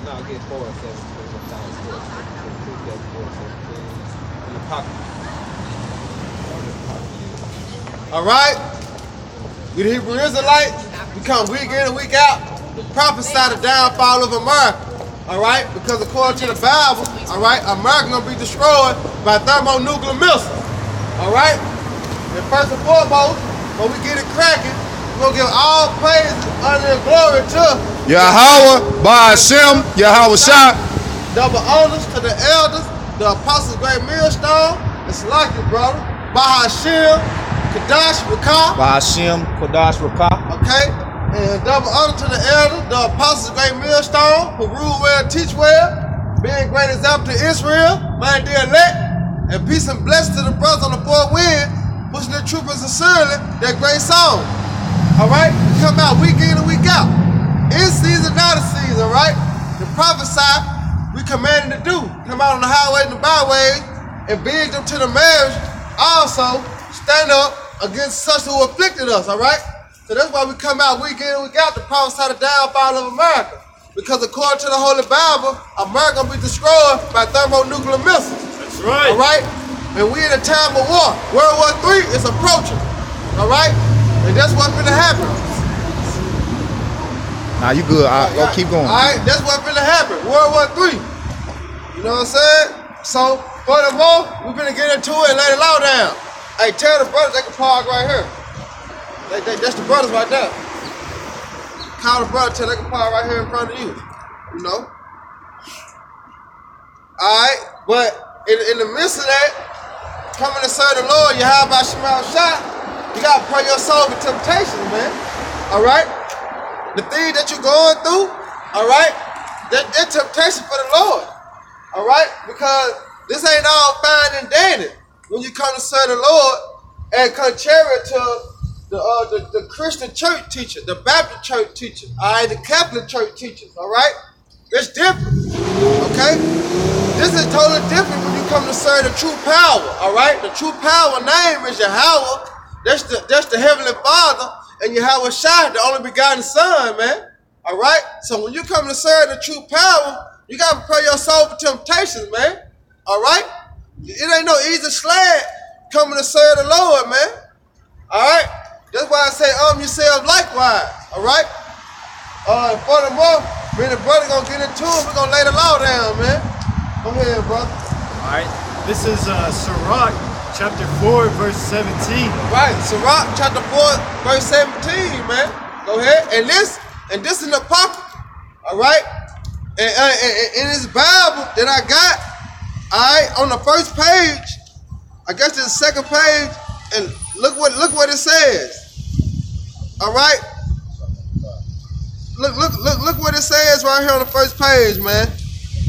No, get 4 and 17. In the pocket. All right? We the Hebrew Israelites. We come week in and week out to prophesy the downfall of America. All right? Because according to the Bible, all right, America gonna be destroyed by thermonuclear missiles. All right? And first and foremost, when we get it cracking, we're gonna give all praise, honor, and glory to Yahweh, Ba'ashem, Yahweh Shah. double honors to the elders, the apostles' great millstone. It's like it, brother. Ba'ashem, Kadash, Rakah. Ba'ashem, Kodash, Rakah. Okay? And double honor to the elders, the apostles' great millstone, who rule well, teach well, being great example to Israel, man, the elect, and peace and blessings to the brothers on the fourth wind, pushing the troopers sincerely, that great song. All right? We come out week in and week out. In season, out of season, all right? To prophesy, we commanded to do. Come out on the highways and the byways and bid them to the marriage. Also, stand up against such who afflicted us, all right? So that's why we come out week in and week out to prophesy the downfall of America. Because according to the Holy Bible, America will be destroyed by thermonuclear missiles. That's right. All right? And we in a time of war. World War III is approaching. All right? And that's what's gonna happen. Nah, you good. Go keep going. All right, that's what's gonna happen. World War III. You know what I'm saying? So, furthermore, we're gonna get into it and lay the law down. Hey, tell the brothers they can park right here. That's the brothers right there. Call the brother, tell they can park right here in front of you. You know? Alright, but in the midst of that, coming to serve the Lord, you have about Shemal Shah, you gotta pray your soul for temptations, man. Alright? The things that you're going through, alright, they're temptation for the Lord. Alright? Because this ain't all fine and dandy when you come to serve the Lord, and contrary to the Christian church teacher, the Baptist church teacher, all right, the Catholic church teachers, all right? It's different, okay? This is totally different when you come to serve the true power, all right? The true power name is Yahweh. That's the Heavenly Father, and Yahweh Shai, the only begotten Son, man, all right? So when you come to serve the true power, you got to prepare your soul for temptations, man, all right? It ain't no easy sled coming to serve the Lord, man, all right? That's why I say, yourselves likewise, all right? Furthermore, me and the brother gonna get into it. We're gonna lay the law down, man. Go ahead, brother. All right. This is Sirach, chapter 4, verse 17. Right, Sirach, chapter 4, verse 17, man. Go ahead. And this is the apocrypha, all right? And in this Bible that I got, all right, on the first page, I guess the second page, and look what it says. All right, look what it says right here on the first page, man.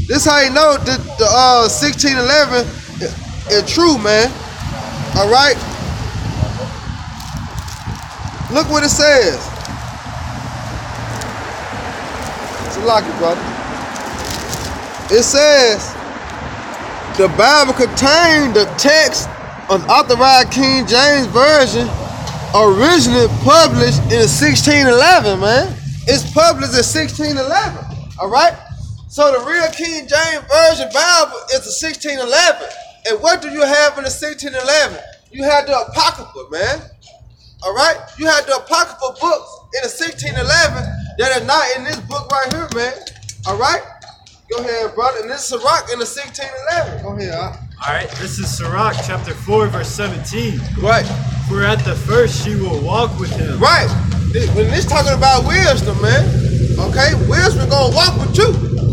This how you know that the 1611 is true, man. All right, look what it says. It's a lock it, brother. It says the Bible contained the text of authorized King James Version, originally published in 1611, man. It's published in 1611, all right? So the real King James Version Bible is the 1611. And what do you have in the 1611? You had the Apocrypha, man, all right? You had the Apocrypha books in the 1611 that are not in this book right here, man, all right? Go ahead, brother. And this is Sirach in the 1611. Go ahead, All right, this is Sirach, chapter 4, verse 17. Right. For at the first she will walk with him. Right. When this talking about wisdom, man, okay, wisdom gonna walk with you,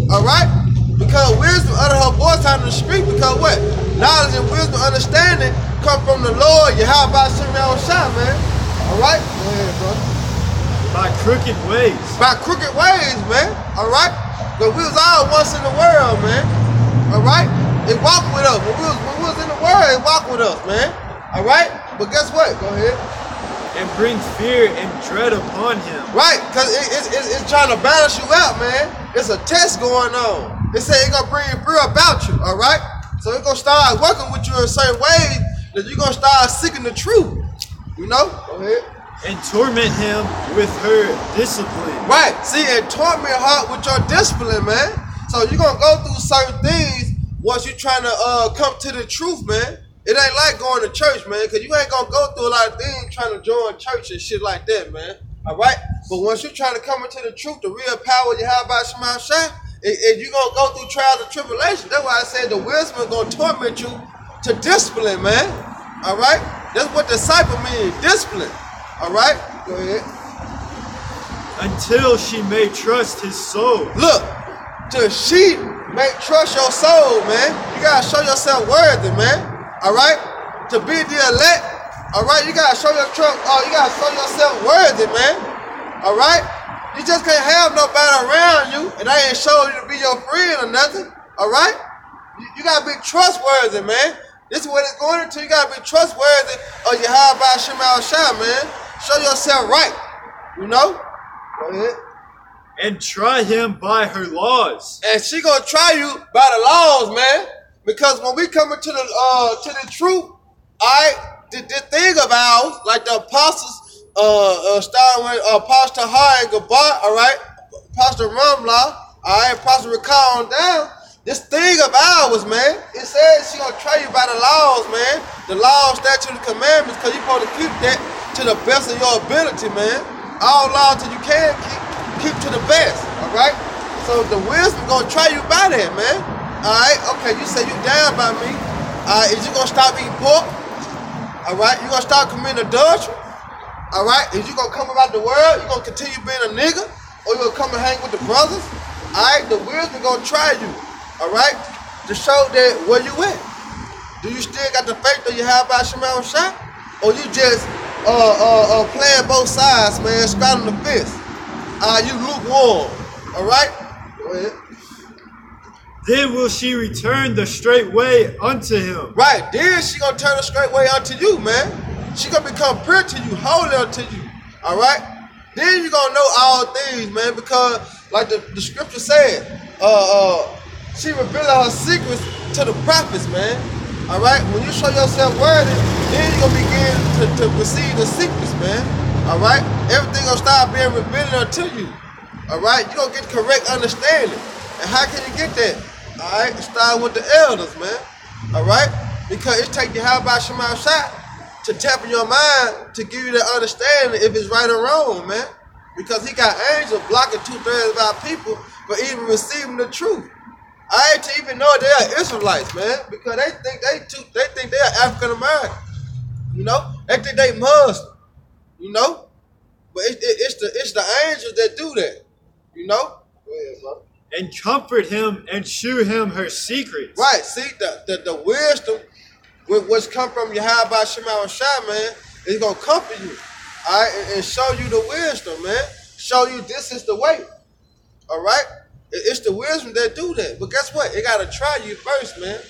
all right? Because wisdom under her voice out in the street, because what? Knowledge and wisdom, understanding come from the Lord, Yahweh Shemal Shai, man. All right? Go ahead, brother. By crooked ways. By crooked ways, man, all right? But we was all once in the world, man, all right? It walked with us. When we was in the world, it walked with us, man. All right? But guess what? Go ahead. And bring fear and dread upon him. Right, because it's trying to balance you out, man. It's a test going on. It said it's going to bring fear about you, all right? So it's going to start working with you in certain ways that you're going to start seeking the truth. You know? Go ahead. and torment him with her discipline. Right. See, and torment her with your discipline, man. So you're going to go through certain things once you're trying to come to the truth, man. It ain't like going to church, man, because you ain't going to go through a lot of things trying to join church and shit like that, man. All right? But once you're trying to come into the truth, the real power you have by Shema Shai, and you're going to go through trials and tribulations. That's why I said the wisdom is going to torment you to discipline, man. All right? That's what disciple means, discipline. All right? Go ahead. Until she may trust his soul. Look, till she may trust your soul, man. You got to show yourself worthy, man. All right? To be the elect, all right? You got to show you got to show yourself worthy, man. All right? You just can't have nobody around you and I ain't showing you to be your friend or nothing. All right? You got to be trustworthy, man. This is what it's going into. You got to be trustworthy or you hide by Shema Shai, man. Show yourself right. You know? Go ahead. And try him by her laws. And she going to try you by the laws, man. Because when we come into the truth, all right, this thing of ours, like the apostles, starting with Apostle Har and Gabar, all right, Apostle Ramla, all right, Apostle Recall on down. This thing of ours, man, it says she gonna try you by the laws, man. The laws, statutes, and commandments, because you're supposed to keep that to the best of your ability, man. All laws that you can keep to the best, all right? So the wisdom gonna try you by that, man. All right, okay, you say you down by me. All right, is you gonna stop eating pork? All right, you gonna stop committing adultery? All right, is you gonna come about the world? You gonna continue being a nigga? Or you gonna come and hang with the brothers? All right, the wisdom gonna try you. All right, to show that where you at. Do you still got the faith that you have by Shema Shai? Or you just playing both sides, man, straddling the fist? You lukewarm. All right, go ahead. Then will she return the straight way unto him. Right, then she gonna turn the straight way unto you, man. She gonna become pure to you, holy unto you. All right? Then you gonna know all things, man, because like the scripture said, she revealed her secrets to the prophets, man. All right? When you show yourself worthy, then you gonna begin to receive the secrets, man. All right? Everything gonna start being revealed unto you. All right? You gonna get correct understanding. And how can you get that? All right, start with the elders, man. All right, because it takes you how about Shema Shai to tap in your mind to give you the understanding if it's right or wrong, man. Because he got angels blocking 2/3 of our people for even receiving the truth. I ain't to even know they are Israelites, man, because they think they are African American. You know, they think they Muslim. You know, but it's the angels that do that. You know. Go ahead, bro. And comfort him and shew him her secrets. Right. See, the wisdom which come from Yahweh Shema Shai, man, is going to comfort you. All right. And show you the wisdom, man. Show you this is the way. All right. It's the wisdom that do that. But guess what? It got to try you first, man.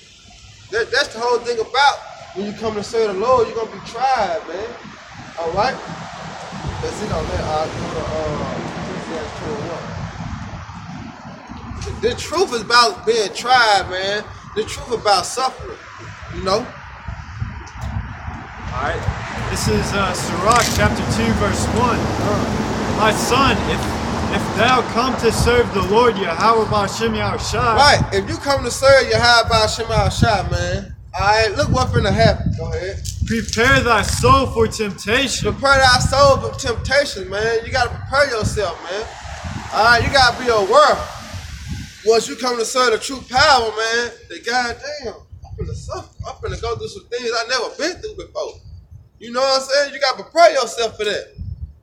That's the whole thing about when you come to serve the Lord, you're going to be tried, man. All right. Let's see on that. Ecclesiastes 2:1. The truth is about being tried, man. The truth about suffering, you know. All right. This is Sirach chapter 2, verse 1. My son, if thou come to serve the Lord Yahweh B'Shem Yahushai. Right. If you come to serve Yahweh B'Shem Yahushai, man. All right. Look what's finna happen. Go ahead. Prepare thy soul for temptation. Prepare thy soul for temptation, man. You gotta prepare yourself, man. All right. You gotta be aware. Once you come to serve the true power, man, that goddamn, I'm finna suffer. I'm finna go through some things I never been through before. You know what I'm saying? You gotta prepare yourself for that.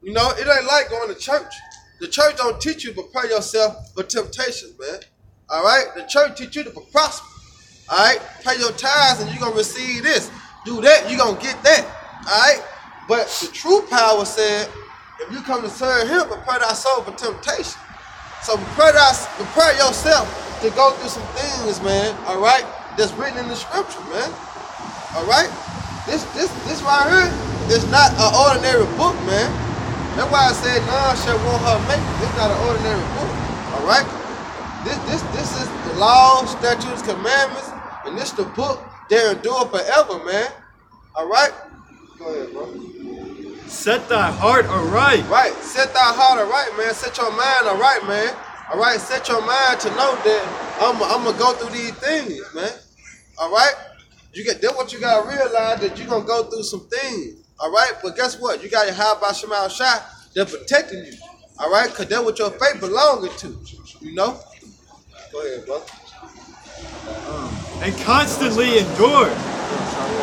You know, it ain't like going to church. The church don't teach you to prepare yourself for temptations, man. All right? The church teach you to prosper. All right? Pay your tithes and you're gonna receive this. Do that, you're gonna get that. All right? But the true power said, if you come to serve him, prepare thy soul for temptation. So prepare yourself to go through some things, man, all right, that's written in the scripture, man. All right? This right here is not an ordinary book, man. That's why I said none shall want her make it. It's not an ordinary book. All right? This is the laws, statutes, commandments, and this the book that endure forever, man. All right? Go ahead, bro. set thy heart aright. Right. Set thy heart aright, man. Set your mind aright, man. All right. Set your mind to know that I'm gonna go through these things, man. All right. That's what you gotta realize, that you're gonna go through some things. All right. But guess what? You got your high by Shemal Shah. They're protecting you. All right. Cause that's what your faith belonging to. You know. Go ahead, brother. And constantly endure.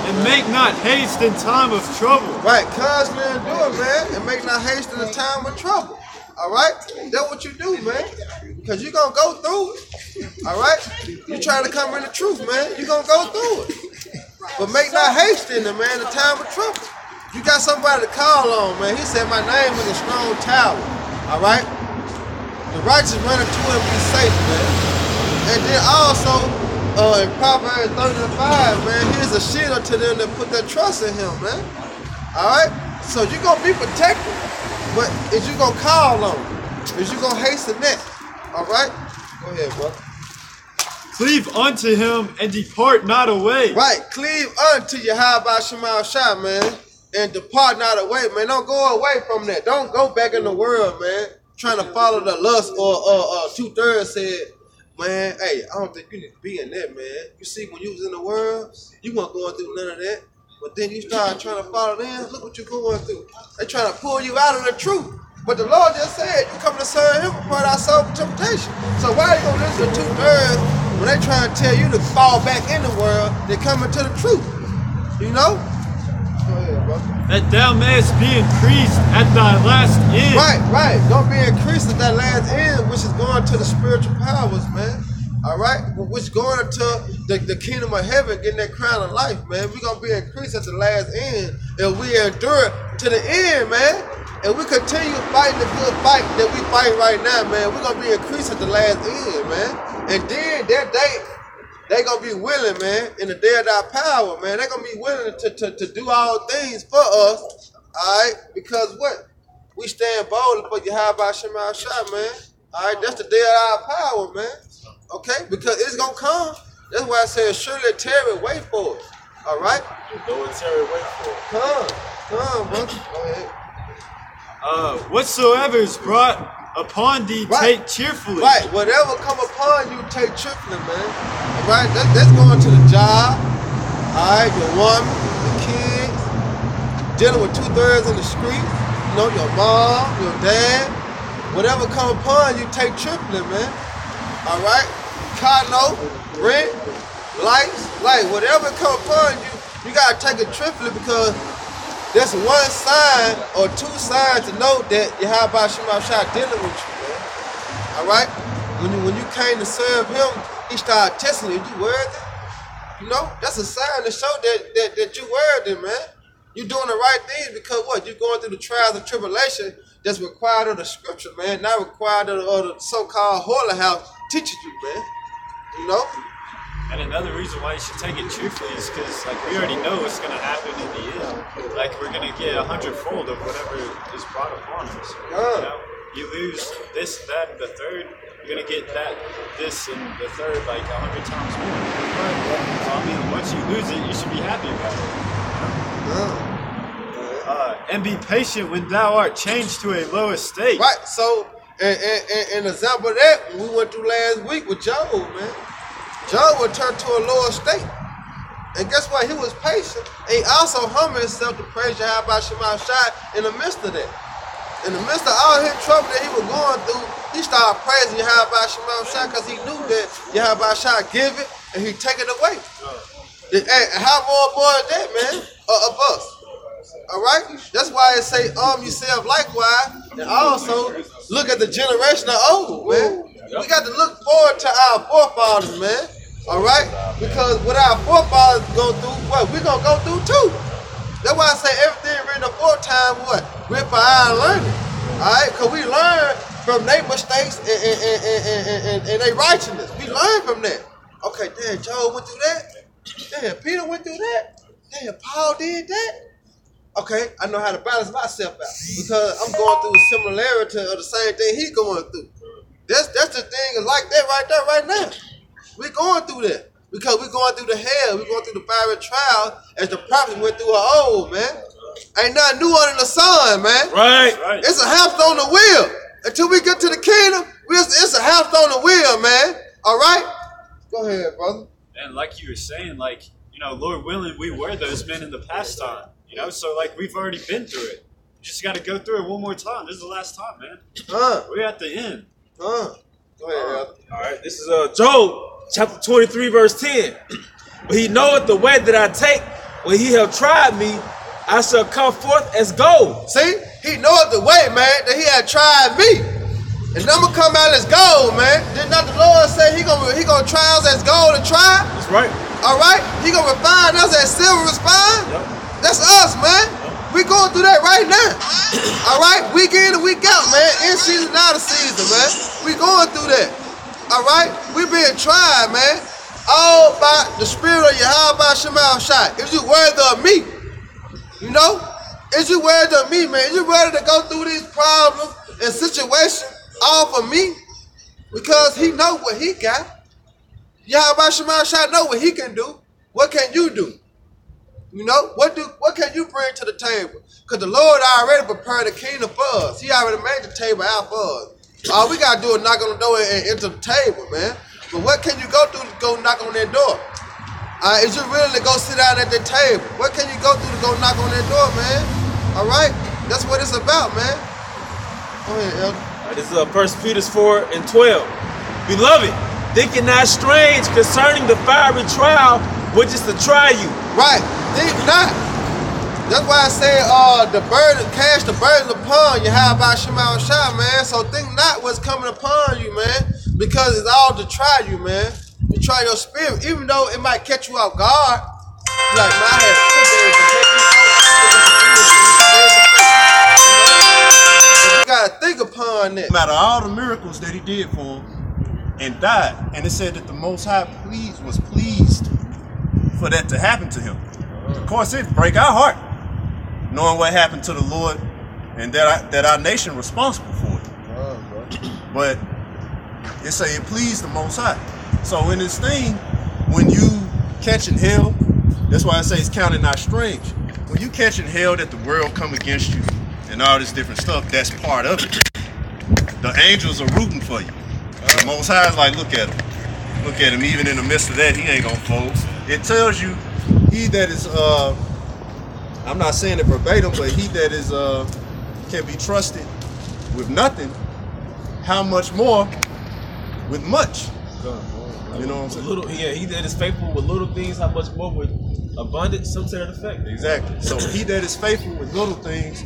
And make not haste in time of trouble. Right, constantly endure, man, and make not haste in the time of trouble. All right, that's what you do, man, because you're gonna go through it. All right, you trying to come in the truth, man. You're gonna go through it, but make not haste in it, man. The time of trouble. You got somebody to call on, man. He said, "My name is a strong tower." All right, the righteous run into it and be safe, man. And then also. In Proverbs 30:5, man, here's a shield to them that put their trust in him, man. All right? So you're going to be protected, but is you going to call on him? Is you going to hasten that? All right? Go ahead, brother. Cleave unto him and depart not away. Right. Cleave unto Yahweh Shemal Shah, man, and depart not away, man. Don't go away from that. Don't go back in the world, man, trying to follow the lust or 2/3 said, man, hey, I don't think you need to be in that, man. You see, when you was in the world, you weren't going through none of that. But then you start trying to follow them, look what you're going through. They trying to pull you out of the truth. But the Lord just said, you come to serve him before thy soul for temptation. So why are you going to listen to 2/3 when they trying to tell you to fall back in the world, they coming to the truth? You know? Go ahead, brother. That thou mayest be increased at thy last end. Right. Gonna be increased at that last end, which is going to the spiritual powers, man. All right? Which going to the kingdom of heaven, getting that crown of life, man. We're gonna be increased at the last end. And we endure to the end, man. And we continue fighting the good fight that we fight right now, man. We're gonna be increased at the last end, man. And then that day, they gonna be willing, man, in the day of our power, man. They gonna be willing to do all things for us, all right? Because what? We stand boldly for Yahweh Shemal Shah, man. All right, that's the day of our power, man. Okay, because it's gonna come. That's why I said, surely tarry, wait for it. All right? Lord, tarry, wait for it. Come, brother. Go ahead. Whatsoever is brought upon thee, take cheerfully. Right, whatever come upon you, take cheerfully, man. All right, that's going to the job. All right, your woman, your kids, dealing with 2/3 in the street. You know, your mom, your dad. Whatever come upon you, take cheerfully, man. All right, car note, rent, lights, whatever come upon you, you gotta take it cheerfully because that's one sign or two signs to know that Yahweh Shemal Shah dealing with you, man. All right? When you came to serve him, he started testing you. You worthy? You know? That's a sign to show that you worthy, man. You're doing the right thing because what? You're going through the trials and tribulation that's required of the scripture, man. Not required of the so-called holy house teaching you, man. You know? And another reason why you should take it cheerfully is because, like, we already know what's going to happen in the end. Like, we're going to get 100-fold of whatever is brought upon us. You know? You lose this, that, and the third, you're going to get that, this, and the third, like, 100 times more. So, I mean, once you lose it, you should be happy about it. And be patient when thou art changed to a low estate. Right. So, an example of that, we went through last week with Job, man. Job would turn to a lower state. And guess what? He was patient. And he also humbled himself to praise Yahweh Shemal Shah in the midst of that. In the midst of all his trouble that he was going through, he started praising Yahweh Shemal Shah because he knew that Yahweh Shah give it and he take it away. And how more is that, man, of us? All right? That's why it say, arm yourself likewise, and also look at the generation of old, man. We got to look forward to our forefathers, man. All right? Because what our forefathers go through, what we gonna go through too. That's why I say everything written aforetime, what? Written for our learning. All right? Because we learn from their mistakes and their righteousness. We learn from that. Okay, damn, Job went through that. Damn, Peter went through that. Damn, Paul did that. Okay, I know how to balance myself out because I'm going through a similarity of the same thing he's going through. That's the thing like that right there, right now. We're going through that because we're going through the hell. We're going through the fiery trial as the prophets went through our old, man. Ain't nothing new under the sun, man. Right. It's a hamster on the wheel. Until we get to the kingdom, it's a hamster on the wheel, man. All right? Go ahead, brother. And like you were saying, like, you know, Lord willing, we were those men in the past time. You know, so like we've already been through it. You just got to go through it one more time. This is the last time, man. We're at the end. Go ahead, brother. All right, this is Job chapter 23, verse 10. But he knoweth the way that I take. When he have tried me, I shall come forth as gold. See, he knoweth the way, man, that he had tried me. And I'm gonna come out as gold, man. Did not the Lord say he gonna try us as gold to try? That's right. All right, he gonna refine us as silver refine. Yep. That's us, man. We going through that right now. All right, week in and week out, man. In season, out of season, man. We going through that. All right, we being tried, man. All by the spirit of Yahweh Shemal Shai. Is you worthy of me? You know? Is you worthy of me, man? Is you ready to go through these problems and situations all for me? Because he know what he got. Yahweh Shemal Shai know what he can do. What can you do? You know, what can you bring to the table? Because the Lord already prepared the kingdom for us. He already made the table out for us. All we got to do is knock on the door and enter the table, man. But what can you go through to go knock on that door? Is you really to go sit down at that table? What can you go through to go knock on that door, man? All right? That's what it's about, man. Go ahead, Elder. All right, this is 1 Peter 4 and 12. Beloved, think it not strange concerning the fiery trial which is to try you. Right. Think not. That's why I say cast the burden upon you, how about Shemal Shai, man. So think not what's coming upon you, man. Because it's all to try you, man. To try your spirit. Even though it might catch you off guard. Like, man, I had to you gotta think upon that. No matter all the miracles that he did for him and died, and it said that the Most High was pleased for that to happen to him. Of course, it break our heart knowing what happened to the Lord and that our nation responsible for it. But it say it pleased the Most High. So in this thing, when you catching hell, that's why I say it's counted not strange. When you catching hell that the world come against you and all this different stuff, that's part of it. The angels are rooting for you. The Most High is like, look at him. Look at him. Even in the midst of that, he ain't gonna fold. It tells you, he that is, I'm not saying it verbatim, but he that is can be trusted with nothing, how much more with much? You know what I'm saying? Little, yeah, he that is faithful with little things, how much more with abundance, some to that effect. Exactly. So he that is faithful with little things,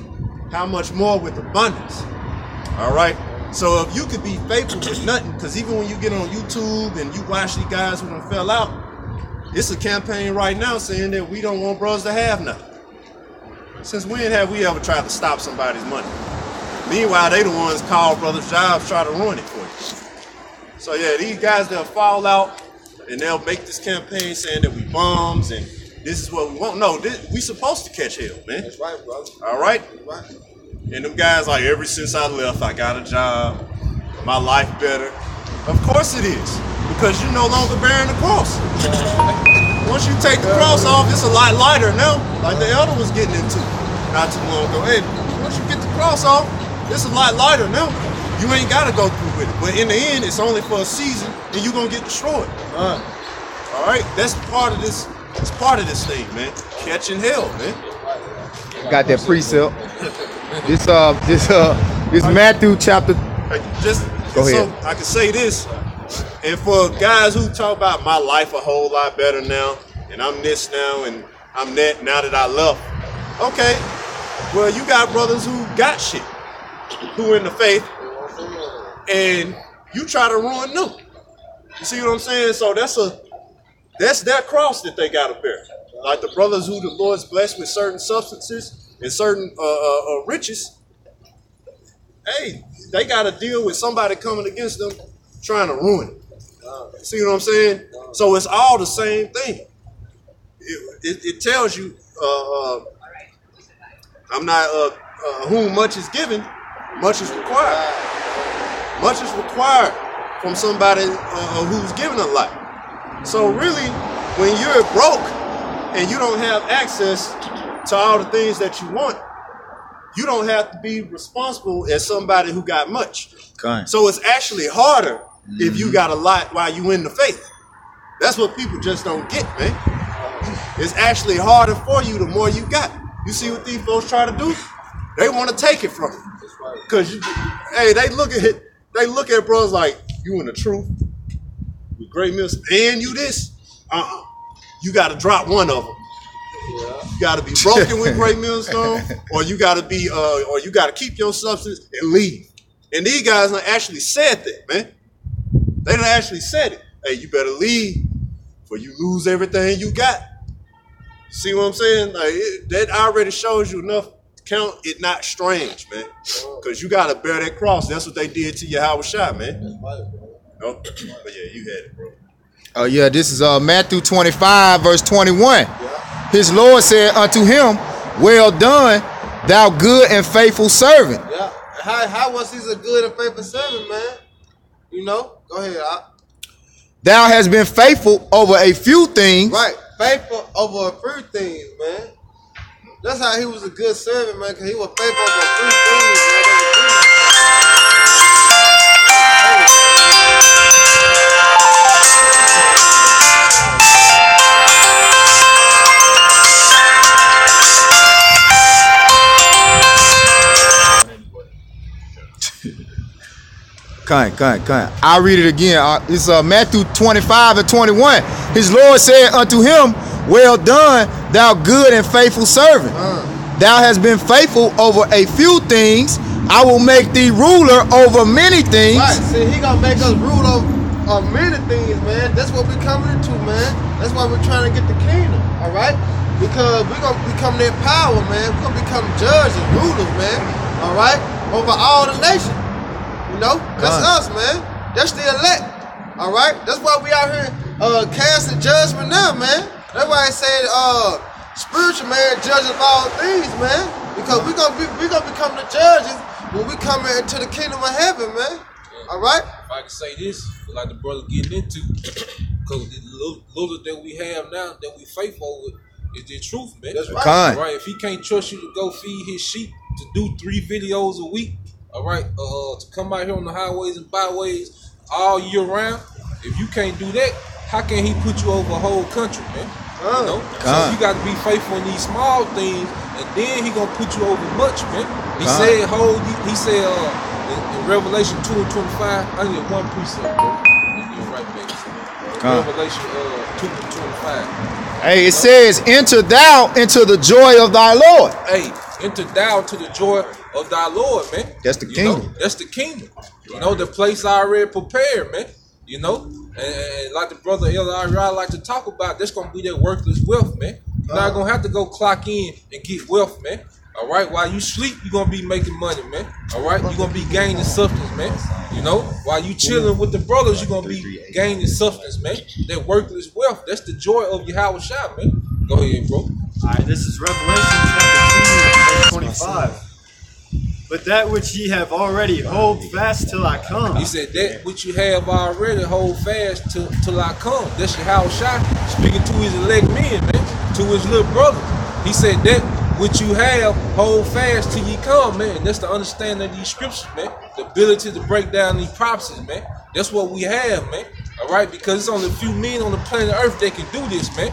how much more with abundance? All right. So if you could be faithful with nothing, because even when you get on YouTube and you watch these guys who done fell out, it's a campaign right now saying that we don't want brothers to have nothing. Since when have we ever tried to stop somebody's money? Meanwhile, they the ones call brothers' jobs, try to ruin it for you. So yeah, these guys, they'll fall out and they'll make this campaign saying that we bombs and this is what we want. No, we supposed to catch hell, man. That's right, brother. All right? That's right. And them guys like, ever since I left, I got a job, my life better. Of course it is, because you're no longer bearing the cross. Once you take the cross off, it's a lot lighter now, like the elder was getting into not too long ago. Hey, once you get the cross off, it's a lot lighter now. You ain't got to go through with it. But in the end, it's only for a season, and you're going to get destroyed. All right? That's part of this. It's part of this thing, man. Catching hell, man. Got that precept. This Matthew chapter. Just go ahead. So I can say this, and for guys who talk about my life a whole lot better now, and I'm this now, and I'm that now that I left. Okay, well you got brothers who got shit, who in the faith, and you try to ruin them. You see what I'm saying? So that's their cross that they got to bear. Like the brothers who the Lord's blessed with certain substances and certain riches, hey, they got to deal with somebody coming against them trying to ruin it. See what I'm saying? So it's all the same thing. It tells you, I'm not, whom much is given, much is required. Much is required from somebody who's given a lot. So really, when you're broke and you don't have access to all the things that you want, you don't have to be responsible as somebody who got much. Okay. So it's actually harder if you got a lot while you in the faith. That's what people just don't get, man. It's actually harder for you the more you got. You see what these folks try to do? They want to take it from you. Cause hey, they look at bros like, you in the truth with great meals and you this. You got to drop one of them. You got to be broken with Great Millstone, or you got to keep your substance and leave. And these guys done actually said that, man. They done actually said it. Hey, you better leave, or you lose everything you got. See what I'm saying? Like that already shows you enough to count it not strange, man. Because you got to bear that cross. That's what they did to Yahweh Shai, man. Oh, but yeah, you had it, bro. Oh yeah, this is Matthew 25, verse 21. His Lord said unto him, well done, thou good and faithful servant. Yeah. How was he a good and faithful servant, man? You know? Go ahead, Thou hast been faithful over a few things. Right. Faithful over a few things, man. That's how he was a good servant, man, because he was faithful over a few things, man. I'll read it again. It's Matthew 25 and 21. His Lord said unto him, well done, thou good and faithful servant. Thou hast been faithful over a few things. I will make thee ruler over many things. Right. See, he gonna make us ruler over many things, man. That's what we're coming into, man. That's why we're trying to get the kingdom, all right? Because we're gonna become that power, man. We're gonna become judges, rulers, man. All right, over all the nations. You know, that's us, man. That's the elect. All right, that's why we out here casting judgment now, man. That's why I said spiritual man judges all things, man. Because we're gonna become the judges when we come into the kingdom of heaven, man. All right. If I can say this, like the brother getting into, because the little that we have now that we faithful with is the truth, man. That's right. Right. If he can't trust you to go feed his sheep, to do 3 videos a week, all right, to come out here on the highways and byways all year round, if you can't do that, how can he put you over a whole country, man? You know? So you got to be faithful in these small things, and then he gonna put you over much, man. He said, in Revelation 2 and 25, I need one precept, bro. Right back. Revelation 2 and 25. Hey, it says, enter thou into the joy of thy Lord. Hey, enter thou to the joy of thy Lord, man. That's the kingdom. Know, that's the kingdom. You know, the place I already prepared, man. You know, and like the brother L.I. like to talk about, that's gonna be that worthless wealth, man. You're not gonna have to go clock in and get wealth, man. All right, while you sleep, you're gonna be making money, man. All right, you're gonna be gaining substance, man. You know, while you chilling with the brothers, you're gonna be gaining substance, man. That worthless wealth, that's the joy of Yahweh Shai, man. Go ahead, bro. All right, this is Revelation chapter 2, verse 25. But that which ye have already, hold fast till I come. He said, that which you have already, hold fast till I come. That's Yahweh Shai speaking to his elect men, man, to his little brother. He said, that which you have, hold fast till ye come, man. And that's the understanding of these scriptures, man. The ability to break down these prophecies, man. That's what we have, man. All right, because it's only a few men on the planet Earth that can do this, man.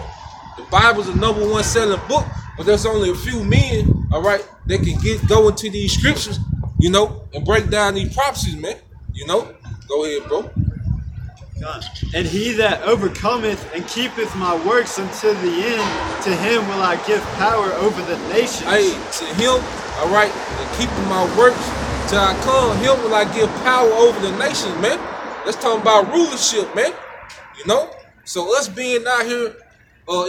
The Bible's the #1 selling book, but there's only a few men, all right, that can go into these scriptures, you know, and break down these prophecies, man. You know, go ahead, bro. And he that overcometh and keepeth my works until the end, to him will I give power over the nations. Hey, to him, all right, and keeping my works till I come, him will I give power over the nations, man. Let's talk about rulership, man. You know, so us being out here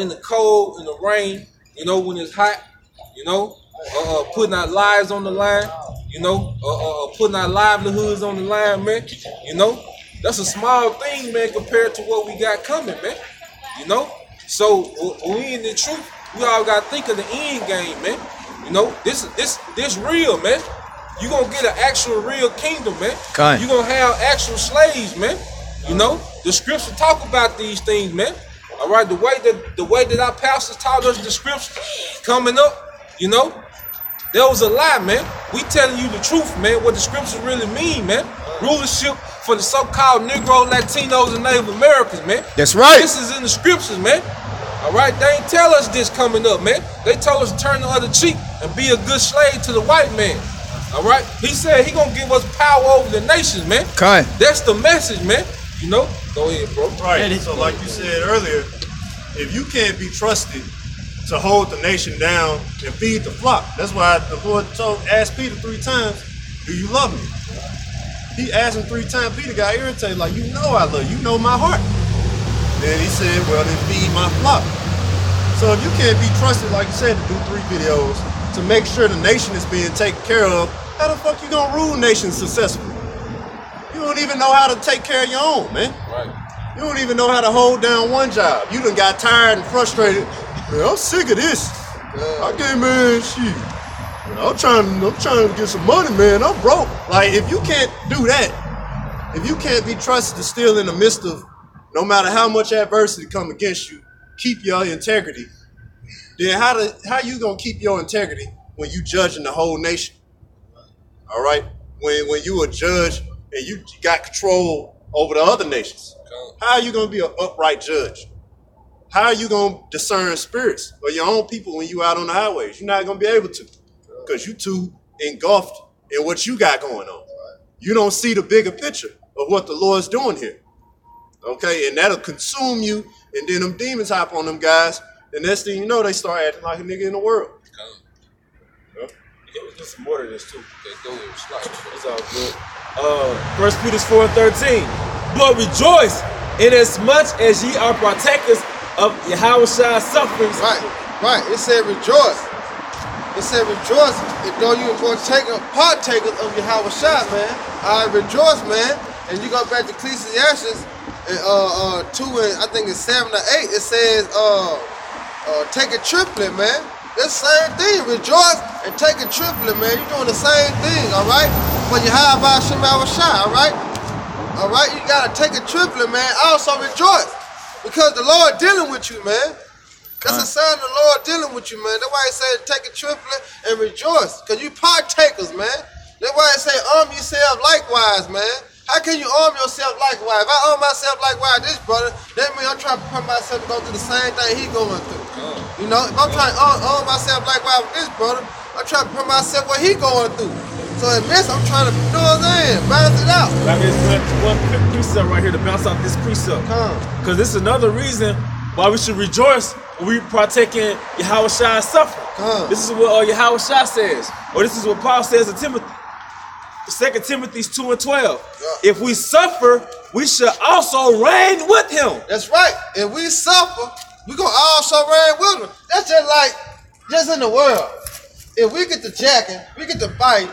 in the cold, in the rain, you know, when it's hot, you know, putting our lives on the line, you know, putting our livelihoods on the line, man, you know, that's a small thing, man, compared to what we got coming, man, you know. So when we in the truth, we all got to think of the end game, man. You know, this real, man. You gonna get an actual real kingdom, man. You gonna have actual slaves, man. You know, the scripture talk about these things, man. All right, the way that our pastors taught us the scriptures coming up, you know, That was a lie, man. We telling you the truth, man, what the scriptures really mean, man. Rulership for the so-called Negro, Latinos, and Native Americans, man. That's right. This is in the scriptures, man. All right, they ain't tell us this coming up, man. They told us to turn the other cheek and be a good slave to the white man. All right, he said he gonna give us power over the nations, man. Kind. That's the message, man. You know, go ahead, bro. Right. So like you said earlier, if you can't be trusted to hold the nation down and feed the flock, that's why the Lord asked Peter 3 times, "Do you love me?" He asked him 3 times. Peter got irritated, like, "You know I love you. You know my heart." Then he said, "Well, then feed my flock." So if you can't be trusted, like you said, to do 3 videos to make sure the nation is being taken care of, how the fuck you gonna rule nations successfully? You don't even know how to take care of your own, man. Right. You don't even know how to hold down one job. You done got tired and frustrated. Man, I'm sick of this. I can't, man, shit. I'm trying to get some money, man. I'm broke. Like, if you can't do that, if you can't be trusted to still in the midst of, no matter how much adversity come against you, keep your integrity, then how you gonna keep your integrity when you judging the whole nation? All right? When you a judge and you got control over the other nations, how are you gonna be an upright judge? How are you gonna discern spirits or your own people when you out on the highways? You're not gonna be able to, because you too engulfed in what you got going on. You don't see the bigger picture of what the Lord's doing here. Okay, and that'll consume you, and then them demons hop on them guys, and next thing you know, they start acting like a nigga in the world. There's some more to this too. Go ahead, it's all good. 1 Peter 4:13. But rejoice inasmuch as ye are partakers of Yahweh's sufferings. Right. It said rejoice. It said rejoice. And though you were partakers of Yahweh, man. I rejoice, man. And you go back to Ecclesiastes 2 and I think it's 7 or 8. It says take a triplet, man. That's the same thing. Rejoice and take a triplet, man. You're doing the same thing, all right? For Yahweh Shemawashai, all right? All right, you gotta take a triplet, man. Also rejoice, because the Lord dealing with you, man. That's a sign of the Lord dealing with you, man. That's why He said take a triplet and rejoice, because you partakers, man. That's why He say arm yourself likewise, man. How can you arm yourself likewise? If I arm myself likewise, this brother, that means I'm trying to prepare myself to go through the same thing he going through. You know, if I'm trying to arm myself likewise with this brother, I'm trying to prepare myself what he going through. So in this, I'm trying to, you know what I'm saying, balance it out. Like it's one quick precept right here to bounce off this precept. Because this is another reason why we should rejoice when we partake in Yahweh's suffering. This is what Yahweh says, or this is what Paul says to Timothy. 2 Timothy 2:12. Yeah. If we suffer, we should also reign with him. That's right. If we suffer, we're going to also reign with him. That's just in the world. If we get to jacking, we get to fight,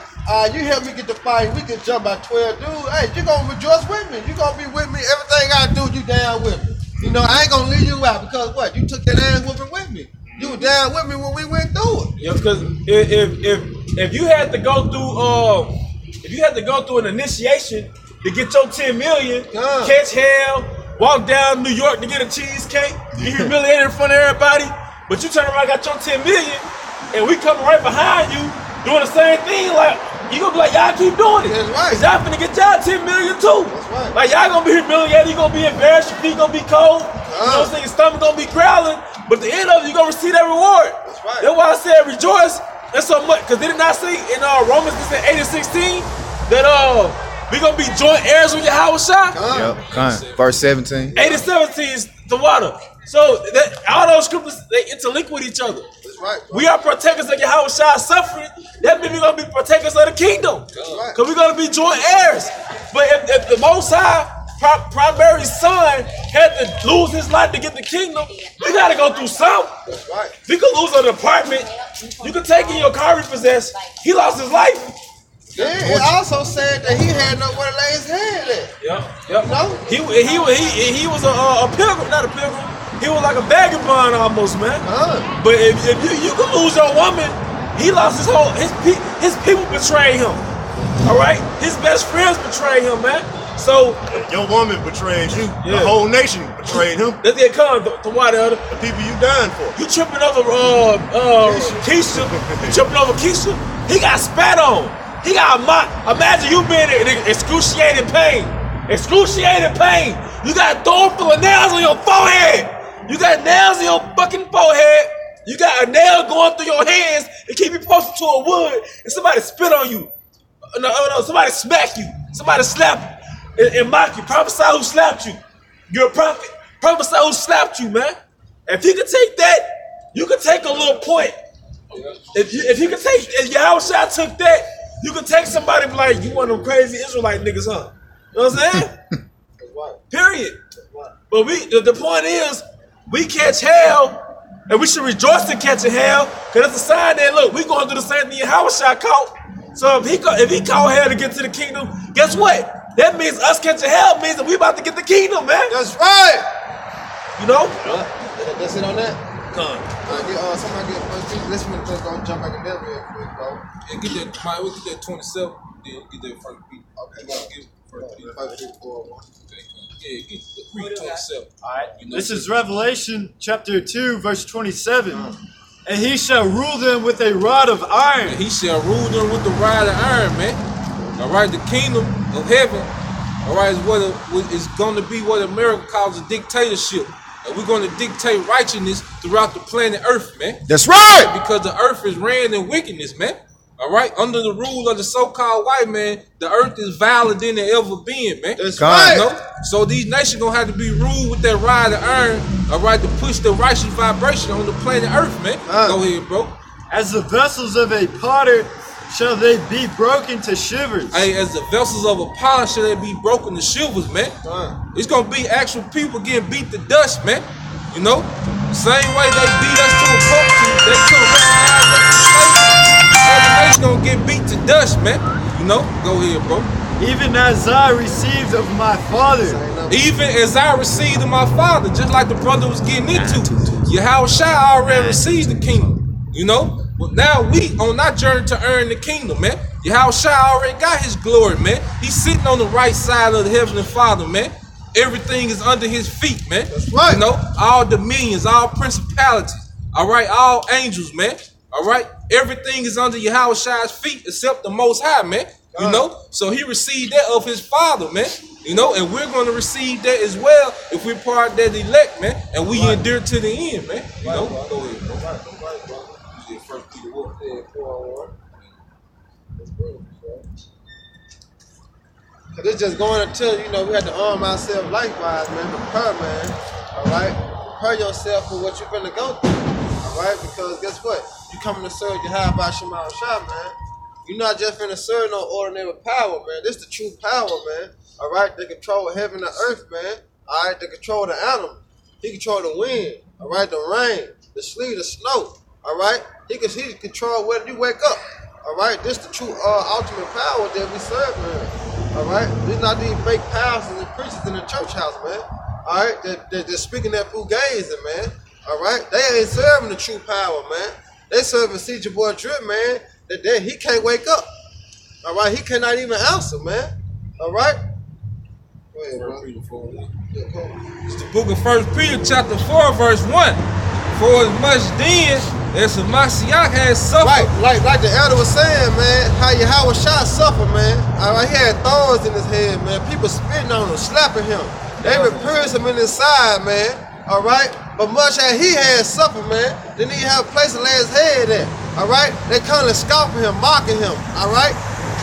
you help me get to fight, we can jump by 12 dudes. Hey, you're going to rejoice with me. You're going to be with me. Everything I do, you down with me. You know, I ain't going to leave you out because what? You took that ass whooping with me. You were down with me when we went through it. Yeah, because if you had to go through an initiation to get your 10 million, catch hell, walk down New York to get a cheesecake, get humiliated in front of everybody, but you turn around and got your 10 million, and we coming right behind you doing the same thing, like, you gonna be like, y'all keep doing it. That's right. Cause y'all finna get y'all 10 million too. That's right. Like, y'all gonna be humiliated, you gonna be embarrassed, your feet gonna be cold, you know what I'm saying, your stomach gonna be growling, but at the end of it, you gonna receive that reward. That's right. That's why I said rejoice. That's so much, because did it not say in Romans, this in 8:16, that we gonna be joint heirs with Yahweh Shai? Yep, verse 17. 8 and 17 is the water. So all those scriptures, they interlink with each other. That's right. We are partakers of Yahweh Shai's suffering. That means we're gonna be partakers of the kingdom. Right. Because we're gonna be joint heirs. But if the Most High primary son had to lose his life to get the kingdom, we gotta go through something. That's right. We could lose an apartment. You could take in your car repossessed. He lost his life. Yeah, it also said that he had nowhere to lay his head at. Yep. No? He was a pilgrim, not a pilgrim. He was like a vagabond almost, man. But if you could lose your woman, he lost his people betrayed him. All right, his best friends betrayed him, man. So your woman betrayed you. Yeah. The whole nation betrayed him. That's the come to what the people you dying for. You tripping over Keisha? You tripping over Keisha? He got spat on. He got mocked. Imagine you being in excruciating pain. Excruciating pain. You got thorn full of nails on your forehead. You got nails in your fucking forehead. You got a nail going through your hands and keep you posted to a wood, and somebody spit on you. No, somebody smack you. Somebody slap you and mock you. Prophesy who slapped you. You're a prophet. Prophesy who slapped you, man. If you can take that, you can take a little point. If you can take, if Yahushua took that, you can take somebody and be like, you one of them crazy Israelite niggas, huh? You know what I'm saying? Period. But the point is, we catch hell, and we should rejoice in catching hell, because it's a sign that, look, we going through the same thing Yahushua caught. So if he caught hell to get to the kingdom, guess what? That means us catching hell means that we about to get the kingdom, man. That's right. You know? That's it on that. Come. Somebody get first piece. Let's go jump back in there real quick, bro. And get that, Mike, we get that 27, then get that first beat. Okay. You want to give first beat? Yeah, get the 327. All right. This is Revelation chapter 2, verse 27. And he shall rule them with a rod of iron. And he shall rule them with the rod of iron, man. All right, the kingdom of heaven, all right, is going to be what America calls a dictatorship. And we're going to dictate righteousness throughout the planet Earth, man. That's right. Because the earth is ran in wickedness, man. All right, under the rule of the so-called white man, the earth is violent than it ever been, man. That's right. You know? So these nations gonna have to be ruled with that rod of iron, all right, to push the righteous vibration on the planet Earth, man. Go ahead, bro. As the vessels of a potter shall they be broken to shivers. Hey, as the vessels of a potter shall they be broken to shivers, man. It's gonna be actual people getting beat to dust, man. You know, the same way they beat us to a pulp, they could recognize us. Gonna get beat to dust, man. You know, go ahead, bro. Even as I received of my father. Even as I received of my father, just like the brother was getting into. Yahushua already received the kingdom, you know. But now we on our journey to earn the kingdom, man. Yahushua already got his glory, man. He's sitting on the right side of the Heavenly Father, man. Everything is under his feet, man. That's right. You know, all dominions, all principalities, all right, all angels, man. All right, everything is under Yahushua's feet except the Most High, man. You know, so he received that of his Father, man. You know, and we're going to receive that as well if we're part of that elect, man. And we endure to the end, man. You know, go ahead, bro. You did first Peter what? Cause it's just going to tell you, know, we have to arm ourselves likewise, man. Prepare, man. All right, prepare yourself for what you're gonna go through. All right, because guess what? You coming to serve Yahweh Shema Shah, man. You're not just finna serve no ordinary power, man. This the true power, man. All right, they control heaven and earth, man. All right, they control the animals. He control the wind. All right, the rain, the sleet, the snow. All right, he control whether you wake up. All right, this the true ultimate power that we serve, man. All right, these not these fake pastors and preachers in the church house, man. All right, they're speaking that fugazi, man. All right, they ain't serving the true power, man. They serving CJ Boy Drip, man. That he can't wake up. All right, he cannot even answer, man. All right. Go ahead, bro. It's the book of 1 Peter chapter 4, verse 1. For as much then as the Mashiach has suffered. Right, like the elder was saying, man, how Yahushua suffered, man. All right, he had thorns in his head, man. People spitting on him, slapping him. They would pierce him in his side, man. All right, but much as he had suffered, man, then he have a place to lay his head at. All right, they kind of scoffing him, mocking him. All right,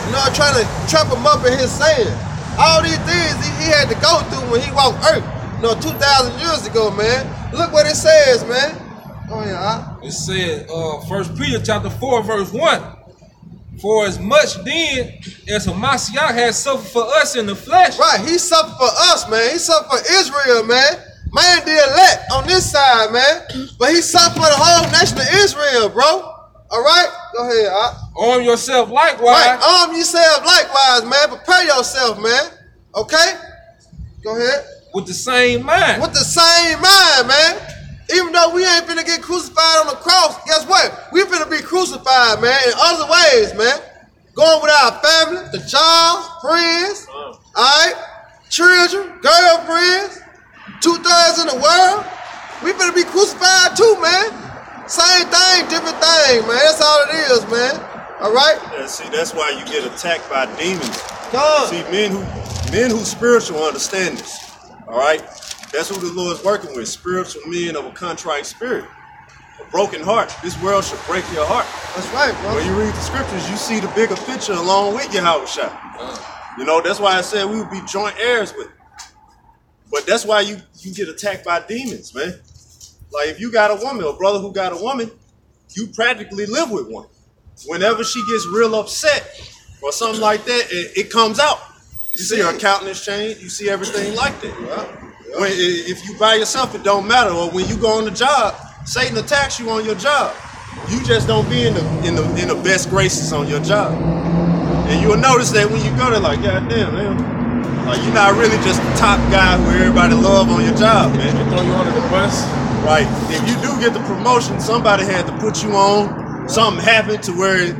you know, trying to trap him up in his saying. All these things he had to go through when he walked earth, you know, 2,000 years ago, man. Look what it says, man. Oh yeah. It said, 1 Peter chapter 4, verse 1. For as much then as the Mashiach has suffered for us in the flesh. Right, he suffered for us, man. He suffered for Israel, man. Man, the elect on this side, man. But he suffered for the whole nation of Israel, bro. All right? Go ahead, Arm yourself likewise. Right, arm yourself likewise, man. Prepare yourself, man. Okay? Go ahead. With the same mind. With the same mind, man. Even though we ain't finna get crucified on the cross, guess what? We finna be crucified, man, in other ways, man. Going with our family, the jobs, friends, all right? Children, girlfriends. 2/3 in the world, we better be crucified too, man. Same thing, different thing, man. That's all it is, man. All right? Yeah, see, that's why you get attacked by demons. Come. See, men who spiritual understand this. All right? That's who the Lord's working with. Spiritual men of a contrite spirit. A broken heart. This world should break your heart. That's right, bro. When you read the scriptures, you see the bigger picture along with Yahushua. You know, that's why I said we would be joint heirs with it. But that's why you get attacked by demons, man. Like if you got a woman, a brother who got a woman, you practically live with one. Whenever she gets real upset or something like that, it comes out. You see her countenance change. You see everything like that. When, if you by yourself, it don't matter. Or when you go on the job, Satan attacks you on your job. You just don't be in the best graces on your job. And you'll notice that when you go there, like, God damn, man, like you're not really just the top guy who everybody love on your job, man. They throw you under the bus. Right. If you do get the promotion, somebody had to put you on. Something happened to where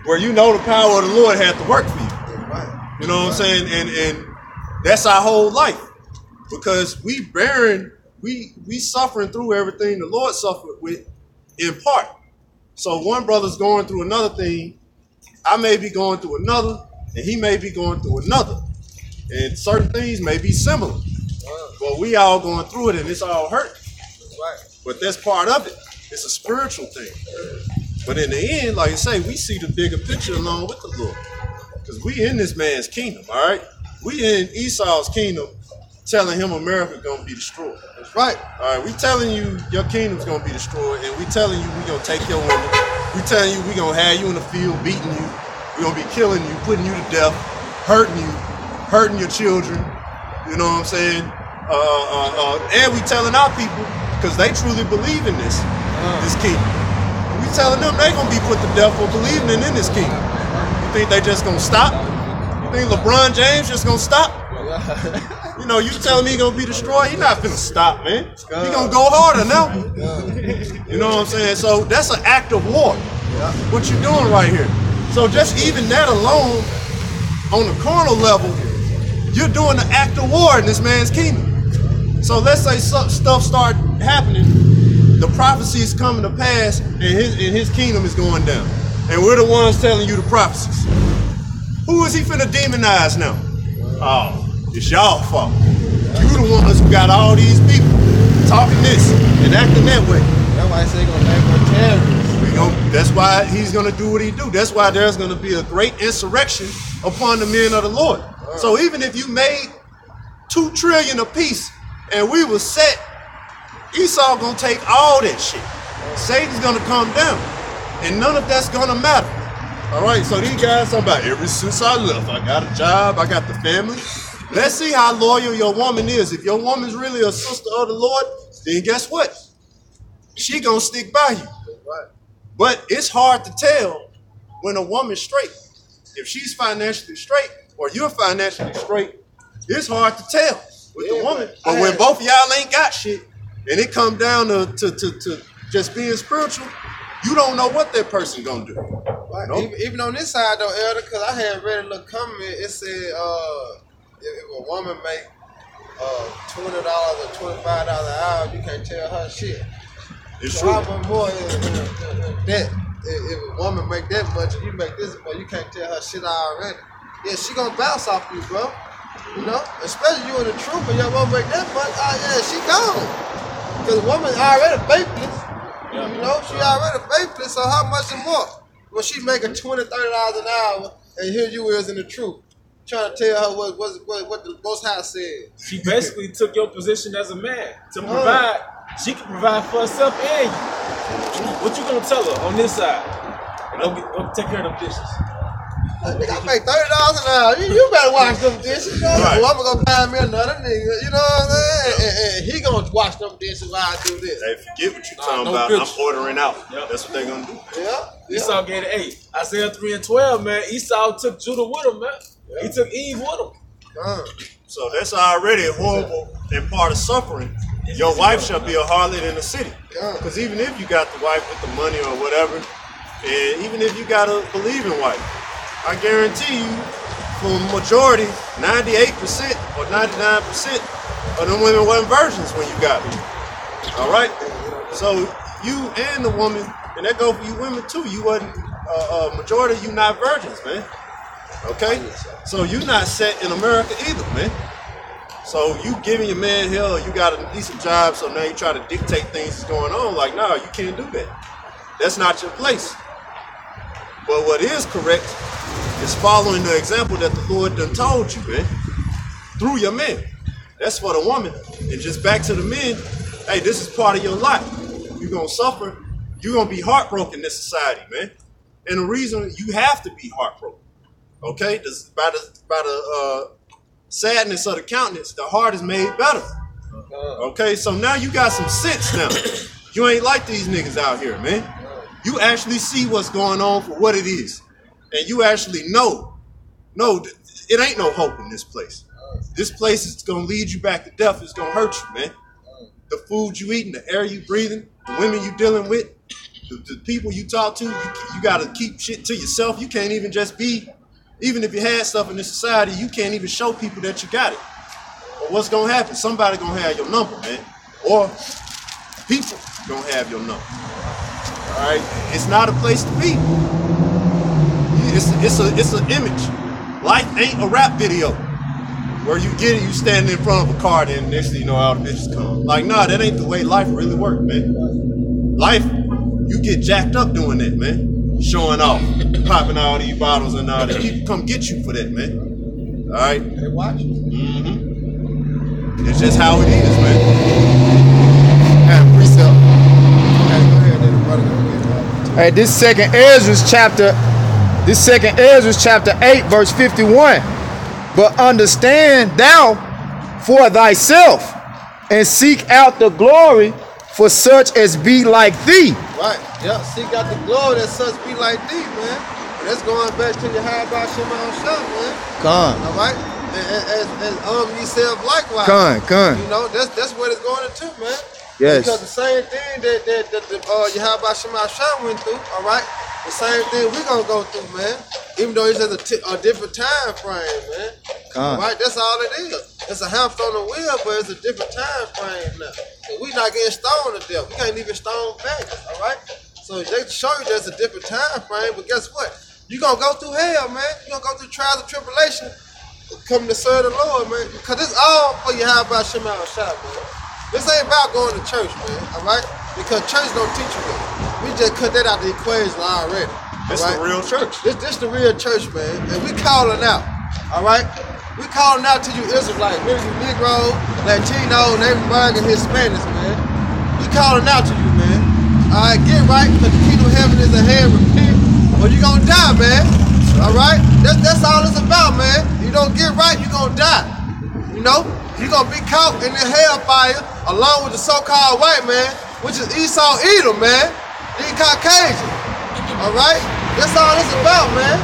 where you know the power of the Lord had to work for you. Right. You know what I'm saying? And that's our whole life. Because we suffering through everything the Lord suffered with in part. So one brother's going through another thing, I may be going through another, and he may be going through another. And certain things may be similar. But we all going through it and it's all hurt. Right. But that's part of it. It's a spiritual thing. But in the end, like I say, we see the bigger picture along with the Lord. Because we in this man's kingdom, all right? We in Esau's kingdom telling him America gonna be destroyed. That's right. All right, we telling you your kingdom's gonna be destroyed, and we telling you we gonna take your women. We telling you we gonna have you in the field, beating you. We gonna be killing you, putting you to death, hurting your children. You know what I'm saying? And we telling our people, because they truly believe in this kingdom. We telling them they gonna be put to death for believing in this kingdom. You think they just gonna stop? You think LeBron James just gonna stop? You know, you telling me he gonna be destroyed? He not finna stop, man. He gonna go harder now. You know what I'm saying? So that's an act of war. What you doing right here? So just even that alone, on the carnal level, you're doing an act of war in this man's kingdom. So let's say stuff start happening, the prophecy is coming to pass, and his kingdom is going down. And we're the ones telling you the prophecies. Who is he finna demonize now? Oh, it's y'all fault. You the ones who got all these people talking this and acting that way. That's why I say gonna make more terrorists. That's why he's gonna do what he do. That's why there's gonna be a great insurrection upon the men of the Lord. So even if you made $2 trillion apiece and we was set, Esau gonna take all that shit. Satan's gonna come down, and none of that's gonna matter. All right, so these guys talking about ever since I left, I got a job, I got the family. Let's see how loyal your woman is. If your woman's really a sister of the Lord, then guess what? She gonna stick by you. Right. But it's hard to tell when a woman's straight. If she's financially straight or you're financially straight, it's hard to tell with the woman. But when both of y'all ain't got shit and it come down to just being spiritual, you don't know what that person gonna do. Right. Nope. Even on this side though, Elder, because I had read a little comment, it said if a woman make $20 or $25 an hour, you can't tell her shit. It's So true. how much more that if a woman make that much and you make this much, you can't tell her shit already. Yeah, she gonna bounce off you, bro. You know, especially you in the truth, and your woman make that much. Yeah, she gone. Because a woman already faithless. You know, she already faithless. So how much more? Well, she making $20, $30 an hour, and here you is in the truth, trying to tell her what the Most High said. She basically took your position as a man to provide. She can provide for herself and you. What you gonna tell her on this side? Go take care of them dishes. Nigga, I make $30 an hour. You better wash them dishes. You know? Right. Well, I'm gonna find me another nigga. You know what I'm saying? And he gonna wash them dishes while I do this. Hey, forget what you talking no about. bitch. I'm ordering out. Yep. That's what they gonna do. Yeah. Esau gave it 8. Isaiah 3:12, man. Esau took Judah with him, man. He took Eve with him. So that's already horrible and part of suffering. Your wife shall be a harlot in the city. Because even if you got the wife with the money or whatever, and even if you got a believing wife, I guarantee you, for a majority, 98% or 99% of them women wasn't virgins when you got them. All right? So you and the woman, and that go for you women too, you wasn't majority of you not virgins, man. Okay? So you not set in America either, man. So you giving your man hell, you got a decent job, so now you try to dictate things that's going on. Like, no, you can't do that. That's not your place. But what is correct is following the example that the Lord done told you, man. Through your men. That's for the woman. And just back to the men, hey, this is part of your life. You're going to suffer. You're going to be heartbroken in this society, man. And the reason you have to be heartbroken, okay? By the sadness of the countenance, the heart is made better. Okay, so now you got some sense now. You ain't like these niggas out here, man. You actually see what's going on for what it is. And you actually know, no, it ain't no hope in this place. This place is going to lead you back to death. It's going to hurt you, man. The food you eating, the air you breathing, the women you dealing with, the people you talk to, you got to keep shit to yourself. You can't even just be, even if you had stuff in this society, you can't even show people that you got it. But what's going to happen? Somebody going to have your number, man. Or people going to have your number. All right? It's not a place to be. It's an image. Life ain't a rap video where you get it, you standing in front of a car, then next thing you know, all the bitches come. Like, nah, that ain't the way life really works, man. Life, you get jacked up doing that, man. Showing off, popping all these bottles and all that. People come get you for that, man. All right? They watch you. Mm-hmm. It's just how it is, man. And precept. Hey, go ahead, then the brother gonna get it. Hey, this second Ezra's chapter 8, verse 51. But understand thou for thyself, and seek out the glory for such as be like thee. Right, yeah, seek out the glory that such be like thee, man. And that's going back to your high about Shema Shah, man. Con. All right? As arm yourself likewise. Con. You know, that's what it's going into, man. Yes. Because the same thing that Yahweh Shema Shah went through, all right? The same thing we gonna go through, man. Even though it's just a different time frame, man. All right, that's all it is. It's a hamster on the wheel, but it's a different time frame now. And we not getting stoned to death. We can't even stone faggots, all right? So they show you there's a different time frame, but guess what? You gonna go through hell, man. You gonna go through trials and tribulation, coming to serve the Lord, man. Because it's all for you. How about Shema Shah, man? This ain't about going to church, man, all right? Because church don't teach you that. We just cut that out the equation already. This is the real church. This the real church, man. And we calling out, all right? We calling out to you Israelites, maybe you Negro, Latino, Native American, Hispanics, man. We calling out to you, man. All right, get right, because the kingdom of heaven is ahead. Repent, or you gonna die, man. All right? That's all it's about, man. You don't get right, you gonna die. You know? You gonna be caught in the hellfire along with the so-called white man, which is Esau Edom, man. He Caucasian. All right? That's all it's about, man.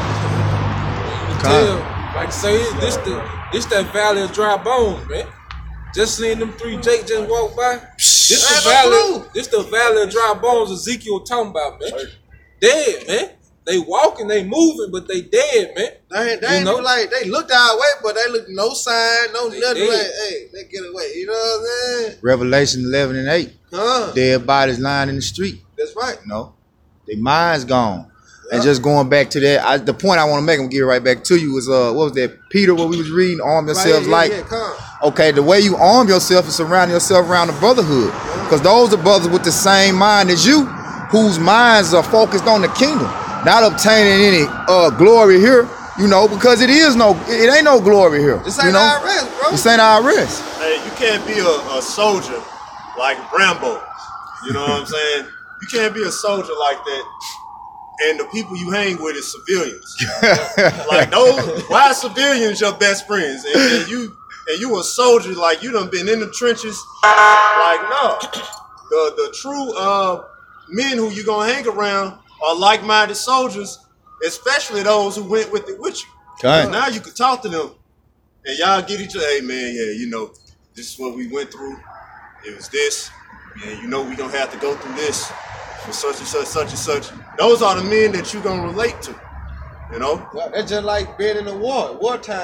Like say this that valley of dry bones, man. Just seeing them three Jake just walk by. This the valley of dry bones Ezekiel talking about, man. Dead, man. They walking, they moving, but they dead, man. They ain't even like, they looked our way, but they look no sign, no nothing. Like, hey, they get away. You know what I'm saying? Revelation 11 and 8. Dead bodies lying in the street. That's right. You know, their mind's gone. Yeah. And just going back to that, the point I want to make, I'm give it right back to you, is what was that, Peter, what we was reading, arm yourselves okay, the way you arm yourself is surrounding yourself around the brotherhood. Because those are brothers with the same mind as you, whose minds are focused on the kingdom. Not obtaining any glory here, you know, because it ain't no glory here. This ain't our rest, bro. This ain't our rest. Hey, you can't be a soldier like Rambo. You know what I'm saying? You can't be a soldier like that, and the people you hang with is civilians. Like those, why are civilians your best friends? And you a soldier, like you done been in the trenches. Like no, the true men who you gonna hang around are like-minded soldiers, especially those who went with it with you. Okay. Now you can talk to them, and y'all get each other. Hey man, yeah, you know, this is what we went through. It was this, and you know we gonna have to go through this for such and such, such and such. Those are the men that you gonna relate to. You know. Well, that's just like being in the wartime.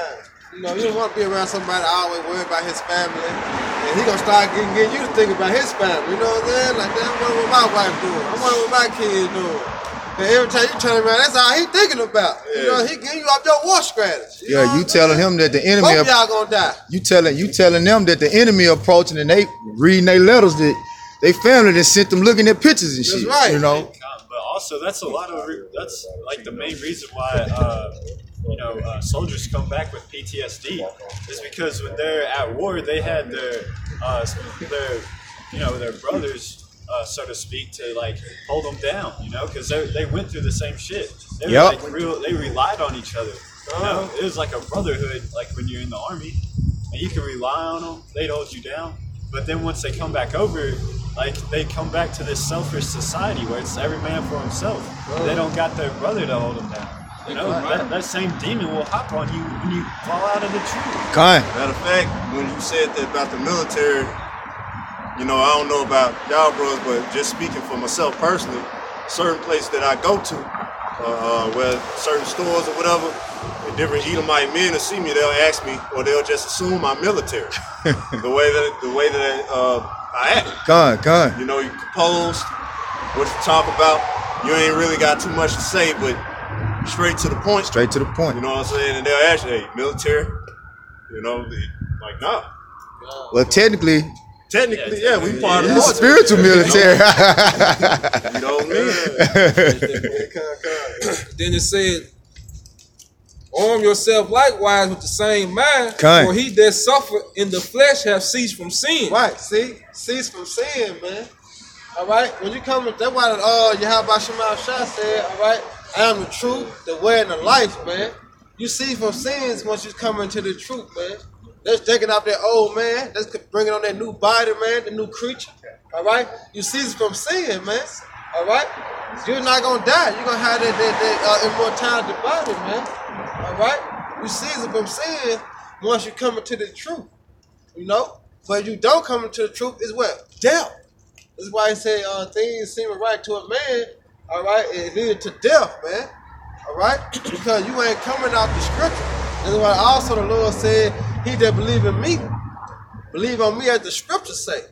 You know, you don't want to be around somebody always worried about his family, and he gonna start getting you to think about his family. You know what I'm saying? Like, I wonder what my wife doing. I wonder what my kids doing. And every time you turn around, that's all he thinking about. You know, he getting you off your war strategy. Yeah, you telling him that the enemy. Both y'all gonna die. You telling them that the enemy approaching, and they reading their letters that they family that sent them looking at pictures and shit. That's right. You know. But also, that's a lot of that's like the main reason why soldiers come back with PTSD is because when they're at war, they had their brothers, so to speak, to like hold them down, because they went through the same shit. They were they relied on each other. It was like a brotherhood, like when you're in the army, and you can rely on them. They'd hold you down. But then once they come back over, like they come back to this selfish society where it's every man for himself. They don't got their brother to hold them down. That same demon will hop on you when you fall out of the tree. Matter of fact, when you said that about the military, I don't know about y'all bros, but just speaking for myself personally, certain places that I go to, where certain stores or whatever, and different Edomite men will see me, they'll ask me, or they'll just assume I'm military. the way that I act. Con. You composed, what you talk about, you ain't really got too much to say, but straight to the point. Straight to the point. You know what I'm saying? And they'll ask you, hey, military? Like, nah. Well, technically, yeah, we part of the the spiritual military. You know what I mean? Then it said, arm yourself likewise with the same mind, for he that suffered in the flesh have ceased from sin. Right, cease from sin, man. All right, when you come, that's why Yahweh Shema Shah said, all right, I am the truth, the way, and the life, man. You cease from sins once you come into the truth, man. That's taking off that old man. That's bringing on that new body, man, the new creature. All right? You cease from sin, man. All right? You're not going to die. You're going to have that immortality body, man. All right? You cease from sin once you come into the truth. But if you don't come into the truth, it's what? Death. That's why he said things seem right to a man, all right? It leads to death, man. All right? Because you ain't coming out the scripture. That's why also the Lord said, he that believe in me, believe on me as the scriptures say.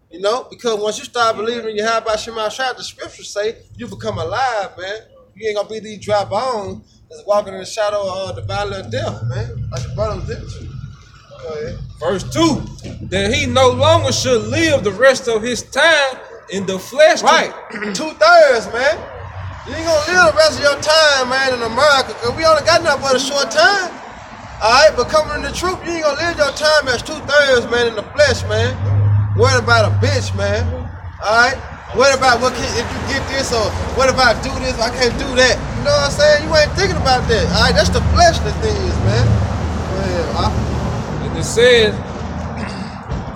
Because once you start believing in Yahweh Shema Shah, the scriptures say, you become alive, man. You ain't gonna be these dry bones that's walking in the shadow of the valley of death, man. Like the brothers did. Go ahead. Verse 2, that he no longer should live the rest of his time in the flesh. Right. 2/3, man. You ain't gonna live the rest of your time, man, in America, because we only got nothing but a short time. Alright, but coming in the truth, you ain't gonna live your time as 2/3, man, in the flesh, man. Worried about a bitch, man. Alright? What about if you get this, or what if I do this, I can't do that? You know what I'm saying? You ain't thinking about that. Alright, that's the fleshly things, man. Go ahead, and it says,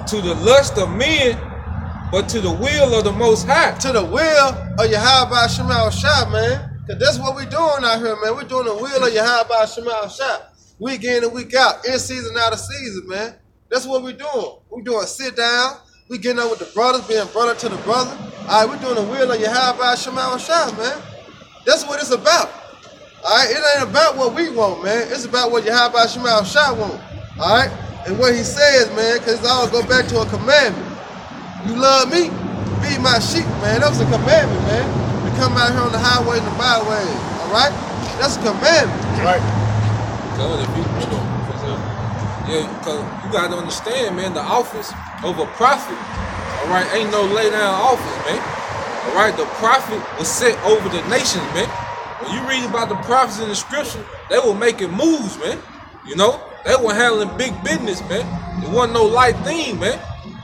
to the lust of men, but to the will of the Most High. To the will of Yahweh Shema Shah, man. Because that's what we doing out here, man. We're doing the will of Yahweh Shema Shah. Week in and week out, in season, out of season, man. That's what we're doing. We're doing sit down. We getting up with the brothers, being brother to the brother. All right, we're doing the will of Yahweh Shema Shah, man. That's what it's about. All right, it ain't about what we want, man. It's about what Yahweh Shema Shah want. All right, and what he says, man, because it all go back to a commandment. You love me, feed my sheep, man. That was a commandment, man. To come out here on the highway and the byways. All right, that's a commandment. Right. Because you got to understand, man, the office of a prophet, all right, ain't no lay down office, man. All right, the prophet was set over the nations, man. When you read about the prophets in the scripture, they were making moves, man. They were handling big business, man. It wasn't no light thing, man.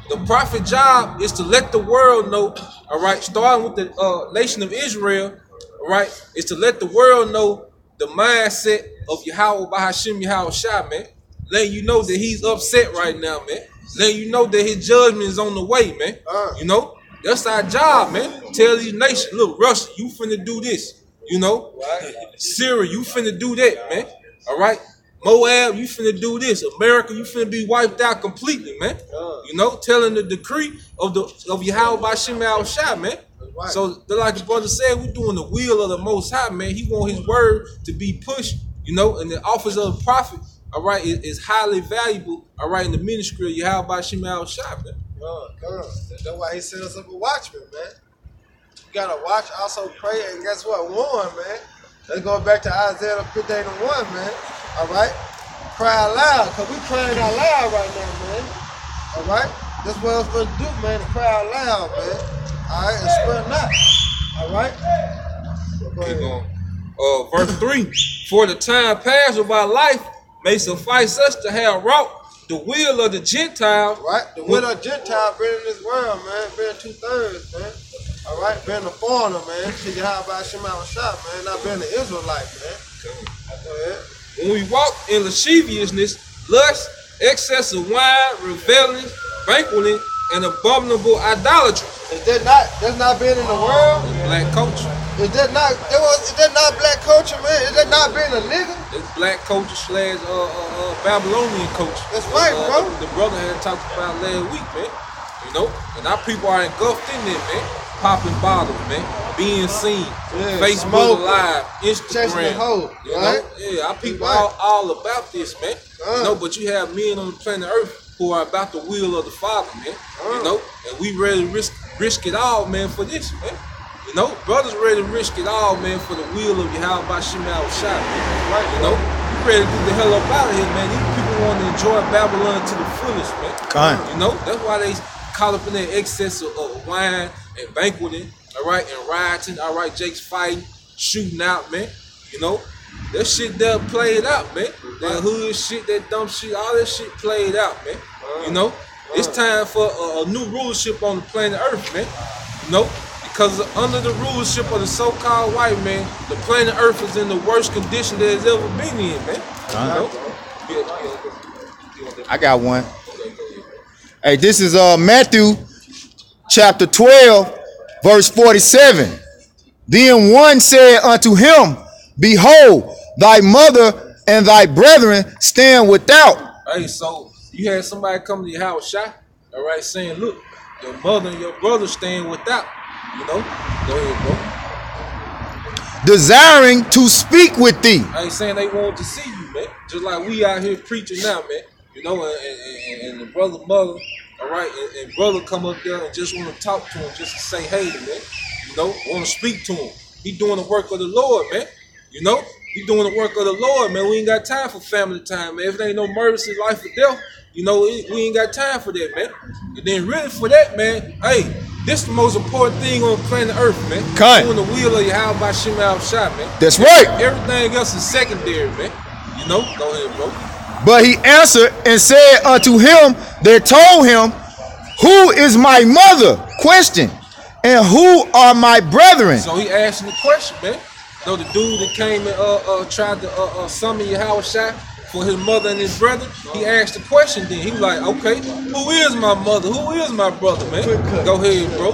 The prophet's job is to let the world know, all right, starting with the nation of Israel, all right, is to let the world know the mindset of Yahweh Bahashim Yahweh Shah, man. Letting you know that he's upset right now, man. Letting you know that his judgment is on the way, man. That's our job, man. Tell these nations, look, Russia, you finna do this, Syria, you finna do that, man. All right? Moab, you finna do this. America, you finna be wiped out completely, man. Telling the decree of Yahweh Bahashim Yahweh Shah, man. Right. So, like the brother said, we're doing the will of the Most High, man. He want his word to be pushed, and the office of the prophet, all right, is highly valuable, all right, in the ministry of Yahweh Shema Shah, man. That's why he set us up a watchman, man. gotta watch, also pray, and guess what? Warn, man. Let's go back to Isaiah 58:1, man. All right? Cry out loud, because we crying out loud right now, man. All right? That's what I'm supposed to do, man, to cry out loud, man. All right? And spare not. All right? Go ahead. Verse 3, for the time past of our life may suffice us to have wrought the will of the Gentiles. Right? The will of the Gentiles been in this world, man. Been 2/3, man. All right? Been a foreigner, man. To Yahweh Shema Shah, man. Not been an Israelite, man. Go ahead. When we walk in lasciviousness, lust, excess of wine, revelings, banqueting, and abominable idolatry. That's not been in the world. Black culture. Is that not black culture, man? Is that not being a nigga? It's black culture / Babylonian culture. That's right, bro. The brother had talked about last week, man. You know, and our people are engulfed in it, man. Popping bottles, man. Being seen. Yeah, Facebook smoking, Live, chasing the Instagram. hoe, You right? know? Yeah, our people Right. all about this, man. You know, but you have men on the planet Earth who are about the will of the Father, man. You know, and we ready to risk it all, man, for this, man. You know, brothers ready to risk it all, man, for the will of Yahweh Shema Shah, man. Right. You know, we ready to get the hell up out of here, man. These people want to enjoy Babylon to the fullest, man. You know, that's why they caught up in that excess of wine and banqueting, all right, and rioting, all right, Jake's fighting, shooting out, man. You know, that shit there played out, man. That hood shit, that dumb shit, all that shit played out, man. You know, it's time for a new rulership on the planet Earth, man. You know, because under the rulership of the so-called white man, the planet Earth is in the worst condition that it's ever been in, man. You know? I got one. Hey, this is Matthew chapter 12, verse 47. Then one said unto him, behold, thy mother and thy brethren stand without. Hey, so you had somebody come to your house, shot, all right, saying, look, your mother and your brother stand without. You know? Go ahead, bro. Desiring to speak with thee. I ain't saying they want to see you, man. Just like we out here preaching now, man. You know, and the brother, mother, all right, and brother come up there and just want to talk to him, just to say hey, man. You know, want to speak to him. He doing the work of the Lord, man. You know, he doing the work of the Lord, man. We ain't got time for family time, man. If there ain't no murders in life or death, you know, we ain't got time for that, man. And then really for that, man, hey, this is the most important thing on planet Earth, man. Doing the will of Yahweh Shema Shah, man. That's right. Everything else is secondary, man. You know, go ahead, bro. But he answered and said unto him that told him, who is my mother? Question. And who are my brethren? So he asking the question, man. You know, the dude that came and tried to summon Yahweh Shai for his mother and his brother, he asked the question then. He was like, okay, who is my mother? Who is my brother, man? Go ahead, bro.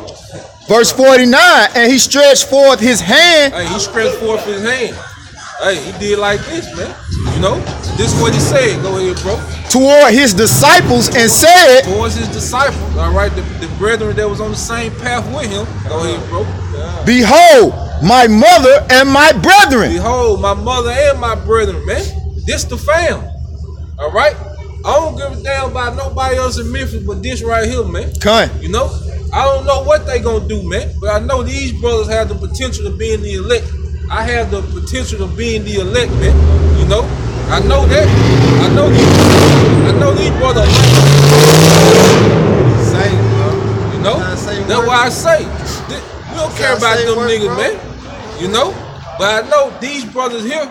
Verse 49, and he stretched forth his hand. Hey, he stretched forth his hand. Hey, he did like this, man. You know, this is what he said. Go ahead, bro. Toward his disciples and said. Towards his disciples, all right, the brethren that was on the same path with him. Go ahead, bro. Behold, my mother and my brethren. Behold, my mother and my brethren, man. This the fam. All right? I don't give a damn about nobody else in Memphis but this right here, man. You know? I don't know what they gonna do, man. But I know these brothers have the potential of being the elect. I have the potential of being the elect, man. You know? I know that. I know these brothers. Same, bro. You know? That's why I say. We don't care about them niggas, man. You know? But I know these brothers here.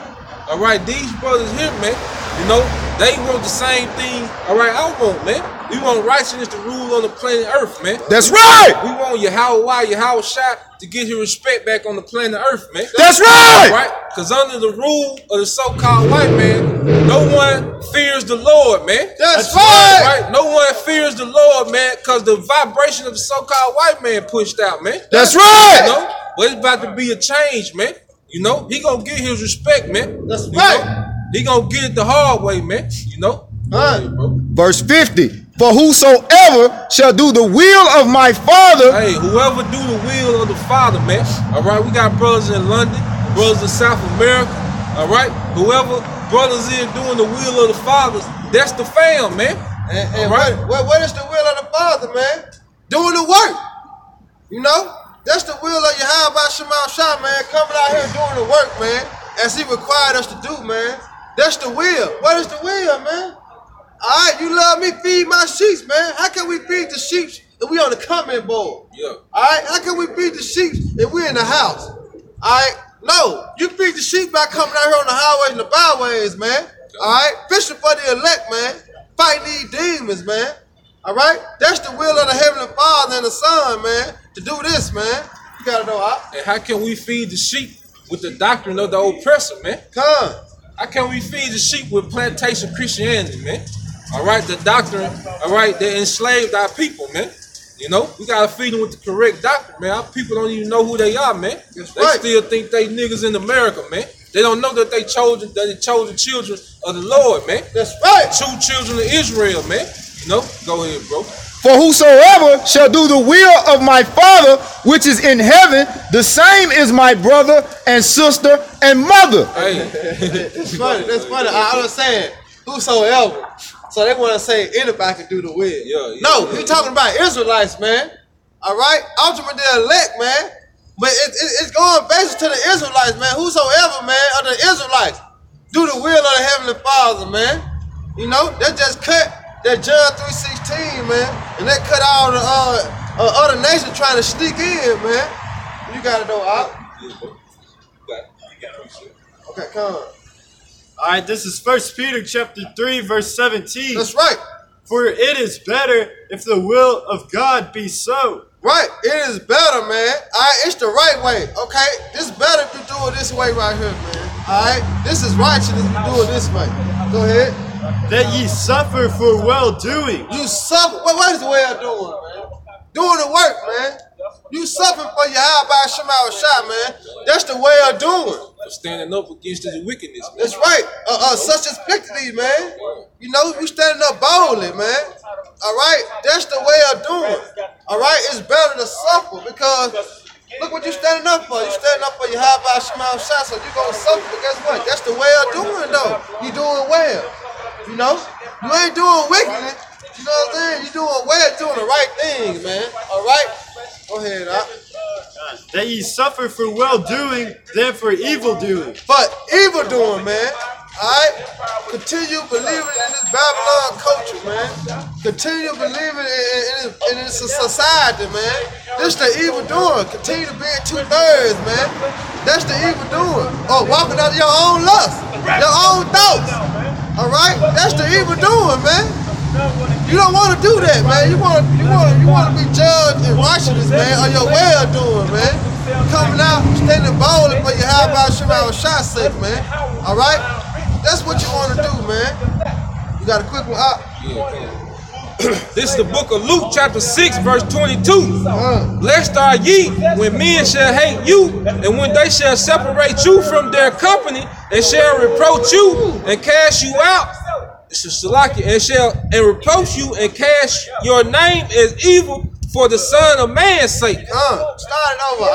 All right, these brothers here, man, you know, they want the same thing, all right, I want, man. We want righteousness to rule on the planet Earth, man. That's right. We want Yahweh Shai to get his respect back on the planet Earth, man. That's right. Right? Because under the rule of the so-called white man, no one fears the Lord, man. That's right. Right? No one fears the Lord, man, because the vibration of the so-called white man pushed out, man. That's right. You know? But it's about to be a change, man. You know, he gonna get his respect, man. That's right. Know? He gonna get it the hard way, man. You know. Verse 50. For whosoever shall do the will of my Father. Hey, whoever do the will of the Father, man. All right, we got brothers in London, brothers in South America. All right, whoever brothers is doing the will of the Father, that's the fam, man. And right. what is the will of the Father, man? Doing the work. You know. That's the will of Yahweh Shema Shah, man. Coming out here doing the work, man, as he required us to do, man. That's the will. What is the will, man? All right, you love me, feed my sheep, man. How can we feed the sheep if we on the comment board? Yeah. All right, how can we feed the sheep if we in the house? All right, no, you feed the sheep by coming out here on the highways and the byways, man. All right, fishing for the elect, man. Fighting these demons, man. All right, that's the will of the Heavenly Father and the Son, man. To do this, man. You gotta know how. And how can we feed the sheep with the doctrine of the oppressor, man? Come. How can we feed the sheep with plantation Christianity, man? All right, the doctrine, all right, that enslaved our people, man. You know, we gotta feed them with the correct doctrine, man. Our people don't even know who they are, man. That's They right. still think they niggas in America, man. They don't know that they chosen children of the Lord, man. That's right. True children of Israel, man. You know, go ahead, bro. For whosoever shall do the will of my Father which is in heaven, the same is my brother and sister and mother. Hey, That's funny. That's funny. I understand. Whosoever. So they want to say anybody can do the will. Yeah, No, he's talking about Israelites, man. All right? Ultimately, the elect, man. But it's going basically to the Israelites, man. Whosoever, man, of the Israelites do the will of the Heavenly Father, man. You know, they just cut that John 3:16, man. And that cut all the other nations trying to sneak in, man. You got to know out. Okay, come on. All right, this is 1 Peter chapter 3, verse 17. That's right. For it is better if the will of God be so. Right, it is better, man. All right, it's the right way. Okay, it's better if you do it this way right here, man. All right, this is righteous if you do it this way. Go ahead. That ye suffer for well-doing. You suffer. What is the way of doing, man? Doing the work, man. You suffer for your Yahweh Shema Shah, man. That's the way of doing. for standing up against this wickedness, man. That's right. Such as victory, man. You know, you standing up boldly, man. All right, that's the way of doing. All right, it's better to suffer because look what you standing up for. You standing up for your Yahweh Shema Shah, so you gonna suffer. But guess what? That's the way of doing, though. You doing well. You know, you ain't doing wickedly. You know what I'm saying? You doing well, doing the right thing, man. All right, go ahead, that ye suffer for well-doing than for evil-doing. But evil doing, man. Alright? Continue believing in this Babylon culture, man. Continue believing in this society, man. This the evil doing. Continue to be in 2/3, man. That's the evil doing. Or walking out of your own lust, your own thoughts. Alright? That's the evil doing, man. You don't want to do that, man. You want to be judged in righteousness, man, or your way of doing, man. Coming out, standing boldly for your Yahweh Shema Shah sake, man. All right, that's what you want to do, man. You got a quick one up. This is the book of Luke, chapter 6, verse 22. Blessed are ye when men shall hate you, and when they shall separate you from their company, and shall reproach you and cast you out. And reproach you and cast your name as evil for the Son of Man's sake. Starting over.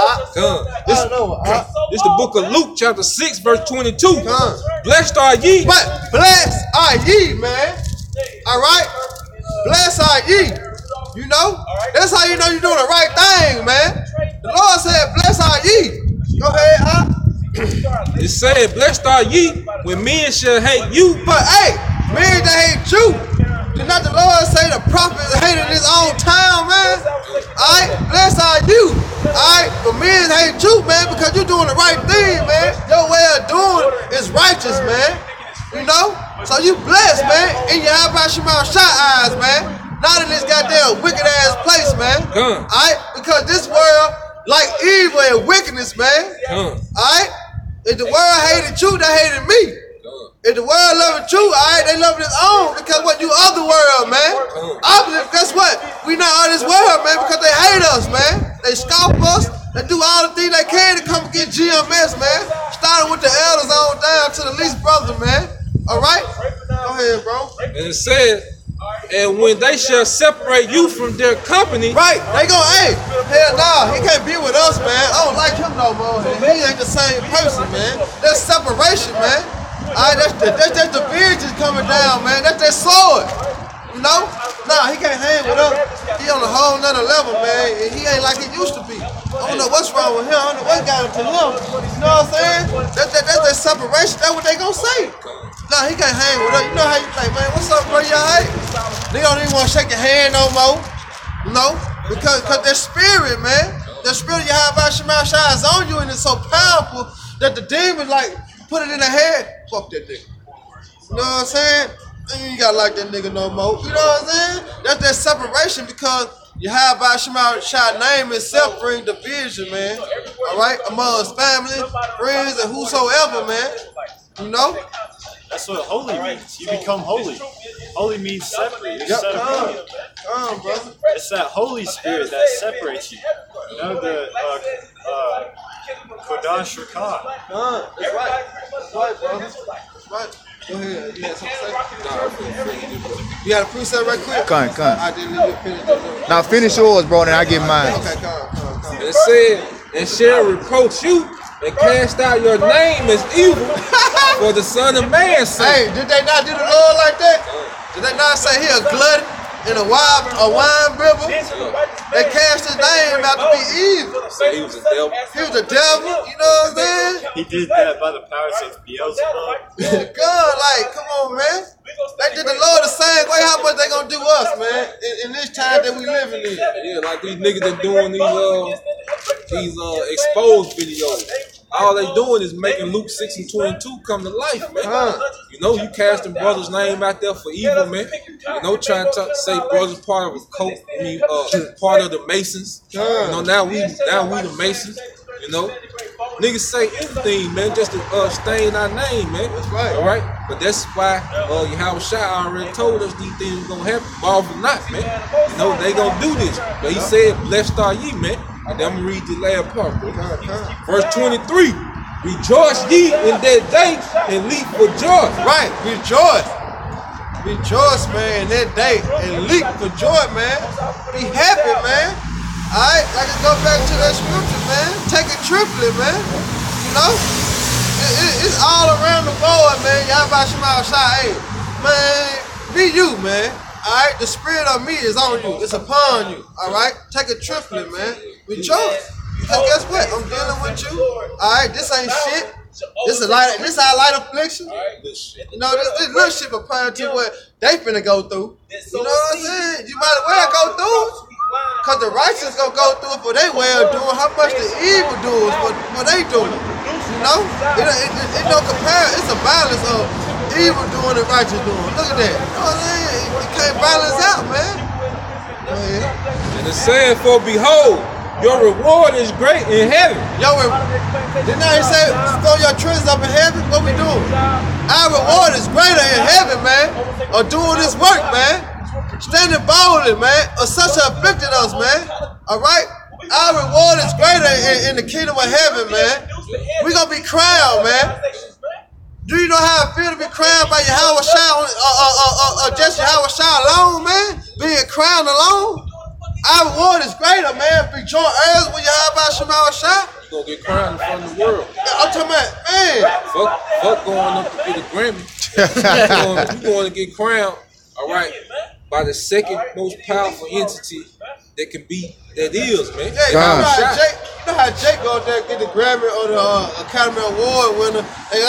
This is the book of Luke, chapter 6, verse 22. Blessed are ye. But blessed are ye, man. All right? Blessed are ye. You know? That's how you know you're doing the right thing, man. The Lord said, blessed are ye. Go ahead, It said, blessed are ye when men shall hate you. But hey, men that hate you. Did not the Lord say the prophet hated his own town, man? Alright, blessed are you. Alright, but men hate you, man, because you're doing the right thing, man. Your way of doing is righteous, man. You know? So you blessed, man, in your Yahweh Shema Shah eyes, man. Not in this goddamn wicked ass place, man. Alright? Because this world like evil and wickedness, man. Alright? If the world hated you, they hated me. If the world loving you, alright, they loving its own because what you of the world, man. Obviously, guess what? We not of this world, man, because they hate us, man. They scoff us. They do all the things they can to come get GMS, man. Starting with the elders on down to the least brother, man. Alright? Go ahead, bro. And it said, and when they shall separate you from their company. Right, they go, hey, hell nah, he can't be with us, man. I don't like him no more. He ain't the same person, man. That's separation, man. Alright, that's the division coming down, man. That's that sword. You know? Nah, he can't hang with us. He on a whole nother level, man. And he ain't like he used to be. I don't know what's wrong with him. I don't know what got him to him. You know what I'm saying? That's that separation. That's what they gonna say. Nah, he can't hang with us. You know how you like, man, what's up, bro? You alright? They don't even want to shake your hand no more. No? Because that spirit, man. That spirit you have about Shemal Shai is on you, and it's so powerful that the demon, like, put it in the head. Fuck that nigga. You know what I'm saying? You ain't gotta like that nigga no more. You know what I'm saying? That's that separation because you have about Shemal Shai name itself bring division, man. Alright? Amongst family, friends, and whosoever, man. You know? That's what holy means. You become holy. Holy means separate. You're set apart. Brother. It's that Holy Spirit that separates you. You know, the Kodash Rakah. That's right. That's right, brother. That's right. Go ahead. You had something to say? You got a precept right quick? Come. I didn't leave you finish. Now finish yours, bro, and I get mine. Okay, come. It said, and shall reproach you and cast out your name as evil for the Son of Man's sake. Hey, did they not do the Lord like that? Did they not say he a glutton and a wine bibber? They cast his name out to be evil. So he was a devil. He was the devil, you know what I'm saying? He did that by the powers of Beelzebub. God, like, come on, man. They did the Lord the same way. How much they gonna do us, man? In this time that we living in. Yeah, like these niggas that doing these exposed videos. All they doing is making Luke 6:22 come to life, man. You know, you cast them brothers' name out there for evil, man. You know, trying to say brothers part of a cult, part of the Masons. You know, now we the Masons. You know, niggas say anything, man, just to stain our name, man. That's right. All right, but that's why Yahweh Shai already told us these things gonna happen. Marvel not, man. You know, they gonna do this. But he said, "Blessed are ye, man." And then I'm gonna read the last part, bro. Verse 23. Rejoice ye in that day and leap for joy. Right, rejoice. Rejoice, man, in that day and leap for joy, man. Be happy, man. Alright, I can go back to that scripture, man. Take it triply, man. You know? It's all around the board, man. Y'all about Shemal Shai. Hey, man, be you, man. Alright, the spirit of me is on you. It's upon you. Alright? Take it triply, man. Rejoice. Because guess what? I'm dealing with you. Alright, this ain't shit. This our light affliction. You know, this little shit compared to what they finna go through. You know what I'm saying? You might as well go through it. Because the righteous gonna go through it for their way of doing how much the evil doers for they doing. You know? It don't compare. It's a balance of evil doing and righteous doing. Look at that. You know what I'm saying? It can't balance out, man. Go ahead. And it's saying, for behold, your reward is great in heaven. Didn't I say, throw your treasures up in heaven? What we doing? Our reward is greater in heaven, man. Or doing this work, man. Standing boldly, man. Or such afflicted us, man. Alright? Our reward is greater in the kingdom of heaven, man. We gonna be crowned, man. Do you know how it feel to be crowned by Yahweh Shai or just Yahweh Shai alone, man? Being crowned alone? Our reward is greater, man. If we join heirs with Yahweh Shemal Shai, You gonna get crowned in front of the world. I'm talking about, man. Fuck going up to get a Grammy. You going to get crowned, all right, by the second most powerful entity that is, man. Yeah, you know how Jake go up there and get the Grammy or the Academy Award winner. Hey,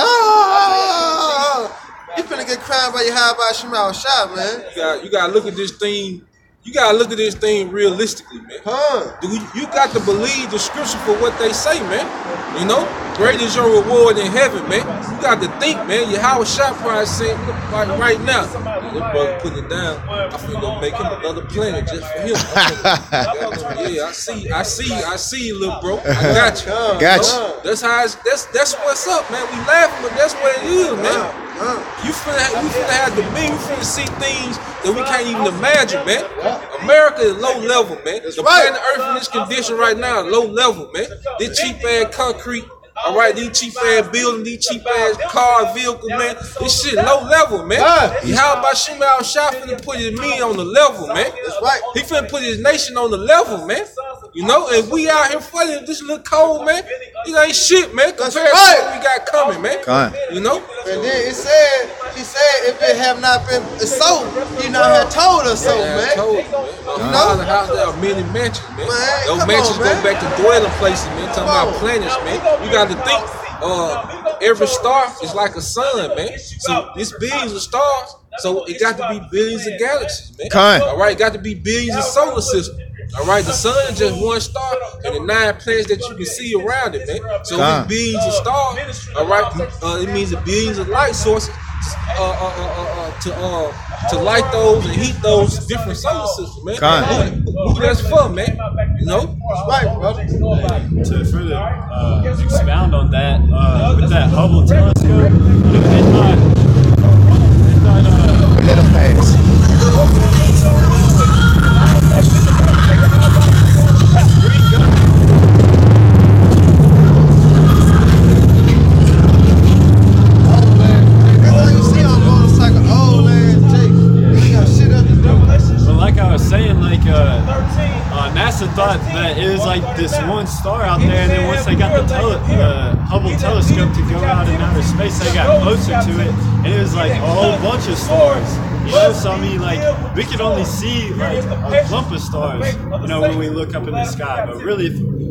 you finna get crowned by Yahweh Shemal Shai, man. You gotta look at this thing. You gotta look at this thing realistically, man. You got to believe the scripture for what they say, man. You know, great is your reward in heaven, man. You got to think, man. Yahweh Shai probably saying, like right now, this brother putting it down. I'm finna go make him another planet just for him. Yeah, I see you, little bro. I got you. That's how that's what's up, man. We laughing, but that's what it is, man. You finna have the mean. You finna see things that we can't even imagine, man. America is low level, man. The planet Earth in this condition right now is low level, man. This cheap ass concrete, all right, these cheap ass buildings, these cheap ass car vehicles, man. This shit low level, man. How about Shemal Shai finna put his men on the level, man? That's right. He finna put his nation on the level, man. You know, and we out here fighting this little cold, man. It ain't shit, man, compared to right. what we got coming, man. You know? And then he said, if it have not been so, he not have told us so, Yeah, man. I told you, man. My father's house, there are many mansions, man. Those come mansions on, go man. back to dwelling places, man. Talking about planets, man. You got to think, every star is like a sun, man. So it's billions of stars, so it got to be billions of galaxies, man. All right, it got to be billions of solar systems. All right, the sun is just one star, and the 9 planets that you can see around it, man. So it's billions of stars. All right, it means the billions of light sources to light those and heat those different solar systems, man. Who that's for, man? You know? Right, brother. To further expound on that, with that Hubble telescope, they thought Let him pass. like I was saying, NASA thought that it was like this one star out there, and then once they got the Hubble telescope to go out in outer space, they got closer to it, and it was like a whole bunch of stars. You know, so I mean, like, we could only see like a clump of stars, you know, when we look up in the sky. But really,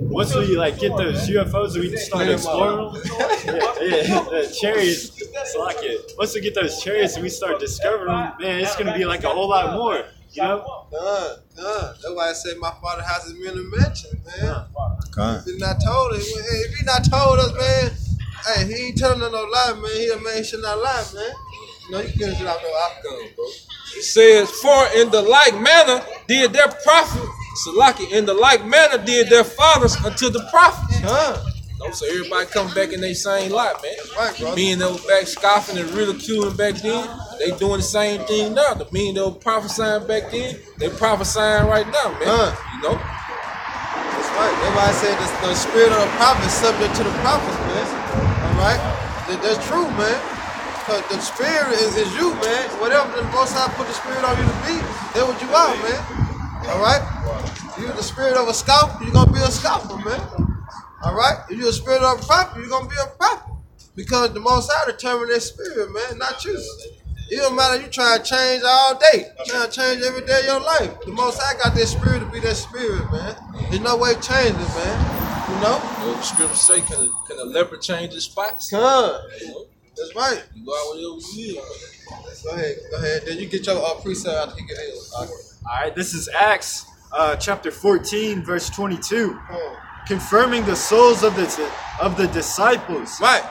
once we like get those UFOs, we start exploring them. The chariots, it's like it. Once we get those chariots and we start discovering them, man, it's gonna be like a whole lot more. You know? That's why I said my father's house is in a mansion, man. If he not told us, if he not told us, man, hey, he ain't telling us no lie, man. He a man should not lie, man. You know, you can't get out no outcome, bro. It says, for in the like manner did their prophet, Salaki, in the like manner did their fathers unto the prophets. So everybody come back in their same lot, man. Right, bro. Me and they were back scoffing and ridiculing back then. They doing the same thing now. The me and they were prophesying back then, they prophesying right now, man. You know? That's right. That's why I said the spirit of the prophet is subject to the prophets, man. All right? That's true, man. Because the spirit is you, man. Whatever the Most High put the spirit on you to be, that's what you are, man. All right? You the spirit of a scoffer, you're going to be a scoffer, man. All right? If you're a spirit of a prophet, you're going to be a prophet. Because the Most High determined that spirit, man, not you. It don't matter you try to change all day. You try to change every day of your life. The Most High got that spirit to be that spirit, man. There's no way to change it, man. You know? What the scripture say, can a leopard change his spots? That's right. You go out whatever you will. Go ahead. Then you get your precept after he get his. All right, this is Acts chapter 14, verse 22. Confirming the souls of the disciples. Right.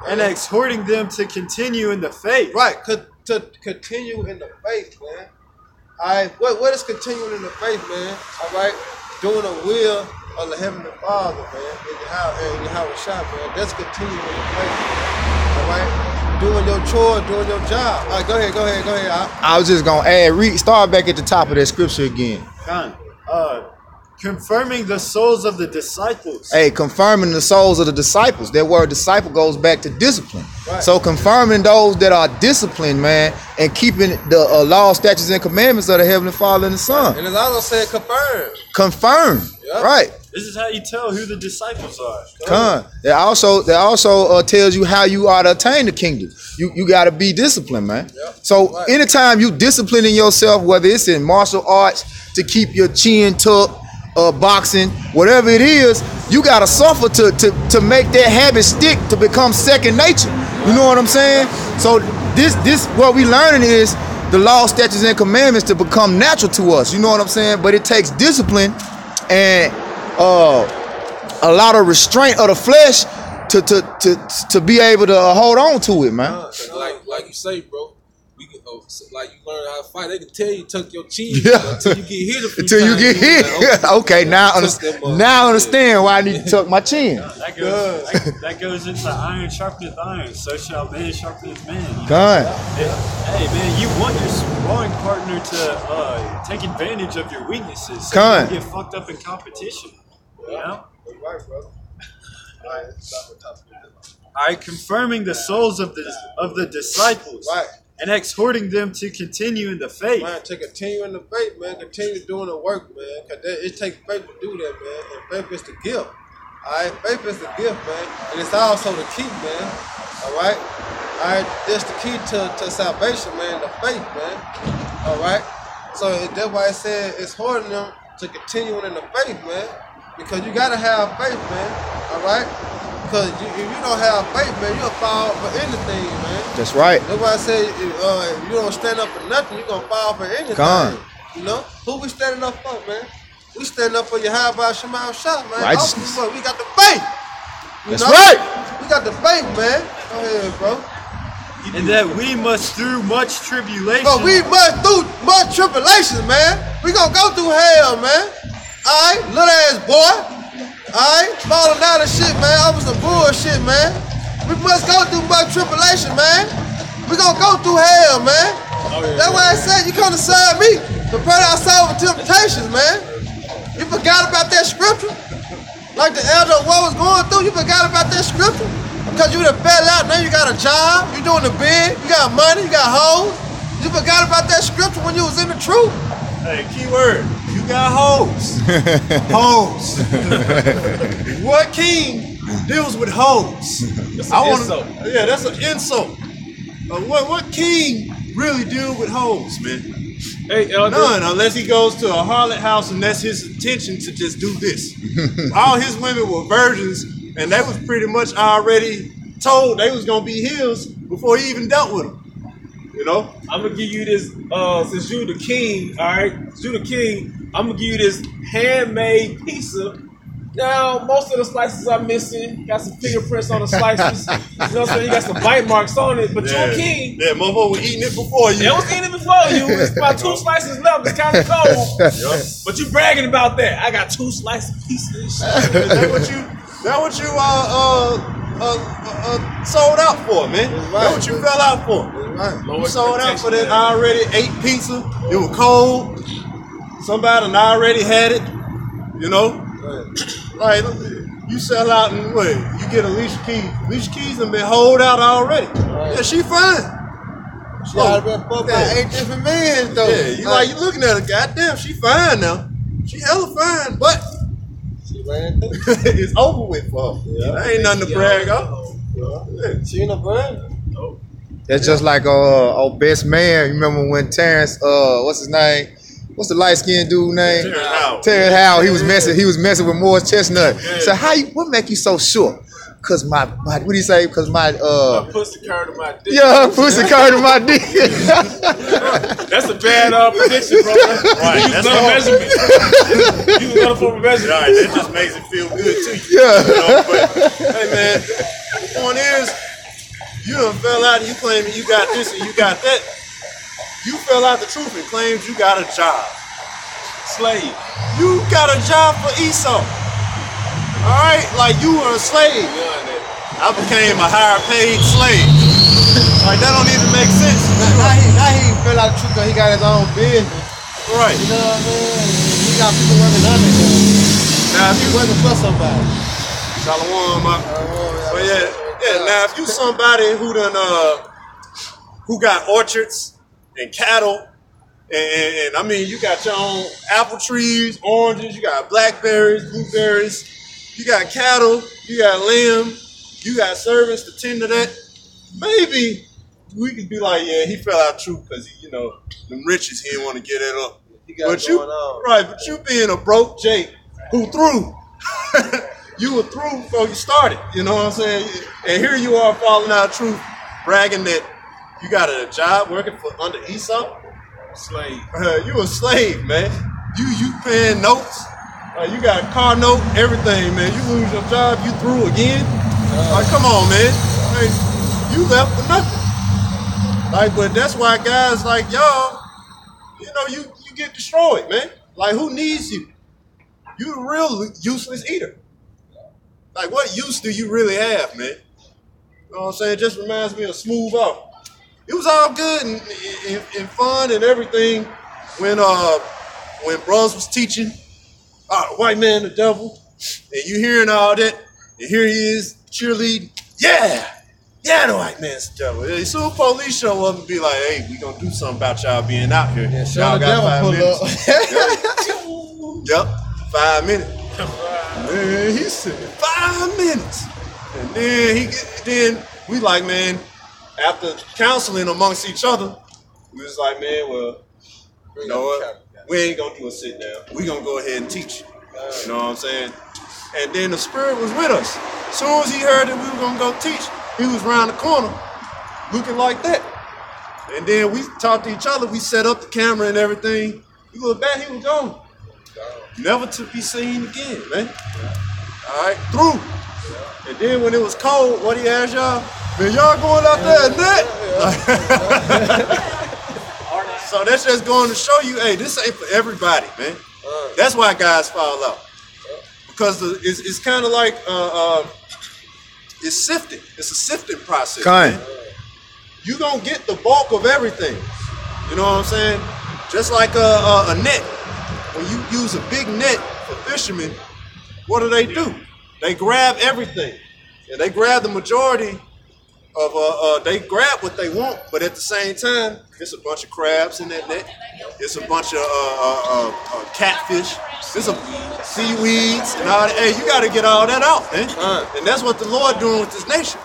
And exhorting them to continue in the faith. Right, to continue in the faith, man. All right, what is continuing in the faith, man? All right, doing the will of the Heavenly Father, man. In the house shop, man. That's continuing in the faith, man. All right, doing your chore, doing your job. All right, go ahead. I was just gonna add, start back at the top of that scripture again. Confirming the souls of the disciples. Hey, confirming the souls of the disciples. That word disciple goes back to discipline. Right. So confirming those that are disciplined, man, and keeping the law, statutes, and commandments of the Heavenly Father and the Son. And it's also said Confirm. Yep. Right. This is how you tell who the disciples are. That also tells you how you are to attain the kingdom. You got to be disciplined, man. Yep. So anytime you disciplining yourself, whether it's in martial arts to keep your chin tucked, boxing, whatever it is, you gotta suffer to make that habit stick, to become second nature. You know what I'm saying? So this what we learning is the law, statutes, and commandments to become natural to us. You know what I'm saying? But it takes discipline and a lot of restraint of the flesh to be able to hold on to it, man. Like you say, bro. Like you learn how to fight, they can tell you tuck your chin until you get hit. Until you get hit. Okay, now I understand why I need to tuck my chin. That goes into iron sharpeneth iron, so shall man sharpen man. Hey man, you want your sparring partner to take advantage of your weaknesses, so you don't get fucked up in competition. You know? Right, bro. Alright, confirming the souls of the disciples. Right. and exhorting them to continue in the faith. Man, to continue in the faith, man. Continue doing the work, man. Because it takes faith to do that, man. And faith is the gift. All right? Faith is the gift, man. And it's also the key, man. All right? All right? That's the key to salvation, man. The faith, man. All right? So that's why I said it's holding them to continue in the faith, man. Because you got to have faith, man. All right? Because if you don't have faith, man, you'll fall for anything, man. That's right. That's why I say if you don't stand up for nothing, you're going to fall for anything. Come on. You know? Who we standing up for, man? We standing up for Yahweh Shema Shah, man. Righteousness. We got the faith. That's right. We got the faith, man. Go ahead, bro. And that we must through much tribulation. But we must through much tribulation, man. We gonna go through hell, man. Alright, little ass boy. Alright, falling out of shit, man. Over some bullshit, man. We must go through much tribulation, man. We gonna go through hell, man. That's why I said you come to serve me. Prepare our soul for temptations, man. You forgot about that scripture? Like the elder what was going through, you forgot about that scripture? Because you done fell out, now you got a job, you doing the bid, you got money, you got hoes. You forgot about that scripture when you was in the truth. Hey, key word, you got hoes. Hoes. What king deals with hoes? That's an insult. Yeah, that's an insult. What king really deal with hoes, man? Hey, Elder. None, unless he goes to a harlot house and that's his intention to just do this. All his women were virgins, and they was pretty much already told they was gonna be his before he even dealt with them. You know? I'm gonna give you this, since you the king, alright? Since you the king, I'm gonna give you this handmade pizza. Now, most of the slices are missing. Got some fingerprints on the slices. You know what I'm saying? You got some bite marks on it, but you're a king. Yeah, motherfucker was eating it before you. They was eating it before you. It's about 2 slices left. It's kind of cold. But you bragging about that. I got 2 slices of pizza and shit. That what you sold out for, man. That what you fell out for. You sold out for that already ate pizza. It was cold. Somebody done already had it. You know? Like, you sell out and what? You get Alicia Keys. Alicia Keys done been holed out already. Yeah, she fine. She had been fucked by 8 different men, though. Yeah, you looking at her, goddamn, she fine now. She hella fine, but it's over with for her. Yeah. That ain't nothing to brag on. Yeah. She ain't no brag. No. That's just like our best man. You remember when Terrence, what's his name? What's the light skinned dude name? Terrence Howell. He was messing with Morris Chestnut. Yeah. So what make you so sure? Cause my what do you say? Cause my pussy curved to my dick. Yeah, pussy curved to my dick. That's a bad prediction, bro. Right, that's a measurement. You got for a measurement. Right, that just makes it feel good to you. Yeah. You know, but hey man, the point is, you done fell out and you claiming you got this and you got that. You fell out the truth and claimed you got a job. Slave. You got a job for Esau. Alright? Like you were a slave. I became a higher paid slave. Like that don't even make sense. Now he fell out the truth because he got his own business. Right. You know what I mean? He got people working under him. Now if you Working for somebody. Shalom, but yeah, now if you somebody who done who got orchards and cattle, and I mean, you got your own apple trees, oranges, you got blackberries, blueberries, you got cattle, you got lamb, you got servants to tend to that. Maybe we could be like, yeah, he fell out true because he, them riches he didn't want to get it up. But you being a broke Jake who threw, you were through before you started. You know what I'm saying? And here you are falling out of truth, bragging that you got a job working for under Esau? Slave. You a slave, man. You paying notes. You got a car note, everything, man. You lose your job, you through again. Like, come on, man. Like, you left for nothing. Like, but that's why guys like y'all, you get destroyed, man. Like, who needs you? You the real useless eater. Like, what use do you really have, man? You know what I'm saying? It just reminds me of Smooth Out. It was all good and fun and everything when bros was teaching white man the devil, and you hearing all that, and here he is cheerleading. Yeah, Yeah, the white man's the devil. Soon police show up and be like, hey, we gonna do something about y'all being out here. Yeah, y'all the devil pull up. Yep, 5 minutes. Man, he said 5 minutes. And then we like, man, after counseling amongst each other, we was like, man, well, you know what? We ain't gonna do a sit down. We gonna go ahead and teach. You know what I'm saying? And then the Spirit was with us. As soon as he heard that we were gonna go teach, he was around the corner looking like that. And then we talked to each other. We set up the camera and everything. We looked back, he was gone. Never to be seen again, man. All right, through. And then when it was cold, what he asked y'all? Man, y'all going out there at night? So that's just going to show you, hey, this ain't for everybody, man. That's why guys fall out. Because it's kind of like, it's sifting. It's a sifting process. Man. You gonna get the bulk of everything. You know what I'm saying? Just like a net. When you use a big net for fishermen, what do? They grab everything. And they grab the majority of, they grab what they want, but at the same time, it's a bunch of crabs in that net. It's a bunch of catfish. There's a seaweeds and all that. Hey, you got to get all that out, man. And that's what the Lord doing with this nation.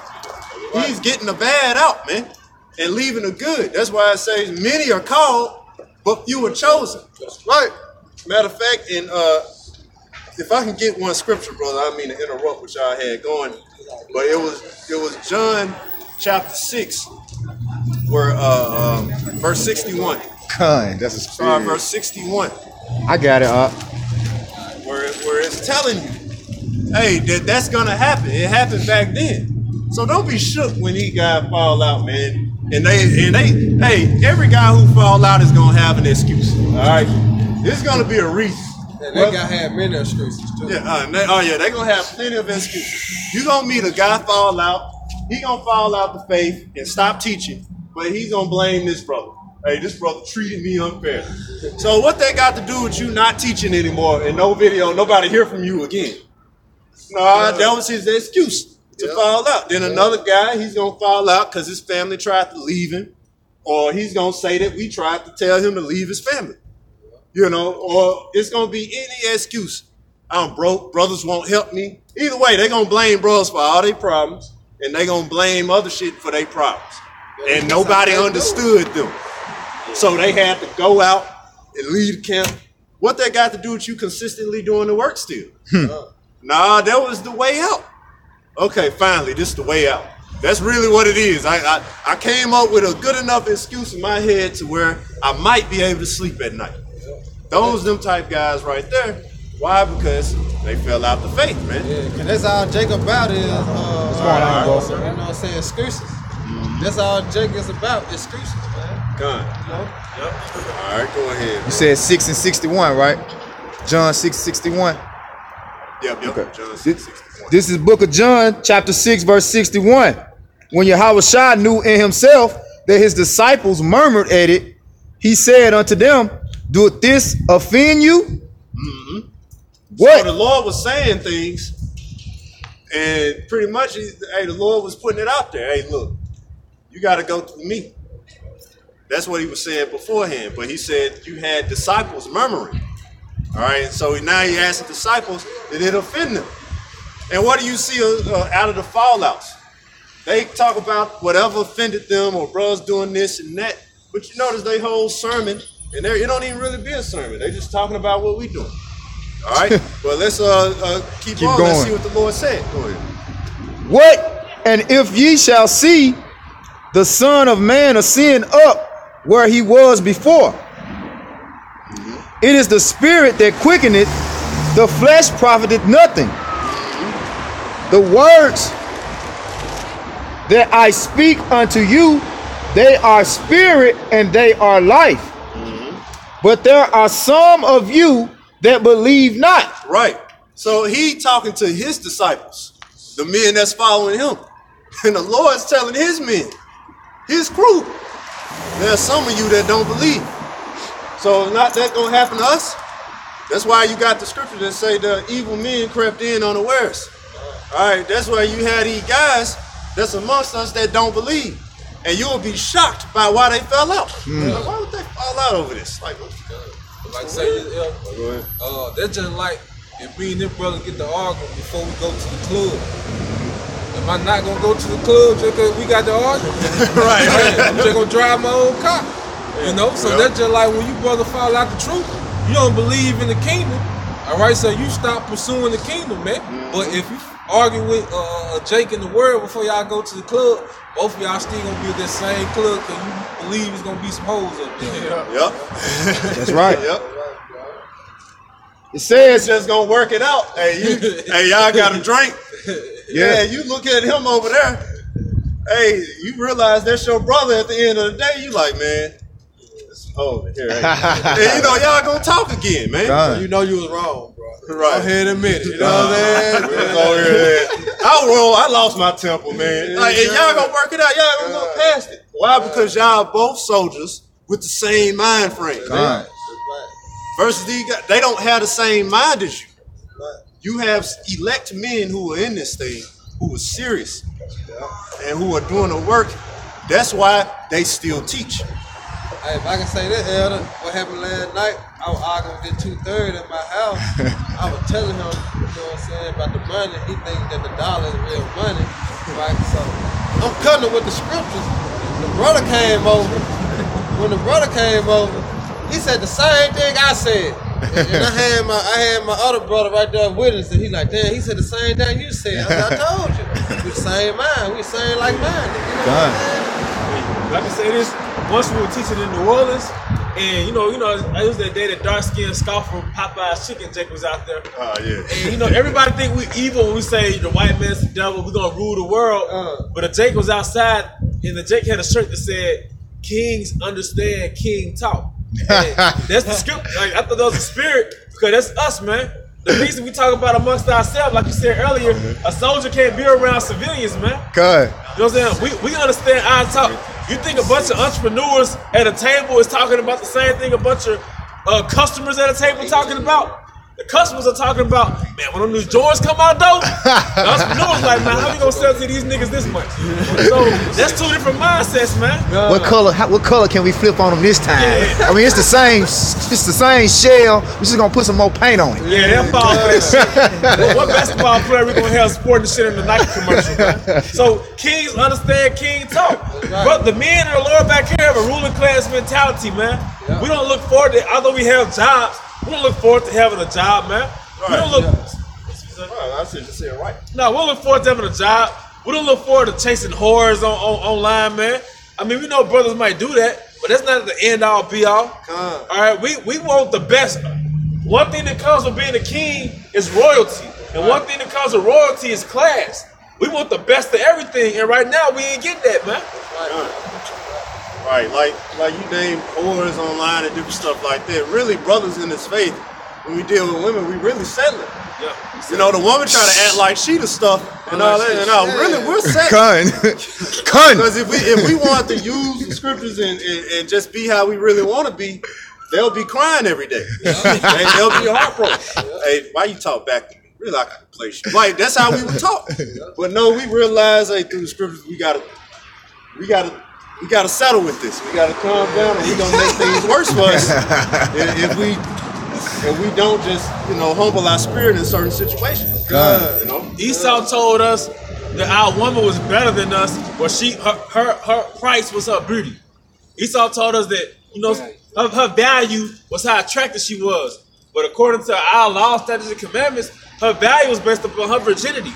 He's getting the bad out, man, and leaving the good. That's why it says many are called, but few are chosen. That's right. Matter of fact, if I can get one scripture, brother, I mean to interrupt what y'all had going, but it was John chapter 6, where verse 61. That's a spirit. Verse 61. I got it up. Where it's telling you, hey, that's gonna happen. It happened back then. So don't be shook when these guys fall out, man. And hey, every guy who fall out is gonna have an excuse. All right, it's gonna be a reason. And they gotta have many excuses too. Yeah, they gonna have plenty of excuses. You gonna meet a guy fall out. He gonna fall out the faith and stop teaching, but he's gonna blame this brother. Hey, this brother treated me unfair. So what they got to do with you not teaching anymore and no video, nobody hear from you again? No, that was his excuse to fall out. Then another guy, he's going to fall out because his family tried to leave him, or he's going to say that we tried to tell him to leave his family. You know, or it's going to be any excuse. I'm broke, brothers won't help me. Either way, they're going to blame brothers for all their problems, and they're going to blame other shit for their problems. And nobody understood them. So they had to go out and leave the camp. What that got to do with you consistently doing the work still? Nah, that was the way out. Okay, finally, this is the way out. That's really what it is. I came up with a good enough excuse in my head to where I might be able to sleep at night. Those them type guys right there. Why? Because they fell out the faith, man. Yeah, because that's all Jacob about is, what's going on, bro? You know what I'm saying, excuses. That's all Jacob is about, excuses, man. Gun. You know? Yep. All right, go ahead. You said 6 and 61, right? John 6:61. Yep. Okay. John 6:61. This is book of John, chapter 6, verse 61. When Yahushua knew in himself that his disciples murmured at it, he said unto them, doeth this offend you? Mm-hmm. What? So the Lord was saying things, and pretty much, the Lord was putting it out there. Hey, look, you got to go through me. That's what he was saying beforehand. But he said you had disciples murmuring. All right, and so now he asked the disciples, did it offend them? And what do you see out of the fallouts? They talk about whatever offended them, or brothers doing this and that. But you notice they whole sermon, and it don't even really be a sermon. They're just talking about what we doing. All right, well, let's keep on. Going. Let's see what the Lord said. Go ahead. What? And if ye shall see the Son of Man ascend up where he was before, it is the spirit that quickeneth, the flesh profiteth nothing. The words that I speak unto you, they are spirit and they are life. But there are some of you that believe not. Right. So he talking to his disciples, the men that's following him. And the Lord's telling his men, his crew, there are some of you that don't believe. So not that gonna happen to us. That's why you got the scripture that say the evil men crept in unawares. All right, that's why you had these guys that's amongst us that don't believe. And you'll be shocked by why they fell out. Like, why would they fall out over this? Like say that's just like if me and this brother get to arguing before we go to the club. Am I not gonna go to the club just because we got to argue? right. I'm just gonna drive my own car. You know, so that's just like when you brother fall out the truth, you don't believe in the kingdom. All right, so you stop pursuing the kingdom, man. But if you argue with Jake in the world before y'all go to the club, both of y'all still gonna be at that same club because you believe it's gonna be some hoes up there. Yep. That's right. Yep. It says just gonna work it out. Hey, y'all got a drink? Yeah, you look at him over there. Hey, you realize that's your brother at the end of the day. You like, man, it's over here. And you know, y'all gonna talk again, man. God. You know you was wrong, bro. Right. Go ahead and admit it. You know what I'm saying? I lost my temper, man. Like, and y'all gonna work it out. Y'all gonna go past it. Why? Because y'all both soldiers with the same mind frame. God. Versus they don't have the same mind as you. You have elect men who are in this thing, who are serious, and who are doing the work. That's why they still teach. Hey, if I can say this, Elder, what happened last night, I was arguing with this 2/3 in my house. I was telling him, you know what I'm saying, about the money. He thinks that the dollar is real money, right? So I'm cutting it with the scriptures. The brother came over. When the brother came over, he said the same thing I said. And I had my other brother right there witness, and he like, damn, he said the same thing you said. I said, I told you. We the same mind. We the same like minded. You know what I'm saying? Like I say this, once we were teaching in New Orleans, and you know, it was that day that dark-skinned scoffer Popeye's Chicken Jake was out there. Oh, yeah. And you know, everybody think we evil when we say the white man's the devil, we're gonna rule the world. But the Jake was outside, and the Jake had a shirt that said, "Kings understand, king talk." And that's the script. Like, I thought that was the spirit, because that's us, man. The reason we talk about amongst ourselves, like you said earlier, a soldier can't be around civilians, man. God. You know what I'm saying? We understand our talk. You think a bunch of entrepreneurs at a table is talking about the same thing a bunch of customers at a table talking about? The customers are talking about, man, when them new joints come out though, the entrepreneurs like, man, how we gonna sell to these niggas this much? So that's two different mindsets, man. What color can we flip on them this time? Yeah. I mean, it's the same shell. We're just gonna put some more paint on it. Yeah, they'll fall for that shit. What basketball player we gonna have sporting the shit in the Nike commercial, man? So kings understand, king talk. But the men in the lower back here have a ruling class mentality, man. We don't look forward to, although we have jobs, we don't look forward to having a job, man. We don't look. I said just say it right. No, we don't look forward to having a job. We don't look forward to chasing whores online, man. I mean, we know brothers might do that, but that's not the end all be all. All right, we want the best. One thing that comes with being a king is royalty, and one thing that comes with royalty is class. We want the best of everything, and right now we ain't getting that, man. Right, like you name whores online and different stuff like that. Really, brothers in this faith, when we deal with women, we really settling. Yeah. You know, the woman try to act like she the stuff and all that, and all. Really, we're settling. Because if we want to use the scriptures and just be how we really want to be, they'll be crying every day. They'll be heartbroken. Hey, why you talk back to me? Really, I gotta place you. Like, that's how we would talk. But no, we realize, hey, through the scriptures, we gotta settle with this. We gotta calm down, and we're gonna make things worse for us if we don't just, humble our spirit in certain situations. God. You know? Esau told us that our woman was better than us, but her price was her beauty. Esau told us that, her value was how attractive she was. But according to our law, statutes, and commandments, her value was based upon her virginity.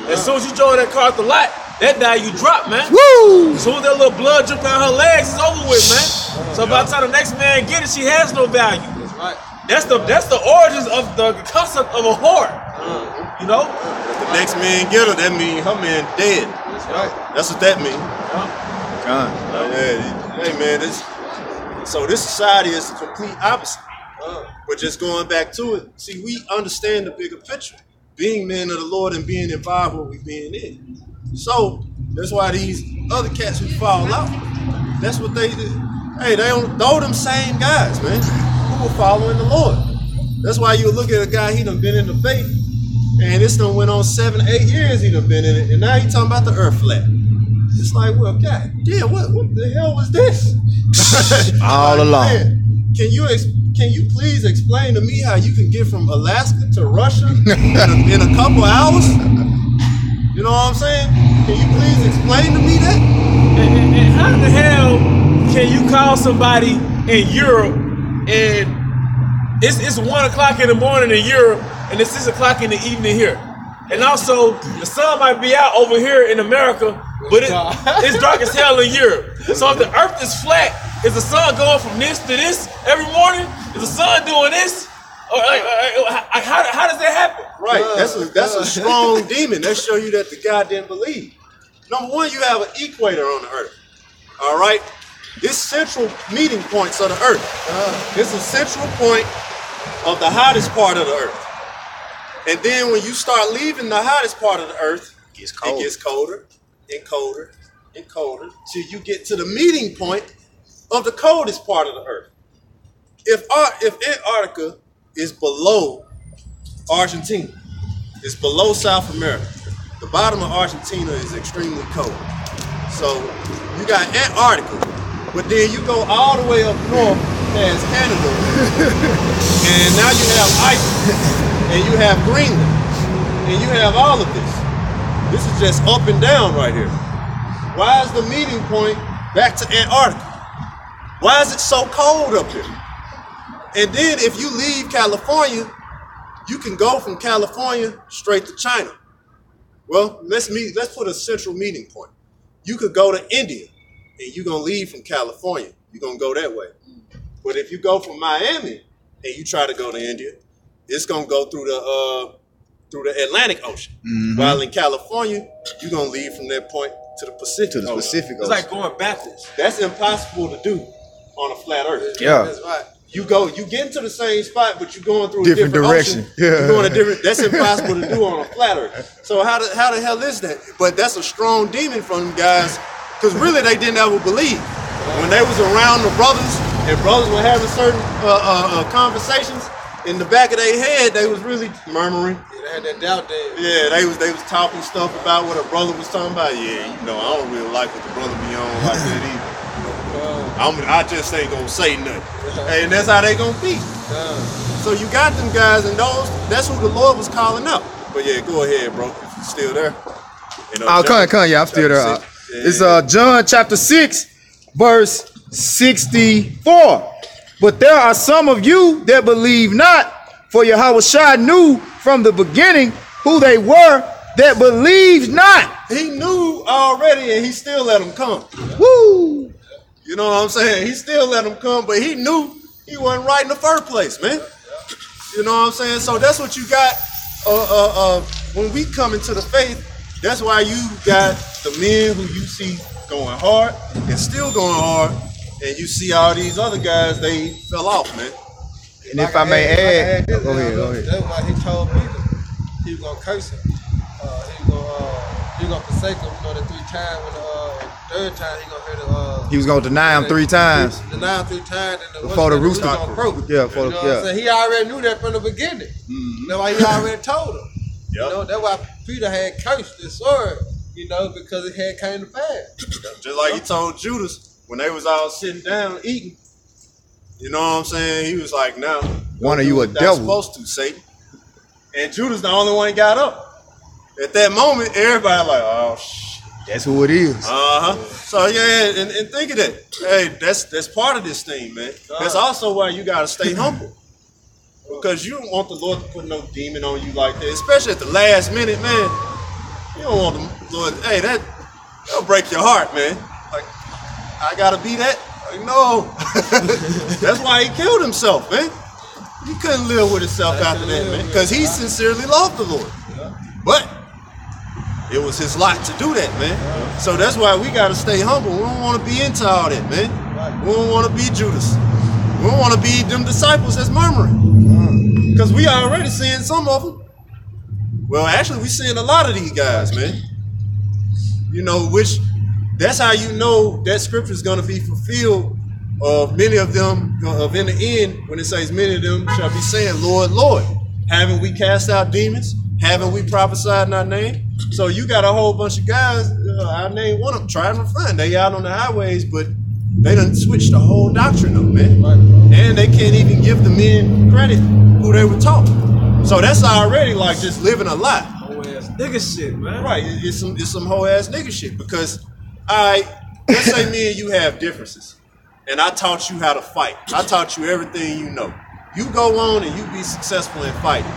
As soon as you drove that car at the lot, that value dropped, man. Woo! As soon as that little blood dripping out her legs, it's over with, man. So by the time the next man get it, she has no value. That's right. That's the origins of the concept of a whore. You know? If the next man get her, that means her man dead. That's right. That's what that means. God. Hey man, this society is the complete opposite. But just going back to it, see, we understand the bigger picture. Being men of the Lord and being involved with what we being in. So that's why these other cats who fall out, that's what they do. Hey, they don't know them same guys, man, who were following the Lord. That's why you look at a guy, he done been in the faith, and this done went on 7, 8 years he done been in it, and now he talking about the earth flat. It's like, well, God damn, what the hell was this? All like, along. Man, can you please explain to me how you can get from Alaska to Russia in a couple hours? You know what I'm saying? Can you please explain to me that? And how the hell can you call somebody in Europe and it's 1 o'clock in the morning in Europe and it's 6 o'clock in the evening here? And also, the sun might be out over here in America, but it's dark as hell in Europe. So if the earth is flat, is the sun going from this to this every morning? Is the sun doing this? Or, how does that happen? Right, that's a strong demon. That show you that the God didn't believe. Number one, you have an equator on the earth. All right? This central meeting points of the earth. It's a central point of the hottest part of the earth. And then when you start leaving the hottest part of the earth, it gets colder and colder and colder till you get to the meeting point of the coldest part of the earth. If Antarctica is below Argentina, it's below South America, the bottom of Argentina is extremely cold. So you got Antarctica, but then you go all the way up north past Canada, and now you have Iceland. And you have Greenland, and you have all of this. This is just up and down right here. Why is the meeting point back to Antarctica? Why is it so cold up here? And then if you leave California, you can go from California straight to China. Well, let's put a central meeting point. You could go to India, and you're gonna leave from California. You're gonna go that way. But if you go from Miami and you try to go to India, it's gonna go through the Atlantic Ocean. Mm-hmm. While in California, you're gonna leave from that point to the Pacific Ocean. It's like going backwards. That's impossible to do on a flat Earth. Yeah. That's right. You get into the same spot, but you're going through different a different direction. Ocean. Yeah. You're going a different. That's impossible to do on a flat Earth. So how the hell is that? But that's a strong demon from them guys, because really they didn't ever believe. When they was around the brothers, and brothers were having certain conversations, in the back of their head, they was really murmuring. Yeah, they had that doubt there. Yeah, they was talking stuff about what a brother was talking about. Yeah, I don't really like what the brother be on like that either. I just ain't gonna say nothing. And that's how they gonna be. So you got them guys, and that's who the Lord was calling out. But yeah, go ahead, bro. If you're still there. Come, yeah, I'm still there. Yeah. It's John chapter 6, verse 64. But there are some of you that believe not, for Yahushua knew from the beginning who they were that believed not. He knew already, and he still let them come. Woo! You know what I'm saying? He still let them come, but he knew he wasn't right in the first place, man. You know what I'm saying? So that's what you got when we come into the faith. That's why you got the men who you see going hard and still going hard. And you see all these other guys, they fell off, man. And if I may add, go ahead. That's why he told Peter he was gonna curse him. He was gonna forsake him. The 3 times. When the third time he gonna hear the. He was gonna deny him 3 times. Deny him 3 times. And before the rooster gonna crow. Yeah, He already knew that from the beginning. Mm-hmm. That's why he already told him. Yep. That's why Peter had cursed this sword. Because it had came to pass. Just like he told Judas. When they was all sitting down eating, you know what I'm saying? He was like, "Now, one of you a devil." Supposed to, Satan. And Judas the only one got up. At that moment, everybody like, "Oh, shit. That's who it is." So yeah, and think of that. Hey, that's part of this thing, man. That's also why you gotta stay humble, because you don't want the Lord to put no demon on you like that, especially at the last minute, man. You don't want the Lord. Hey, that'll break your heart, man. Like, I gotta be that? Like, no. That's why he killed himself, man. He couldn't live with himself after that, man. Because he sincerely loved the Lord. But it was his lot to do that, man. So that's why we gotta stay humble. We don't want to be into all that, man. We don't want to be Judas. We don't want to be them disciples that's murmuring. Because we already seeing some of them. Well, actually, we seeing a lot of these guys, man. Which that's how you know that scripture is going to be fulfilled. Many of them, in the end, when it says many of them shall be saying, Lord, Lord, haven't we cast out demons? Haven't we prophesied in our name? So you got a whole bunch of guys I named one of them, Try and Refine. They out on the highways, but they done switched the whole doctrine up, man. And they can't even give the men credit who they were taught. So that's already like just living a lie. Whole ass nigga shit, man. Right, it's some whole ass nigga shit because let's say me and you have differences and I taught you how to fight. I taught you everything you know. You go on and you be successful in fighting.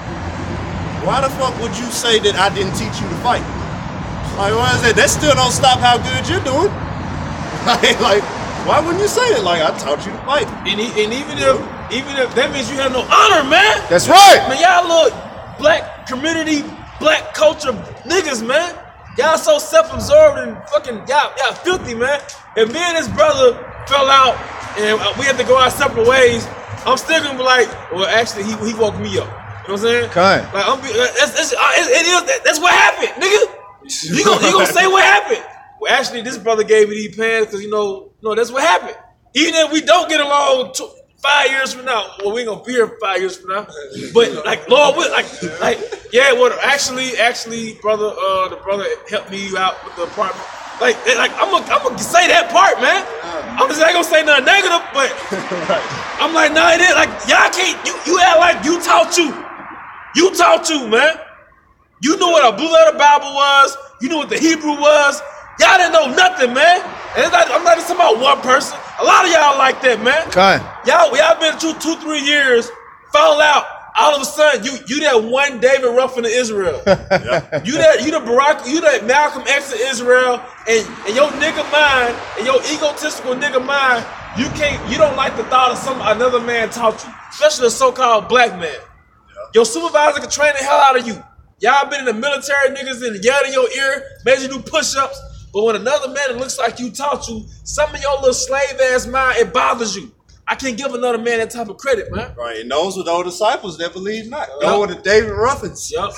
Why the fuck would you say that I didn't teach you to fight? Like, why is that? That still don't stop how good you're doing. Like, why wouldn't you say it? Like, I taught you to fight. And even if that means you have no honor, man. That's right. Man, y'all little black community, black culture niggas, man. Y'all so self-absorbed and fucking y'all filthy, man. If me and his brother fell out and we had to go our separate ways, I'm still gonna be like, well, actually, he woke me up. You know what I'm saying? Okay. Like that's what happened, nigga. You gonna say what happened? Well, actually, this brother gave me these pants because no, that's what happened. Even if we don't get along 5 years from now, well, we ain't gonna be here 5 years from now. But like, Lord, yeah. Well, actually, brother, the brother helped me out with the apartment. Like I'm gonna say that part, man. I'm just not gonna say nothing negative, but I'm like, nah, it is like y'all can't. You act like you taught you. You taught you, man. You knew what a blue letter Bible was. You knew what the Hebrew was. Y'all didn't know nothing, man. And it's not, I'm not just talking about one person. A lot of y'all like that, man. Okay. Y'all been 2-3 years, fall out. All of a sudden, you that one David Ruffin of Israel. Yeah. You that Malcolm X of Israel, and your nigga mind, and your egotistical nigga mind, you don't like the thought of another man taught you, especially a so-called black man. Yeah. Your supervisor can train the hell out of you. Y'all been in the military, niggas in yell in your ear, made you do push-ups. But when another man that looks like you taught you, some of your little slave-ass mind, it bothers you. I can't give another man that type of credit, man. Right, and those were those disciples that believed not. Those were the David Ruffins. Yep.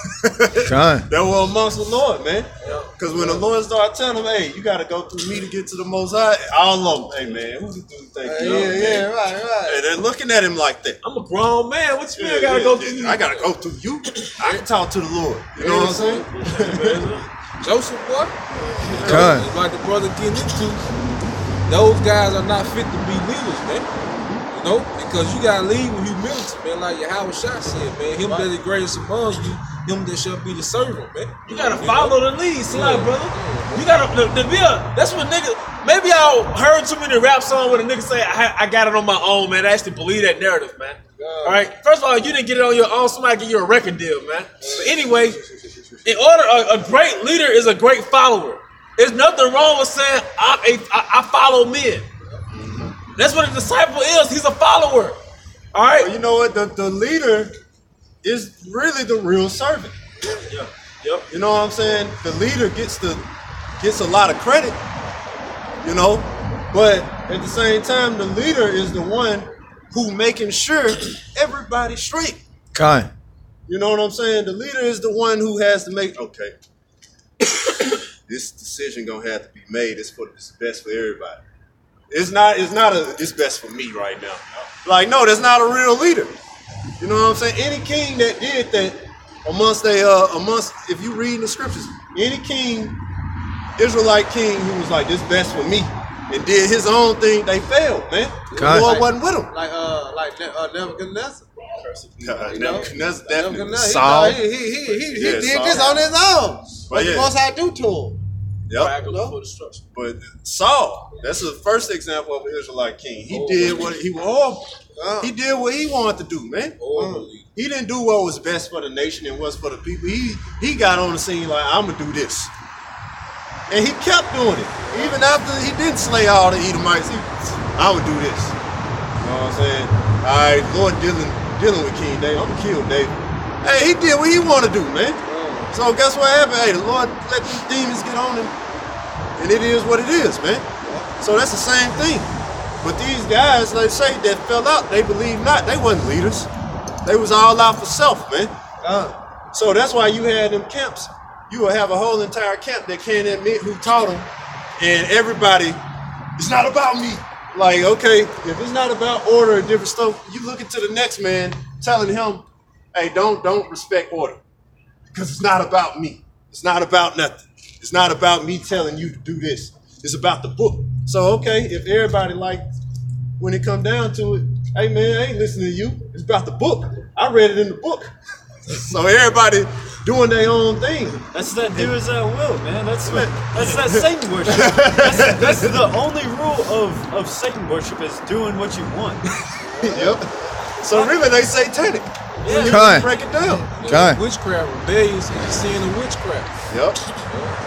They were amongst the Lord, man. Because when the Lord started telling them, hey, you got to go through me to get to the Most High, all of them, hey, man, who the dude think you are? Right. And they're looking at him like that. I'm a grown man. What you mean I got to go through you? I got to go through you? I can talk to the Lord. You know what I'm saying? Joseph, boy. It's like the brother getting into. Those guys are not fit to be leaders, man. You know, because you gotta lead with humility, man. Like Howard Shah said, man. Him that is greatest among you, him that shall be the servant, man. You gotta follow the lead, brother. You gotta that's what niggas. Maybe I heard too many rap songs where the niggas say I got it on my own, man. I actually believe that narrative, man. All right. First of all, you didn't get it on your own. Somebody get you a record deal, man. But anyway, in order, a great leader is a great follower. There's nothing wrong with saying I follow men. That's what a disciple is. He's a follower. All right. Well, you know what? The leader is really the real servant. Yeah. Yep. You know what I'm saying? The leader gets a lot of credit. You know, but at the same time, the leader is the one who making sure everybody's straight. Okay. You know what I'm saying? The leader is the one who has to make, okay, this decision gonna have to be made. It's best for everybody. It's best for me right now. Like, no, that's not a real leader. You know what I'm saying? Any king that did that amongst if you read in the scriptures, any king, Israelite king who was like, this best for me, and did his own thing, they failed, man. The Lord wasn't with them. Like Nebuchadnezzar. Nebuchadnezzar definitely. Saul. He did this on his own. What the Most High do to him? Yep. But Saul, that's the first example of an Israelite king. He did what he was. He did what he wanted to do, man. He didn't do what was best for the nation and what's for the people. He got on the scene like, I'm gonna do this, and he kept doing it even after he didn't slay all the Edomites. I would do this. You know what I'm saying? All right, Lord dealing with King David. I'm gonna kill David. Hey, he did what he wanted to do, man. So guess what happened? Hey, the Lord let these demons get on him. And it is what it is, man. So that's the same thing. But these guys, like say, that fell out, they believe not. They wasn't leaders. They was all out for self, man. So that's why you had them camps. You will have a whole entire camp that can't admit who taught them. And everybody, it's not about me. Like, okay, if it's not about order and different stuff, you look into the next man telling him, hey, don't respect order. Because it's not about me. It's not about nothing. It's not about me telling you to do this. It's about the book. So, okay, if everybody when it come down to it, hey man, I ain't listening to you. It's about the book. I read it in the book. So everybody doing their own thing. That's that do as I will, man. That's that Satan worship. That's the only rule of Satan worship is doing what you want. Yep. So really, they satanic. Yeah. You really break it down. Witchcraft, rebellious, and the sin of witchcraft. Yep.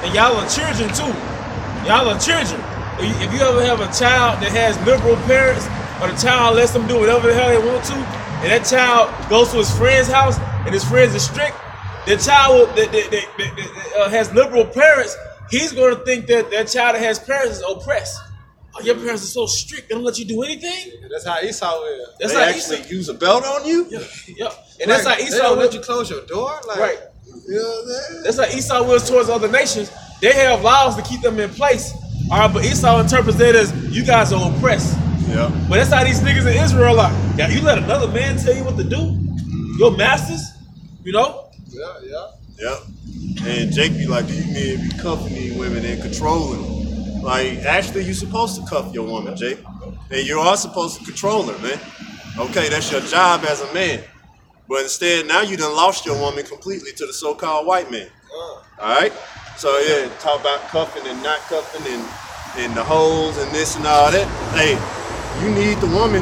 And y'all are children too. Y'all are children. If you ever have a child that has liberal parents, or the child lets them do whatever the hell they want to, and that child goes to his friend's house and his friends are strict, the child that has liberal parents, he's going to think that that child that has parents is oppressed. Oh, your parents are so strict; they don't let you do anything. That's how Esau is. That's They how actually Esau. use a belt on you? Yeah. And that's how They Esau don't let was. you close your door. Like, Right. You know what I'm saying? That's how Esau was towards other nations. They have laws to keep them in place. All right, but Esau interprets that as you guys are oppressed. Yeah. But that's how these niggas in Israel are. Yeah, you let another man tell you what to do? Your masters? You know? Yeah. Yep. And Jake be like, these men be cuffing these women and controlling them. Like, actually, you're supposed to cuff your woman, Jake. And you are supposed to control her, man. Okay, that's your job as a man. But instead, now you done lost your woman completely to the so-called white man. All right? So, yeah, talk about cuffing and not cuffing and the holes and this and all that. Hey, you need the woman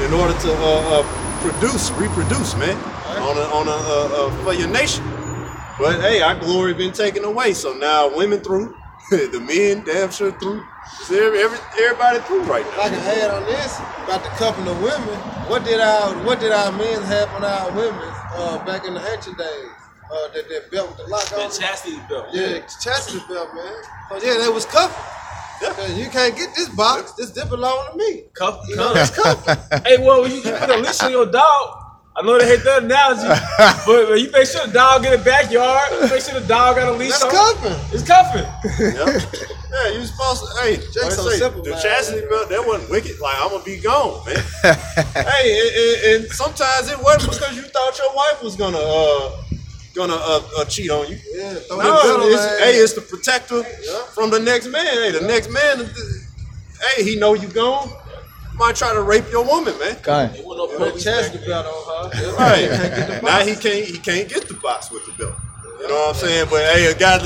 in order to reproduce, man, for your nation. But hey, our glory been taken away, so now women through, the men damn sure through. So everybody through right now. If I can add on this about the cuffing of women, what did our men have on our women back in the ancient days? That belt with the lock on. That chastity belt. Yeah, chastity belt, man. So yeah, they was cuffing. Cause you can't get this box. This belong to me. Cuff. You know, that's cuffing. Hey, well, when you put a leash on your dog, I know they hate that analogy, but you make sure the dog in the backyard, make sure the dog got a leash That's on. cuffing. It's cuffing. Yeah, you supposed to. Hey, Jake's so like I say, simple, the man. chastity belt that wasn't wicked. Like I'm gonna be gone, man. Hey, and sometimes it wasn't because you thought your wife was gonna cheat on you. Yeah, throw No, that belt on it's, her hey, ass. it's to protect her from the next man. Hey, the next man, hey, he know you gone. Might try to rape your woman, man. Put a chastity belt on her. Right. Can't get the box. Now he can't get the box with the belt. You know what I'm saying? But hey, a guy,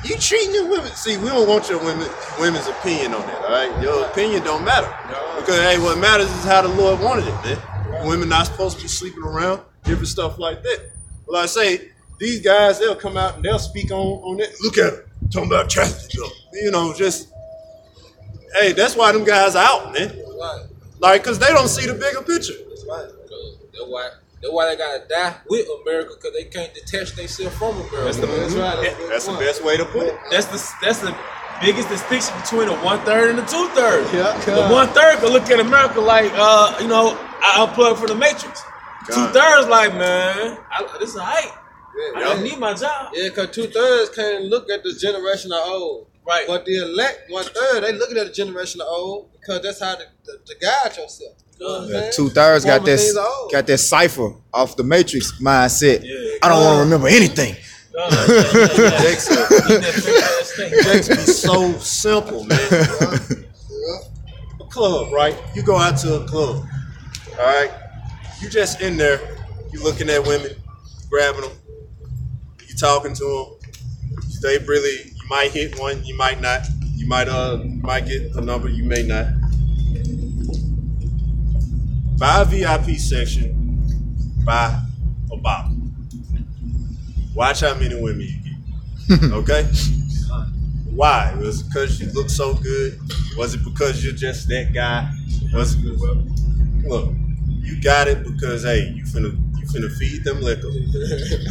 you treating your women. See, we don't want your women's opinion on that. All right, your opinion don't matter because hey, what matters is how the Lord wanted it, man. Women not supposed to be sleeping around, different stuff like that. But like I say, these guys, they'll come out and they'll speak on it. Look at it, talking about chastity belt. You know, just hey, that's why them guys out, man. Right. Like, cause they don't see the bigger picture. Right. That's why they gotta die with America, because they can't detach themselves from America. That's right. That's the best way to put it. That's the biggest distinction between the 1/3 and the 2/3. Yeah. The 1/3 can look at America like, I unplugged from the Matrix. God. 2/3 like, man, this is hype. I Yeah. don't need my job. Yeah, because 2/3 can't look at the generation of old. Right. But the elect 1/3, they looking at the generation of old because that's how to guide yourself. You know what I'm saying? 2/3 got Former things are old. that cipher off the Matrix mindset. Yeah. I don't want to remember anything. Jake's be so simple, man. A club, right? You go out to a club, all right? You just in there, you looking at women, grabbing them, you talking to them. They really, you might hit one, you might not. You might get a number, you may not. Buy a VIP section, buy a bottle. Watch how many women you get. Okay? Why? Was it because you look so good? Was it because you're just that guy? Was it, look, you got it because hey, you finna feed them liquor.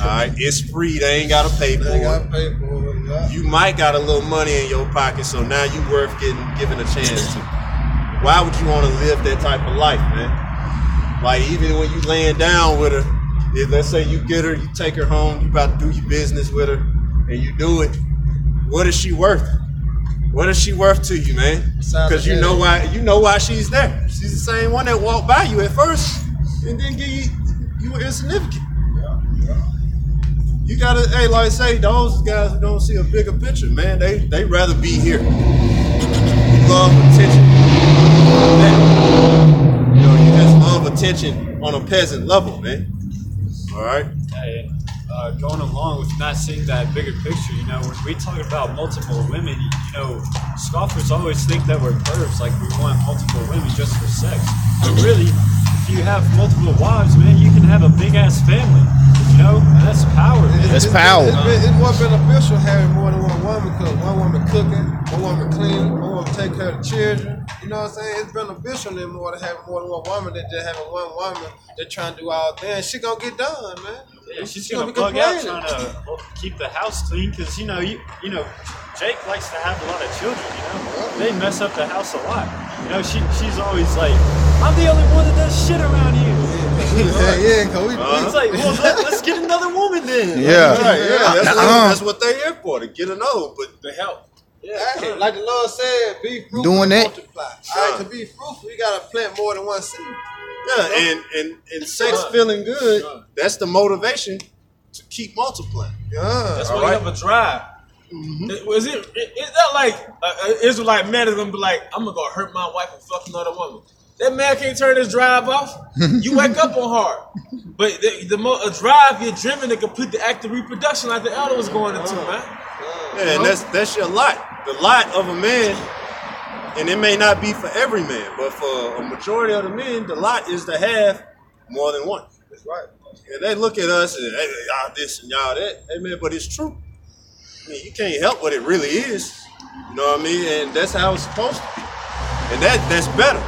Alright, it's free, they ain't gotta pay for They got it. to pay for it. Yeah. You might got a little money in your pocket, so now you worth giving a chance to. Why would you want to live that type of life, man? Like even when you laying down with her, if let's say you get her, you take her home, you about to do your business with her, and you do it, what is she worth? What is she worth to you, man? Because you know why she's there. She's the same one that walked by you at first and then give you were insignificant. You gotta, hey, like I say, those guys who don't see a bigger picture, man, they rather be here. Love attention. You know, you just love attention on a peasant level, man. All right. Hey, going along with not seeing that bigger picture, you know, when we talk about multiple women, you know, scoffers always think that we're pervs, like we want multiple women just for sex. But really, if you have multiple wives, man, you can have a big ass family. You know, and that's power, man. That's power. It's more beneficial having more than one woman, because one woman cooking, one woman cleaning, one woman take care of the children. You know what I'm saying? It's beneficial than more to having more than one woman than just having one woman that trying to do all things. She gonna get done, man. Yeah, she's gonna bug out trying to keep the house clean, because you know, Jake likes to have a lot of children. You know, they mess up the house a lot. You know, she's always like, I'm the only one that does shit around here. Yeah, It's like, well, let's get another woman then. Yeah. Right, yeah, that's what they're here for, to get another one, but To help. Hey, like the Lord said, be fruitful Doing and that. multiply. All right, to be fruitful, you gotta plant more than one seed. yeah, and sex feeling good, that's the motivation to keep multiplying. That's All why you right. have a drive. Is that like an Israelite man is gonna be like, I'm gonna go hurt my wife and fuck another woman? That man can't turn his drive off. You wake up on hard, but a drive you're driven to complete the act of reproduction, like the elder was going into, man. Yeah, and that's your lot. The lot of a man, and it may not be for every man, but for a majority of the men, the lot is to have more than one. That's right. And they look at us and, hey, y'all this and y'all that. Hey, man, but it's true. I mean, you can't help what it really is. You know what I mean? And that's how it's supposed to be. And that's better.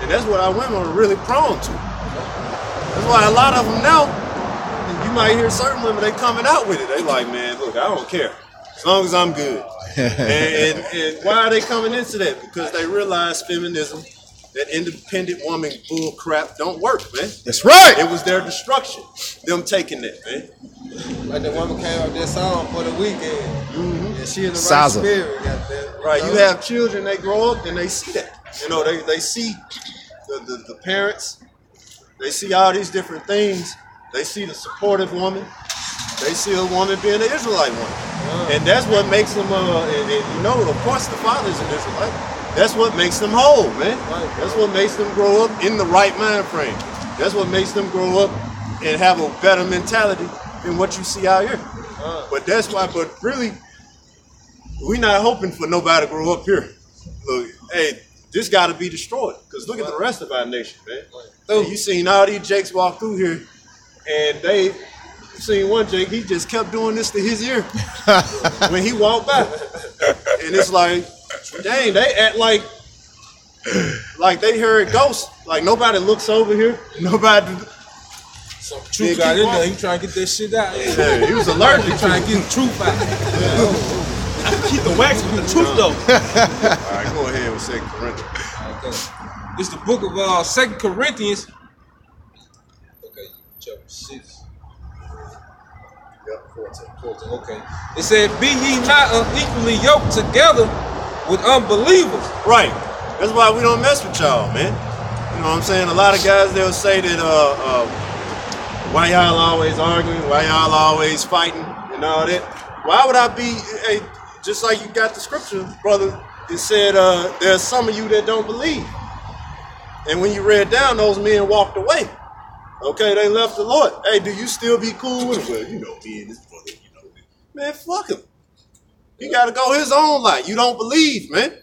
And that's what our women are really prone to. That's why a lot of them now, you might hear certain women, they coming out with it. They like, man, look, I don't care. As long as I'm good. and why are they coming into that? Because they realize feminism, that independent woman bull crap don't work, man. That's right. It was their destruction, them taking that, man. Like the woman came up this song for the weekend. And she in the right Saza. spirit, goddamn. Right, you have children, they grow up and they see that. You know, they see the parents, they see all these different things. They see the supportive woman. They see a woman being an Israelite woman. And that's what makes them, and you know, of course the father's an Israelite. That's what makes them whole, man. That's what makes them grow up in the right mind frame. That's what makes them grow up and have a better mentality than what you see out here. But that's why, but really, we're not hoping for nobody to grow up here. Look, hey, this got to be destroyed. Because look at the rest of our nation, man. And you seen all these Jakes walk through here, and they seen one Jake, he just kept doing this to his ear when he walked by. And it's like, dang, they act like they heard ghosts. Like nobody looks over here. Nobody. Some truth got in there. He trying to get that shit out. Yeah, he was allergic. He trying to get the truth out. I can keep the wax with the truth though. All right, go ahead with 2 Corinthians. Okay. It's the book of 2 Corinthians. Okay, chapter 6. Yep, 14. Okay. It said, be ye not unequally yoked together with unbelievers. Right. That's why we don't mess with y'all, man. You know what I'm saying? A lot of guys, they'll say that, why y'all always arguing? Why y'all always fighting and all that? Why would I be, hey, just like you got the scripture, brother, it said, there's some of you that don't believe. And when you read down, those men walked away. Okay, they left the Lord. Hey, do you still be cool with him? Well, you know me and this brother, you know. Man, fuck him. He got to go his own life. You don't believe, man.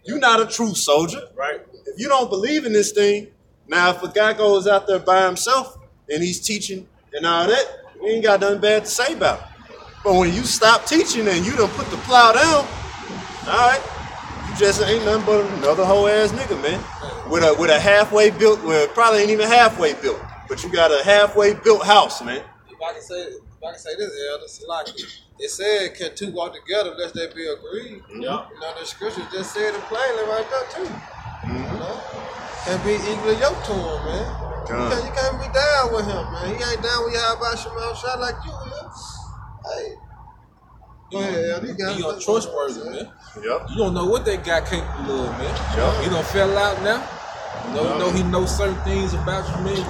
You're not a true soldier. Right. If you don't believe in this thing, now if a guy goes out there by himself and he's teaching and all that, we ain't got nothing bad to say about it. But when you stop teaching and you done put the plow down, all right, you just ain't nothing but another whole ass nigga, man. With a halfway built, well, probably ain't even halfway built, but you got a halfway built house, man. If I can say this, Elder, it's like it said, can two walk together unless they be agreed? Mm-hmm. Yeah. You know, the scripture just said it plainly right there too. You know? Can't be equally yoked to him, man. You can't be down with him, man. He ain't down with you how about Shemal shot like you is. Hey. Go ahead, Elder. He untrustworthy, man. Yep. You don't know what that guy capable of, man. Yep. He done fell out now. You know he knows certain things about you, man. You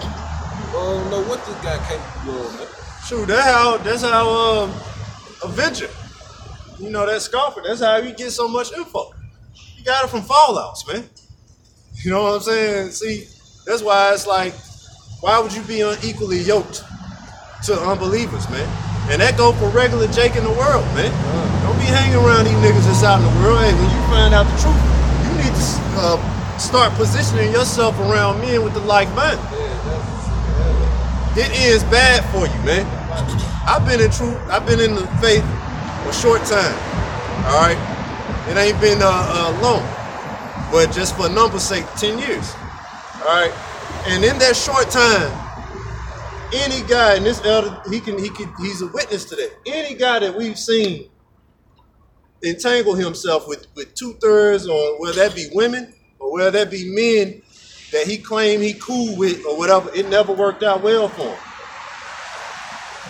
don't know what this guy capable of, man. Shoot, that's how Avenger, you know, that scoffer, that's how he gets so much info. He got it from fallouts, man. You know what I'm saying? See, that's why it's like, why would you be unequally yoked to unbelievers, man? And that go for regular Jake in the world, man. Don't be hanging around these niggas that's out in the world. Hey, when you find out the truth, you need to start positioning yourself around men with the like mind. It is bad for you, man. I've been in the faith a short time, all right? It ain't been long, but just for numbers' sake, 10 years, all right? And in that short time, any guy, and this elder, he's a witness to that. Any guy that we've seen entangle himself with 2/3, or whether that be women, or whether that be men that he claimed he cool with, or whatever, it never worked out well for him.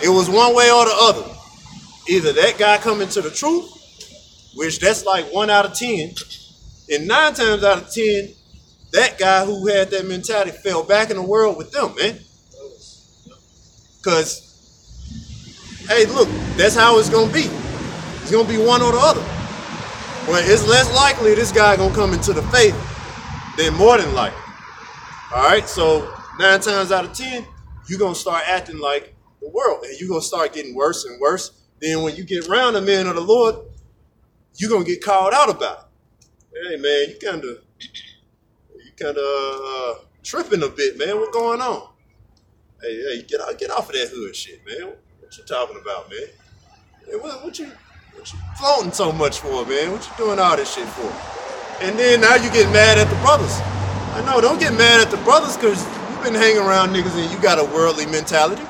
It was one way or the other. Either that guy coming to the truth, which that's like 1 out of 10, and 9 times out of 10, that guy who had that mentality fell back in the world with them, man. Because, hey, look, that's how it's going to be. It's going to be one or the other. Well, it's less likely this guy going to come into the faith than more than likely. All right, so 9 times out of 10, you're going to start acting like the world, and you're going to start getting worse and worse. Then when you get around the man of the Lord, you're going to get called out about it. Hey, man, you kind of tripping a bit, man. What's going on? Hey, get off of that hood shit, man. What you talking about, man? Hey, what you floating so much for, man? What you doing all this shit for? And then now you get mad at the brothers. I know, don't get mad at the brothers because you've been hanging around niggas and you got a worldly mentality.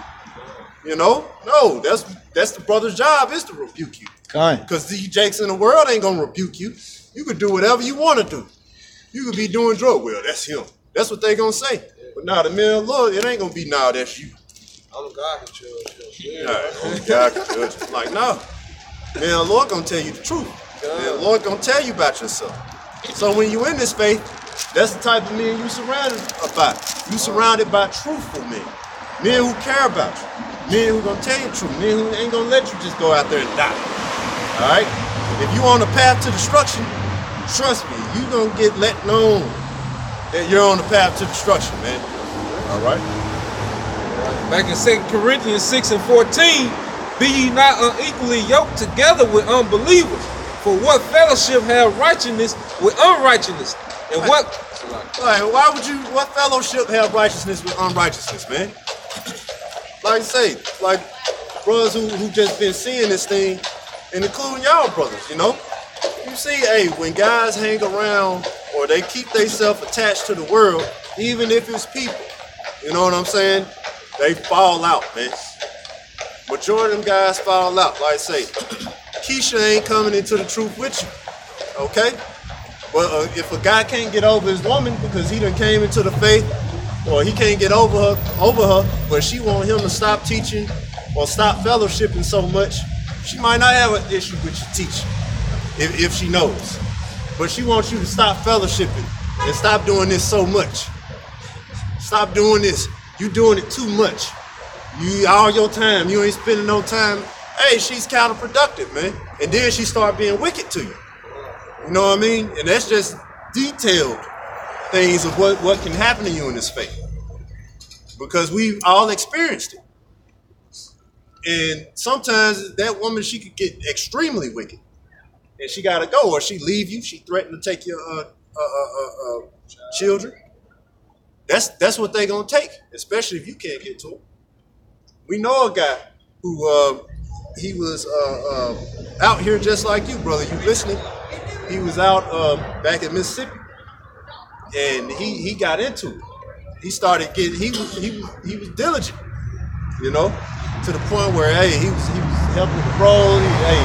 You know? No, that's the brother's job, is to rebuke you. Because these jakes in the world ain't gonna rebuke you. You could do whatever you want to do. You could be doing drug. Well, that's him. That's what they gonna say. But now the man of the Lord, it ain't gonna be now that's you. Only God can judge. Only God can judge. Like, no. Man of the Lord gonna tell you the truth. Man of the Lord gonna tell you about yourself. So when you in this faith, that's the type of men you surrounded by. You surrounded by truthful men. Men who care about you. Men who gonna tell you the truth. Men who ain't gonna let you just go out there and die. All right? If you on the path to destruction, trust me, you gonna get let known that you're on the path to destruction, man. All right? Back in 2 Corinthians 6 and 14, be ye not unequally yoked together with unbelievers. For what fellowship have righteousness with unrighteousness? And what fellowship have righteousness with unrighteousness, man? Like I say, like brothers who just been seeing this thing, and including y'all brothers, you know? You see, hey, when guys hang around or they keep themselves attached to the world, even if it's people, you know what I'm saying? They fall out, man. Majority of them guys fall out. Like I say, Keisha ain't coming into the truth with you, okay? But if a guy can't get over his woman because he done came into the faith, or he can't get over her, but she want him to stop teaching or stop fellowshipping so much, she might not have an issue with you teaching if she knows. But she wants you to stop fellowshipping and stop doing this so much. Stop doing this. You doing it too much. You all your time, you ain't spending no time. Hey, she's counterproductive, man. And then she start being wicked to you. You know what I mean? And that's just detailed things of what can happen to you in this faith. Because we've all experienced it. And sometimes that woman, she could get extremely wicked. And she gotta go, or she leave you, she threatened to take your children. That's what they gonna take, especially if you can't get to them. We know a guy who he was out here just like you, brother. You listening? He was out back in Mississippi, and he got into it. He started getting he was diligent, you know, to the point where hey he was helping with the bros. Hey,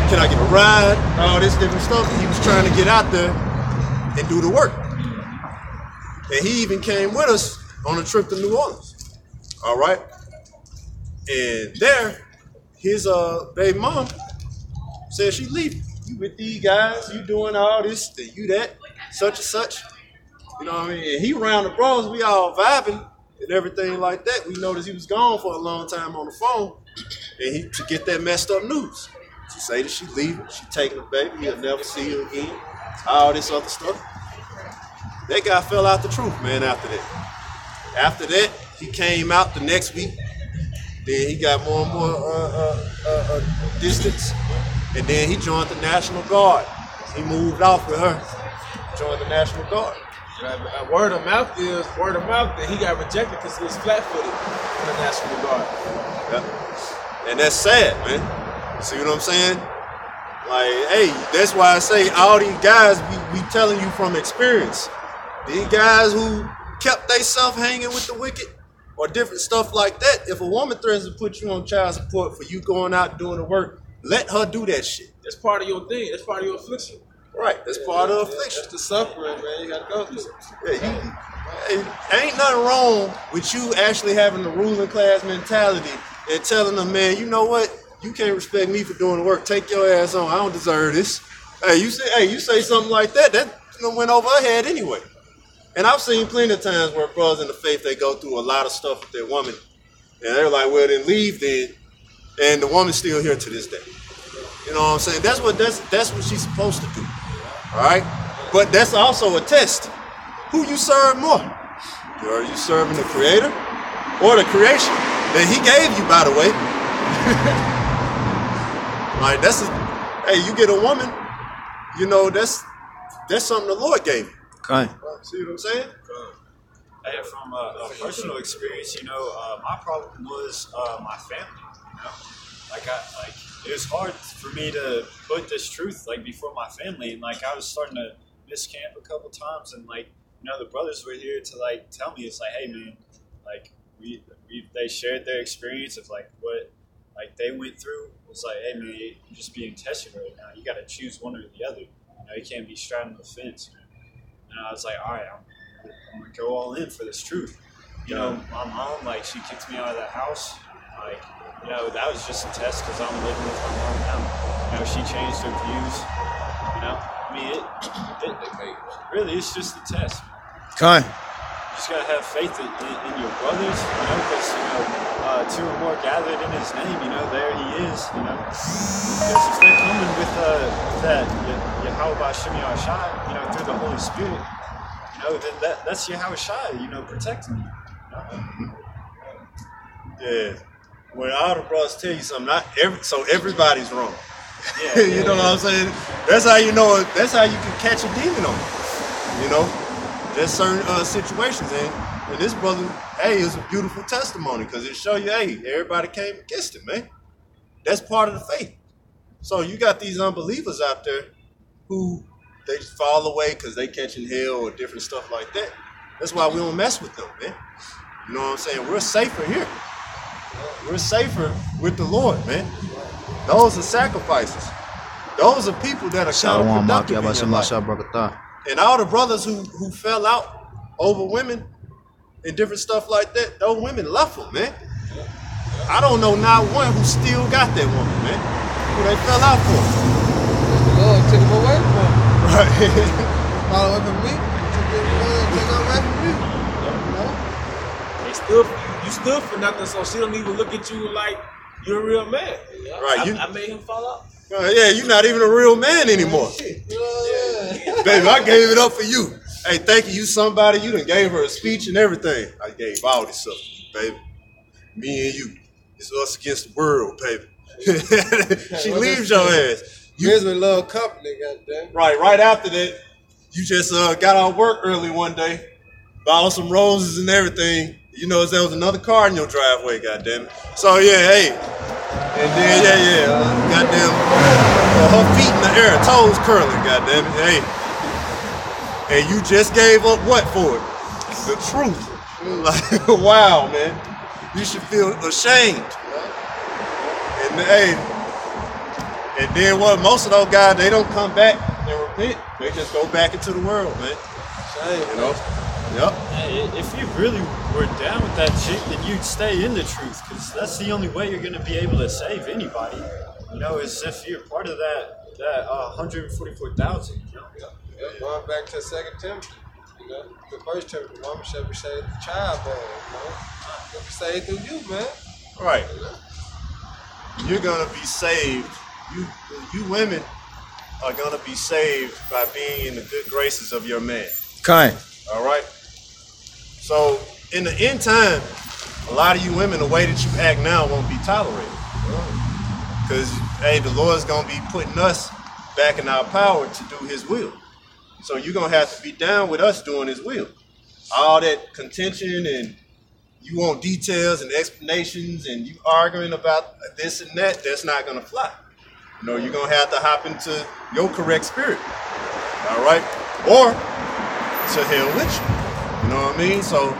can I get a ride? All this different stuff. He was trying to get out there and do the work. And he even came with us on a trip to New Orleans. All right. And there, his baby mom said she leaving. You with these guys, you doing all this, you that, such and such. You know what I mean? And he around the bros, we all vibing. and everything like that. We noticed he was gone for a long time on the phone, and to get that messed up news. She say that she leaving, she taking the baby, he'll never see her again, all this other stuff. That guy fell out the truth, man, after that. After that, he came out the next week. Then he got more and more distance. And then he joined the National Guard. He moved off with her, joined the National Guard. Word of mouth that he got rejected because he was flat-footed in the National Guard. Yeah. And that's sad, man. See what I'm saying? Like, hey, that's why I say all these guys, we telling you from experience. These guys who kept themselves hanging with the wicked or different stuff like that, if a woman threatens to put you on child support for you going out doing the work, let her do that shit. That's part of your thing. That's part of your affliction. Right, that's part of affliction. That's the suffering, man. You gotta go through. Ain't nothing wrong with you actually having the ruling class mentality and telling them, man, you know what? You can't respect me for doing the work. Take your ass on. I don't deserve this. Hey, you say something like that, that went over her head anyway. And I've seen plenty of times where brothers in the faith, they go through a lot of stuff with their woman, and they're like, well, then leave then, and the woman's still here to this day. You know what I'm saying? That's what she's supposed to do. All right? But that's also a test. Who you serve more? Are you serving the Creator or the creation that He gave you, by the way? Like, hey, you get a woman, you know, that's something the Lord gave you. Okay. See what I'm saying? Hey, from a personal experience, you know, my problem was my family. You know, it was hard for me to put this truth before my family, and I was starting to miss camp a couple times, and the brothers were here to tell me, it's hey man, they shared their experience of what they went through. It's hey man, you're just being tested right now. You got to choose one or the other. You can't be straddling the fence. And I was all right, I'm gonna go all in for this truth. You know, my mom, she kicked me out of the house. That was just a test because I'm living with my mom now. She changed her views. I mean, it really, it's just a test. Okay. You just gotta have faith in your brothers, because two or more gathered in His name, there He is, Because if they're coming with that Yahweh Shem Yahshai, through the Holy Spirit, then that's Yahweh Shai, protecting you. Yeah. When all the brothers tell you something, so everybody's wrong. Yeah, you know what I'm saying? That's how you know. That's how you can catch a demon on it. There's certain situations, and this brother, hey, is a beautiful testimony because it show you, hey, everybody came against him, man. That's part of the faith. So you got these unbelievers out there who they just fall away because they catching hell or different stuff like that. That's why we don't mess with them, man. You know what I'm saying? We're safer here. We're safer with the Lord, man. Those are sacrifices. Those are people that are counterproductive in your life. And all the brothers who fell out over women and different stuff like that, those women left them, man. I don't know not one who still got that woman, man. Who they fell out for. The Lord took them away from me. Right. Fall away from me. Take them away from me. You stood for nothing, so she don't even look at you like you're a real man. Right. I made him fall out. Yeah, you're not even a real man anymore. Baby, I gave it up for you. Hey, thank you. You somebody. You done gave her a speech and everything. I gave all this up, baby. Me and you. It's us against the world, baby. She leaves your ass. Here's a little company, goddamn. Right after that, you just got out of work early one day, bought some roses and everything. You know, there was another car in your driveway, goddamn it. So yeah, hey, and then goddamn, her feet in the air, toes curling, goddamn it, hey. And you just gave up what for it? The truth. Like, wow, man, you should feel ashamed. And hey, and then what? Most of those guys, they don't come back and repent. They just go back into the world, man. Shame, you know. Yep. If you really were down with that chick, then you'd stay in the truth, because that's the only way you're going to be able to save anybody. Is if you're part of that 144,000. Going back to 2 Timothy. You know, the first church, the woman shall be saved through childbearing. You know, shall be saved through you, man. Right. You're gonna be saved. You women are gonna be saved by being in the good graces of your man. Kind. All right. So in the end time, a lot of you women, the way that you act now won't be tolerated. Because hey, the Lord's gonna be putting us back in our power to do His will. So you're gonna have to be down with us doing His will. All that contention and you want details and explanations and you arguing about this and that, that's not gonna fly. You know, you're gonna have to hop into your correct spirit. All right? Or to hell with you. You know what I mean? So,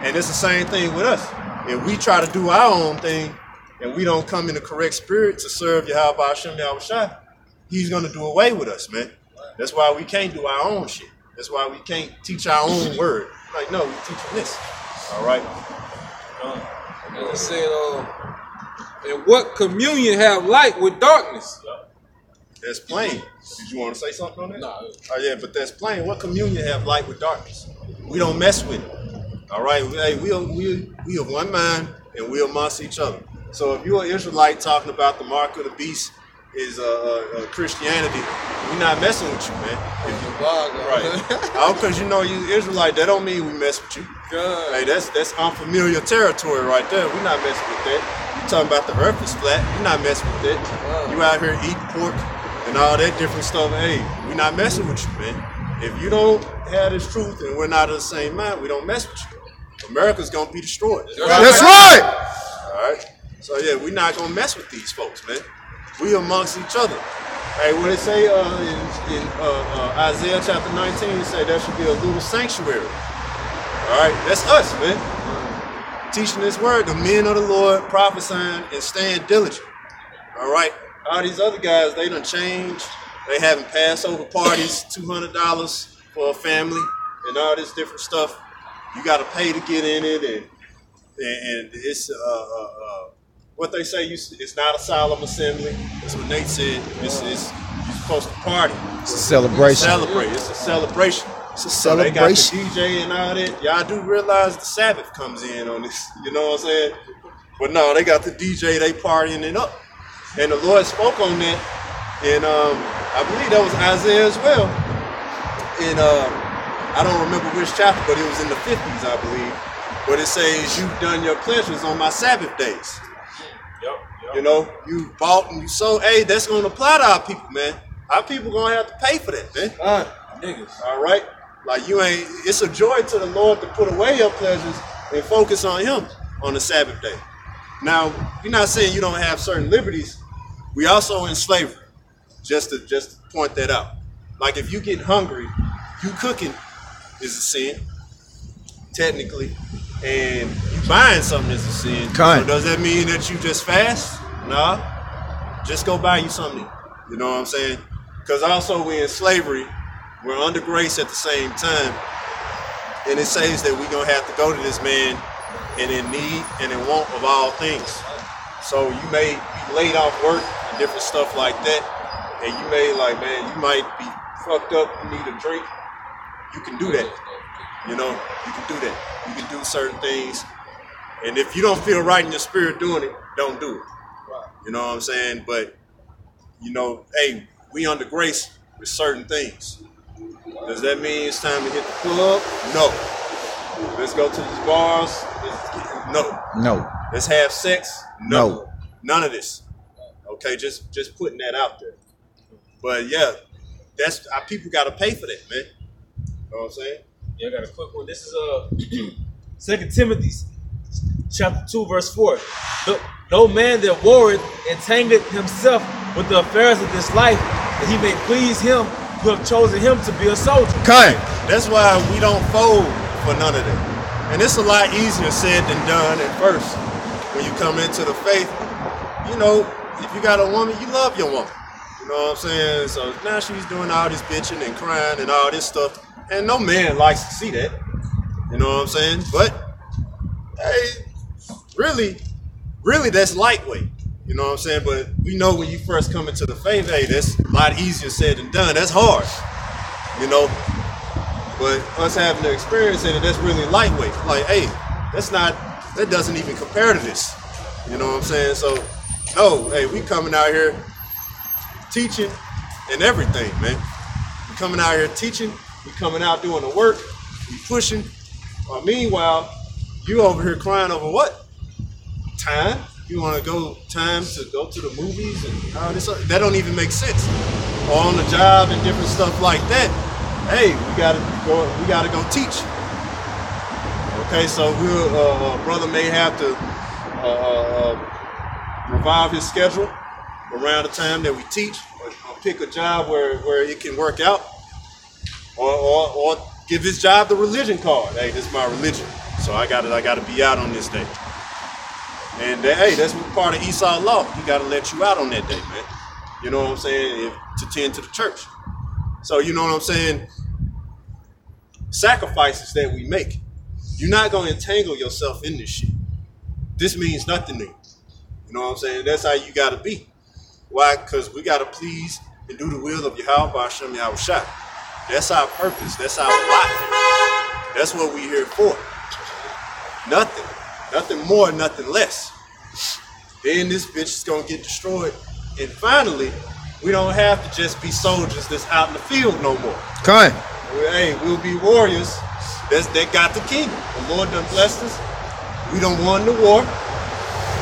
and it's the same thing with us. If we try to do our own thing and we don't come in the correct spirit to serve Yahweh Hashem Yahushua, He's gonna do away with us, man. That's why we can't do our own shit. That's why we can't teach our own word. Like, no, we teaching this. All right? And it said, and what communion have light with darkness? That's plain. Did you want to say something on that? No. Oh yeah, but that's plain. What communion have light with darkness? We don't mess with it. All right. Hey, we are one mind and we amongst each other. So if you're an Israelite talking about the mark of the beast is Christianity, we're not messing with you, man. Right. Oh, because you know you Israelite, that don't mean we mess with you. Good. Hey, that's unfamiliar territory right there. We're not messing with that. You talking about the earth is flat? We're not messing with that. Wow. You out here eating pork and all that different stuff. Hey, we're not messing with you, man. If you don't have this truth and we're not of the same mind, we don't mess with you. America's gonna be destroyed. That's right. All right. So yeah, we're not gonna mess with these folks, man. We amongst each other. Hey, what it say in Isaiah chapter 19, it say there should be a little sanctuary. All right, that's us, man. Teaching this word, the men of the Lord, prophesying and staying diligent. All right, all these other guys, they done changed. They having Passover parties, $200 for a family, and all this different stuff. You got to pay to get in it, and it's what they say. It's not a solemn assembly. That's what Nate said. You're supposed to party. It's a celebration. Celebrate. It's a celebration. It's a So they got the celebration. DJ and all that. Y'all do realize the Sabbath comes in on this. You know what I'm saying? But no, they got the DJ. They partying it up. And the Lord spoke on that. And I believe that was Isaiah as well. And I don't remember which chapter, but it was in the 50s, I believe. But it says, you've done your pleasures on my Sabbath days. Yep. You know, you bought and you sold. Hey, that's going to apply to our people, man. Our people going to have to pay for that, man. Niggas. All right? Like it's a joy to the Lord to put away your pleasures and focus on Him on the Sabbath day. Now, you're not saying you don't have certain liberties. We also in slavery, just to point that out. Like if you get hungry, you cooking is a sin, technically, and you buying something is a sin. Kind. So does that mean that you just fast? Nah. Just go buy you something. You know what I'm saying? Because also we're in slavery. We're under grace at the same time. And it says that we're going to have to go to this man and in need and in want of all things. So you may be laid off work and different stuff like that. And you may you might be fucked up, you need a drink. You can do that. You know, you can do that. You can do certain things. And if you don't feel right in your spirit doing it, don't do it. You know what I'm saying? But, you know, hey, we under grace with certain things. Does that mean it's time to hit the club? No. Let's go to these bars. No. No. Let's have sex? No. None of this. Okay, just putting that out there. But yeah, that's our people got to pay for that, man. You know what I'm saying? Yeah, I got a quick one. This is 2 Timothy chapter 2, verse 4. No man that warreth entangleth himself with the affairs of this life, that he may please him who have chosen him to be a soldier. Kind. That's why we don't fold for none of that. And it's a lot easier said than done at first. When you come into the faith, you know, if you got a woman, you love your woman. You know what I'm saying? So now she's doing all this bitching and crying and all this stuff. And no man likes to see that. You know what I'm saying? But, hey, really, that's lightweight. You know what I'm saying? But we know when you first come into the faith, hey, that's a lot easier said than done. That's hard. You know? But us having the experience in it, that's really lightweight. Like, hey, that doesn't even compare to this. You know what I'm saying? So, no, hey, we coming out here teaching and everything, man. We coming out here teaching, we coming out doing the work, we pushing. Meanwhile, you over here crying over what? Time? You want to go to the movies and all this? That don't even make sense. Or on the job and different stuff like that. Hey, we gotta go teach. Okay, so brother may have to revive his schedule around the time that we teach, or pick a job where it can work out, or give his job the religion card. Hey, this is my religion, so I gotta be out on this day. And hey, that's part of Esau law. He gotta let you out on that day, man. You know what I'm saying? To tend to the church. So you know what I'm saying? Sacrifices that we make. You're not gonna entangle yourself in this shit. This means nothing to you. You know what I'm saying? That's how you gotta be. Why? Because we gotta please and do the will of Yahweh Hashem Yahushua. That's our purpose. That's our lot. That's what we're here for. Nothing. Nothing more, nothing less. Then this bitch is gonna get destroyed. And finally, we don't have to just be soldiers that's out in the field no more. Come on. Hey, we'll be warriors that got the kingdom. The Lord done blessed us. We done won the war.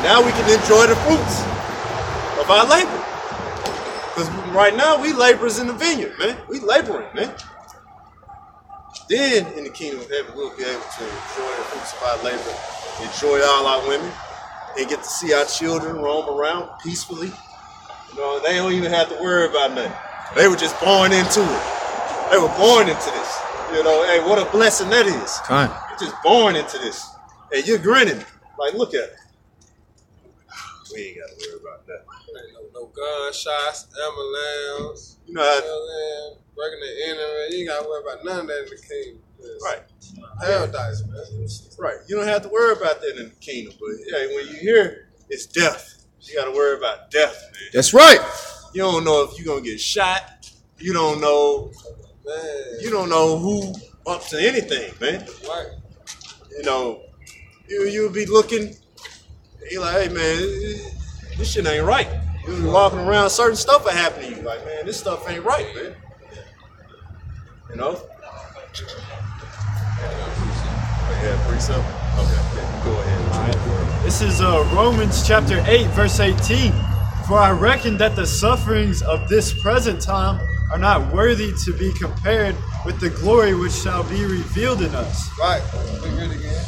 Now we can enjoy the fruits of our labor. Because right now, we laborers in the vineyard, man. We laboring, man. Then, in the kingdom of heaven, we'll be able to enjoy the fruits of our labor, enjoy all our women, and get to see our children roam around peacefully. You know, they don't even have to worry about nothing. They were just born into it. They were born into this. You know, hey, what a blessing that is. Come on. You're just born into this. And you're grinning. Like, look at it. We ain't got to worry about that. Ain't no gunshots, ambulance. You know how breaking the enemy. You ain't got to worry about none of that in the kingdom. right. Paradise, man. Right. You don't have to worry about that in the kingdom. But hey, when you hear it's death, you got to worry about death, man. That's right. You don't know if you're going to get shot. You don't know. Man. You don't know who up to anything, man. Right. You know, you'll be looking, you're like, hey, man, this shit ain't right. You'll be walking around, certain stuff will happen to you. Like, man, this stuff ain't right, man. You know? Yeah, precept? Okay, go ahead. All right. This is Romans chapter 8, verse 18. For I reckon that the sufferings of this present time are not worthy to be compared with the glory which shall be revealed in us. Right. We read it again.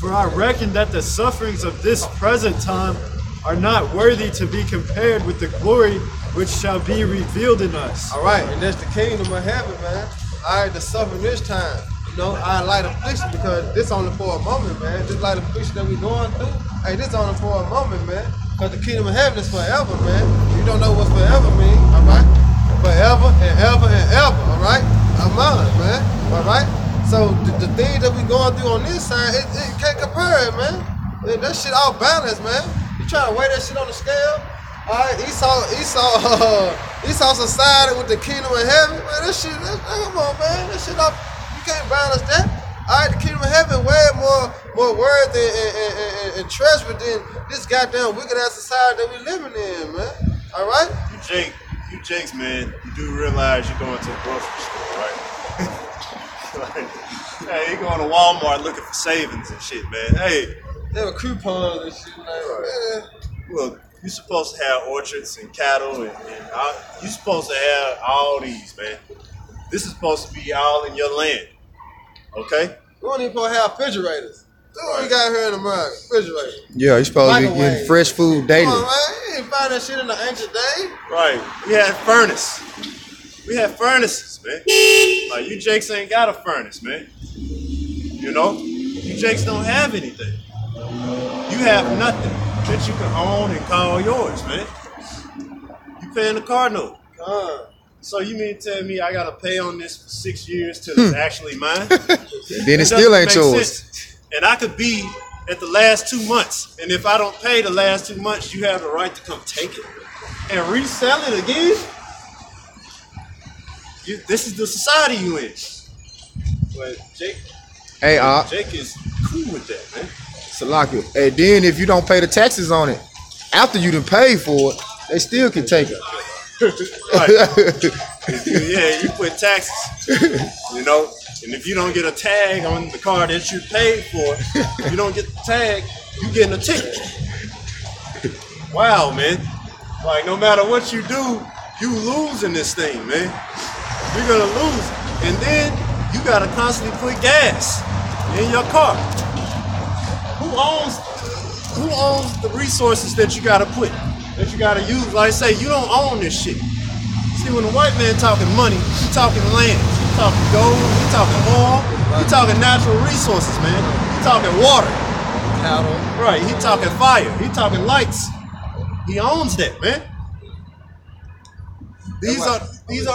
For I reckon that the sufferings of this present time are not worthy to be compared with the glory which shall be revealed in us. All right, and that's the kingdom of heaven, man. All right, the suffering this time. You know, I light affliction because this only for a moment, man. This light affliction that we going through, hey, this only for a moment, man. Because the kingdom of heaven is forever, man. You don't know what forever means, all right? Forever and ever and ever, all right? Amen, man, all right? So the things that we going through on this side, it can't compare it, man. That shit all balanced, man. You trying to weigh that shit on the scale? All right, Esau society with the kingdom of heaven, man. That shit, come on, man. That shit off. You can't balance that. All right, the kingdom of heaven way more worthy and treasure than this goddamn wicked ass society that we living in, man. All right. You Jakes, man. You do realize you're going to the grocery store, right? Like, hey, you're going to Walmart looking for savings and shit, man. Hey, they were coupons and shit, like, man. Well, you're supposed to have orchards and cattle, and you're supposed to have all these, man. This is supposed to be all in your land, okay? We don't even supposed to have refrigerators. That's what we got here in America, refrigerators. Yeah, you're supposed to be getting fresh food daily. Come on, man. You ain't find that shit in the ancient days. Right. We had furnace. We had furnaces, man. Like, you Jakes ain't got a furnace, man. You know? You Jakes don't have anything. You have nothing that you can own and call yours, man. You paying the car note. So you mean to tell me I gotta pay on this for 6 years till it's actually mine? Then it still ain't yours. Sense. And I could be at the last 2 months. And if I don't pay the last 2 months, you have the right to come take it and resell it again? This is the society you in. But Jake is cool with that, man. Salaki. And then if you don't pay the taxes on it, after you done paid for it, they still can take it. Right. You put taxes, and if you don't get a tag on the car that you paid for, if you don't get the tag, you getting a ticket. Wow, man. Like, no matter what you do, you lose in this thing, man. You're gonna lose. And then you gotta constantly put gas in your car. Who owns the resources that you gotta put, that you gotta use? Like I say, you don't own this shit. See, when a white man talking money, he talking land, he talking gold, he talking oil, he talking natural resources, man. He talking water. Cattle. Right, he talking fire, he talking lights. He owns that, man. These are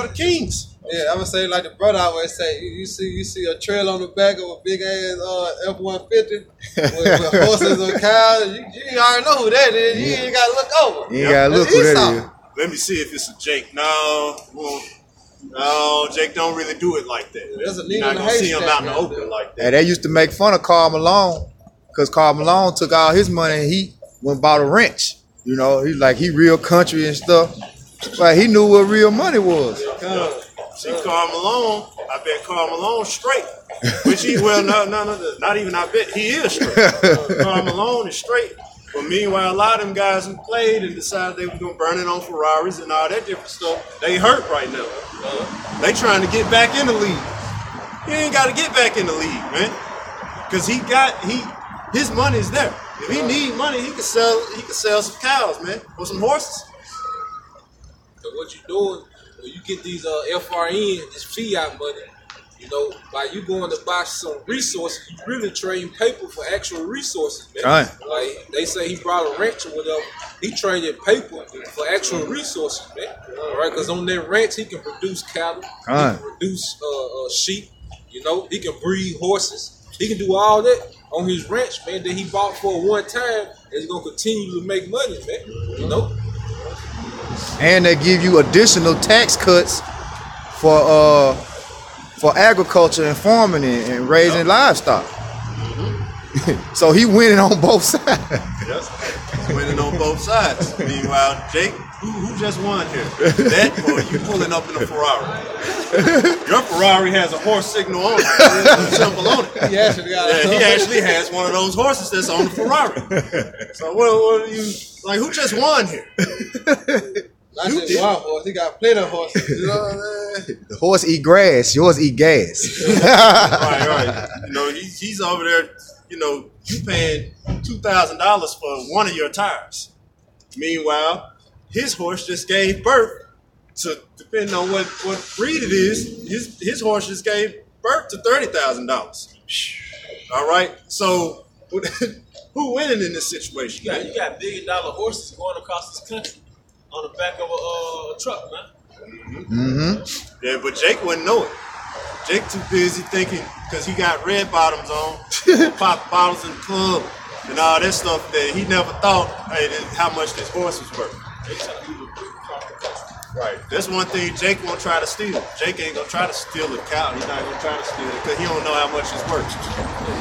the kings. Yeah, I would say like the brother always say, you see a trail on the back of a big ass F-150 with horses or cows. You already know who that is. You ain't gotta look over. You ain't gotta look who that is. Let me see if it's a Jake. No, Jake don't really do it like that. You're not gonna see him out in the open like that. And they used to make fun of Karl Malone because Karl Malone took all his money and he went and bought a wrench. You know, he real country and stuff. But he knew what real money was. See, Karl Malone, I bet Karl Malone's straight. Which not even I bet, he is straight. Karl Malone is straight. But meanwhile, a lot of them guys who played and decided they were going to burn it on Ferraris and all that different stuff, they hurt right now. They trying to get back in the league. He ain't got to get back in the league, man. Because his money is there. If he need money, he could sell some cows, man, or some horses. So what you doing when you get these FRN, this fiat money, by you going to buy some resources, you really trading paper for actual resources, man. Right. Like they say he brought a ranch or whatever, he traded paper for actual resources, man. All right, because on that ranch he can produce cattle, he can produce sheep, he can breed horses, he can do all that on his ranch, man, that he bought for one time, and he's gonna continue to make money, man. And they give you additional tax cuts for agriculture and farming and raising livestock. So he winning on both sides. Yes, he's winning on both sides. Meanwhile, Jake, who just won here? That or you pulling up in a Ferrari? Your Ferrari has a horse signal on it. There's a symbol on it. He actually has one of those horses that's on the Ferrari. So what are you like? Who just won here? Not just one horse. He got plenty of horses. You know what I'm saying? The horse eat grass. Yours eat gas. Right. He's over there. You paying $2,000 for one of your tires. Meanwhile, his horse just gave birth to, depending on what breed it is, his horse just gave birth to $30,000. All right. So who winning in this situation? You got $1 billion horses going across this country on the back of a truck, man. Mm-hmm. Yeah, but Jake wouldn't know it. Jake too busy thinking, because he got red bottoms on, pop bottles in the club, and all that stuff that he never thought how much this horse was worth. Right. That's one thing Jake won't try to steal. Jake ain't gonna try to steal a cow. He's not gonna try to steal it because he don't know how much it's worth.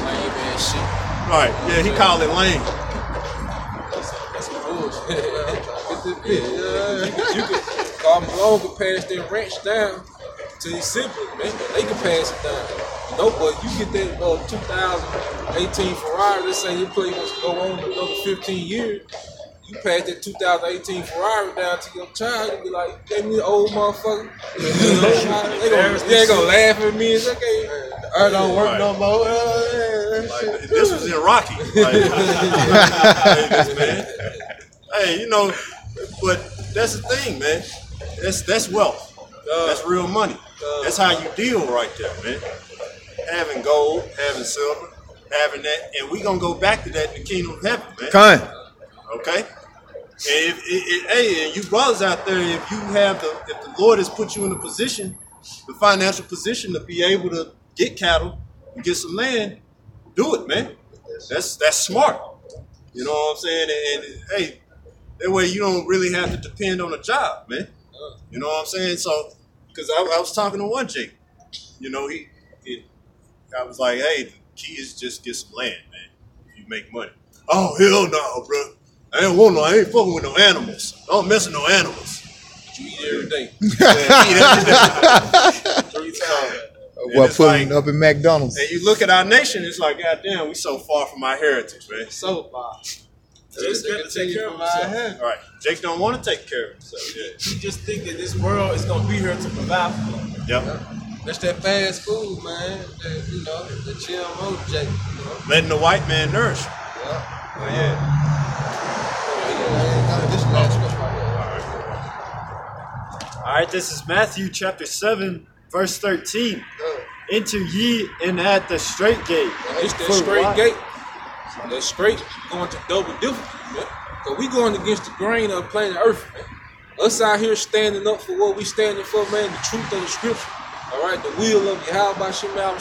Lame ass shit. Right. Yeah, he called it lame. That's bullshit. Karl Malone could pass that ranch down to his siblings, man. They can pass it down. But you get that 2018 Ferrari, let's say your play wants to go on another 15 years, you pass that 2018 Ferrari down to your child, you'll be like, gave me the old motherfucker. They gonna laugh at me and say, okay, the earth don't work no more. Like, this was in Rocky. Man. Hey, but that's the thing, man. That's wealth. That's real money. That's how you deal right there, man. Having gold, having silver, having that, and we gonna go back to that in the kingdom of heaven, man. Okay. And and you brothers out there, if the Lord has put you in a position, the financial position to be able to get cattle and get some land, do it, man. That's smart. You know what I'm saying? And hey, that way you don't really have to depend on a job, man. You know what I'm saying? So, because I was talking to one Jake, I was like, hey, the key is just get some land, man. You make money. Oh, hell no, bro. I ain't fucking with no animals. I don't mess with no animals. You eat every day. What pulling up in McDonald's? And you look at our nation, it's like, goddamn, we so far from our heritage, man. So far. Jake's got to take care of himself. All right, Jake don't want to take care of himself. Yeah. He just think that this world is gonna be here to provide for him. Yep. That's that fast food, man. That, you know, the GMO Jake. You know? Letting the white man nourish. Yeah. Oh, yeah. All right, this is Matthew chapter 7, verse 13. Enter ye in at the straight gate. It's that For straight why? gate. That straight going to double difference, man. Cause we going against the grain of planet Earth, man. Us out here standing up for what we standing for, man. The truth of the scripture. All right, the will of Yahweh Shemel.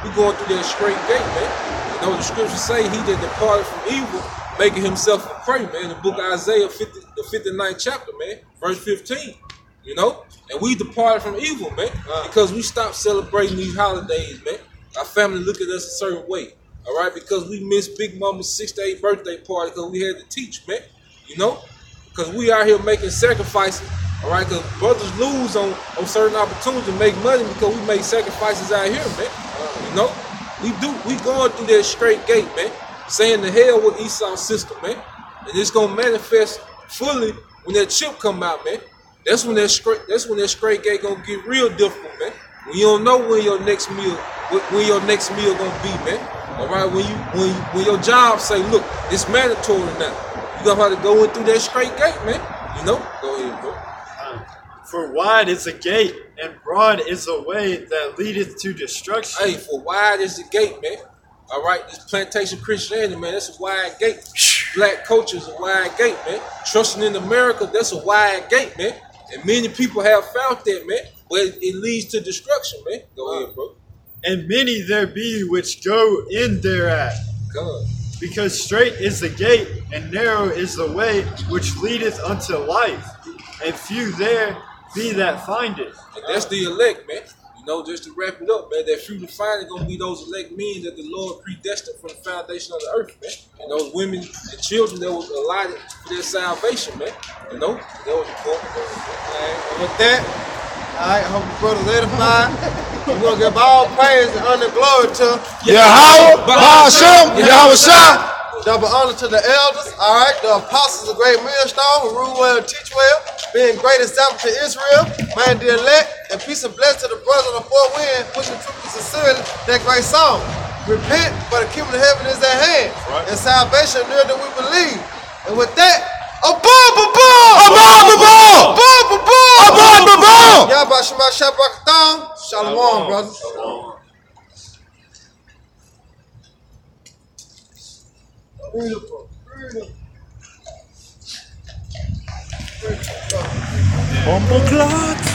We going through that straight gate, man. You know the scriptures say he that departed from evil, making himself a prey, man. The book of Isaiah, the 59th chapter, man, verse 15. You know, and we departed from evil, man, because we stopped celebrating these holidays, man. Our family look at us a certain way, all right, because we missed Big Mama's 68th birthday party because we had to teach, man, you know, because we out here making sacrifices, all right, because brothers lose on certain opportunities to make money because we make sacrifices out here, man, you know, we going through that straight gate, man, saying the hell with Esau's sister, man, and it's gonna manifest fully when that chip come out, man. That's when that straight gate gonna get real difficult, man. When you don't know when your next meal gonna be, man. All right, when your job say, look, it's mandatory now. You gonna have to go in through that straight gate, man. You know, go ahead, bro. For wide is a gate, and broad is a way that leadeth to destruction. Hey, for wide is the gate, man. All right, this plantation Christianity, man, that's a wide gate. Black culture is a wide gate, man. Trusting in America, that's a wide gate, man. And many people have found that, man, but it leads to destruction, man. Go ahead, bro. And many there be which go in thereat. God. Because straight is the gate, and narrow is the way which leadeth unto life, and few there be that find it. And that's the elect, man. You know, just to wrap it up, man, that few to find it gonna be those elect men that the Lord predestined from the foundation of the earth, man. And those women and children that was allotted for their salvation, man. You know, that was important. And with that, I hope the brothers edified. We're gonna give all praise and honor and glory to Yahweh, Ba'ashem, Yahweh Shah. double honor to the elders, all right, the apostles of great millstone who rule well and teach well, being great example to Israel, man the elect, and peace and blessing to the brothers of the four winds, pushing truth and sincerely, that great song. Repent, for the kingdom of heaven is at hand, and salvation nearer than we believe. And with that, above, Yahweh Shema Shabbat Shalom, brothers. Beautiful. Bombo clots.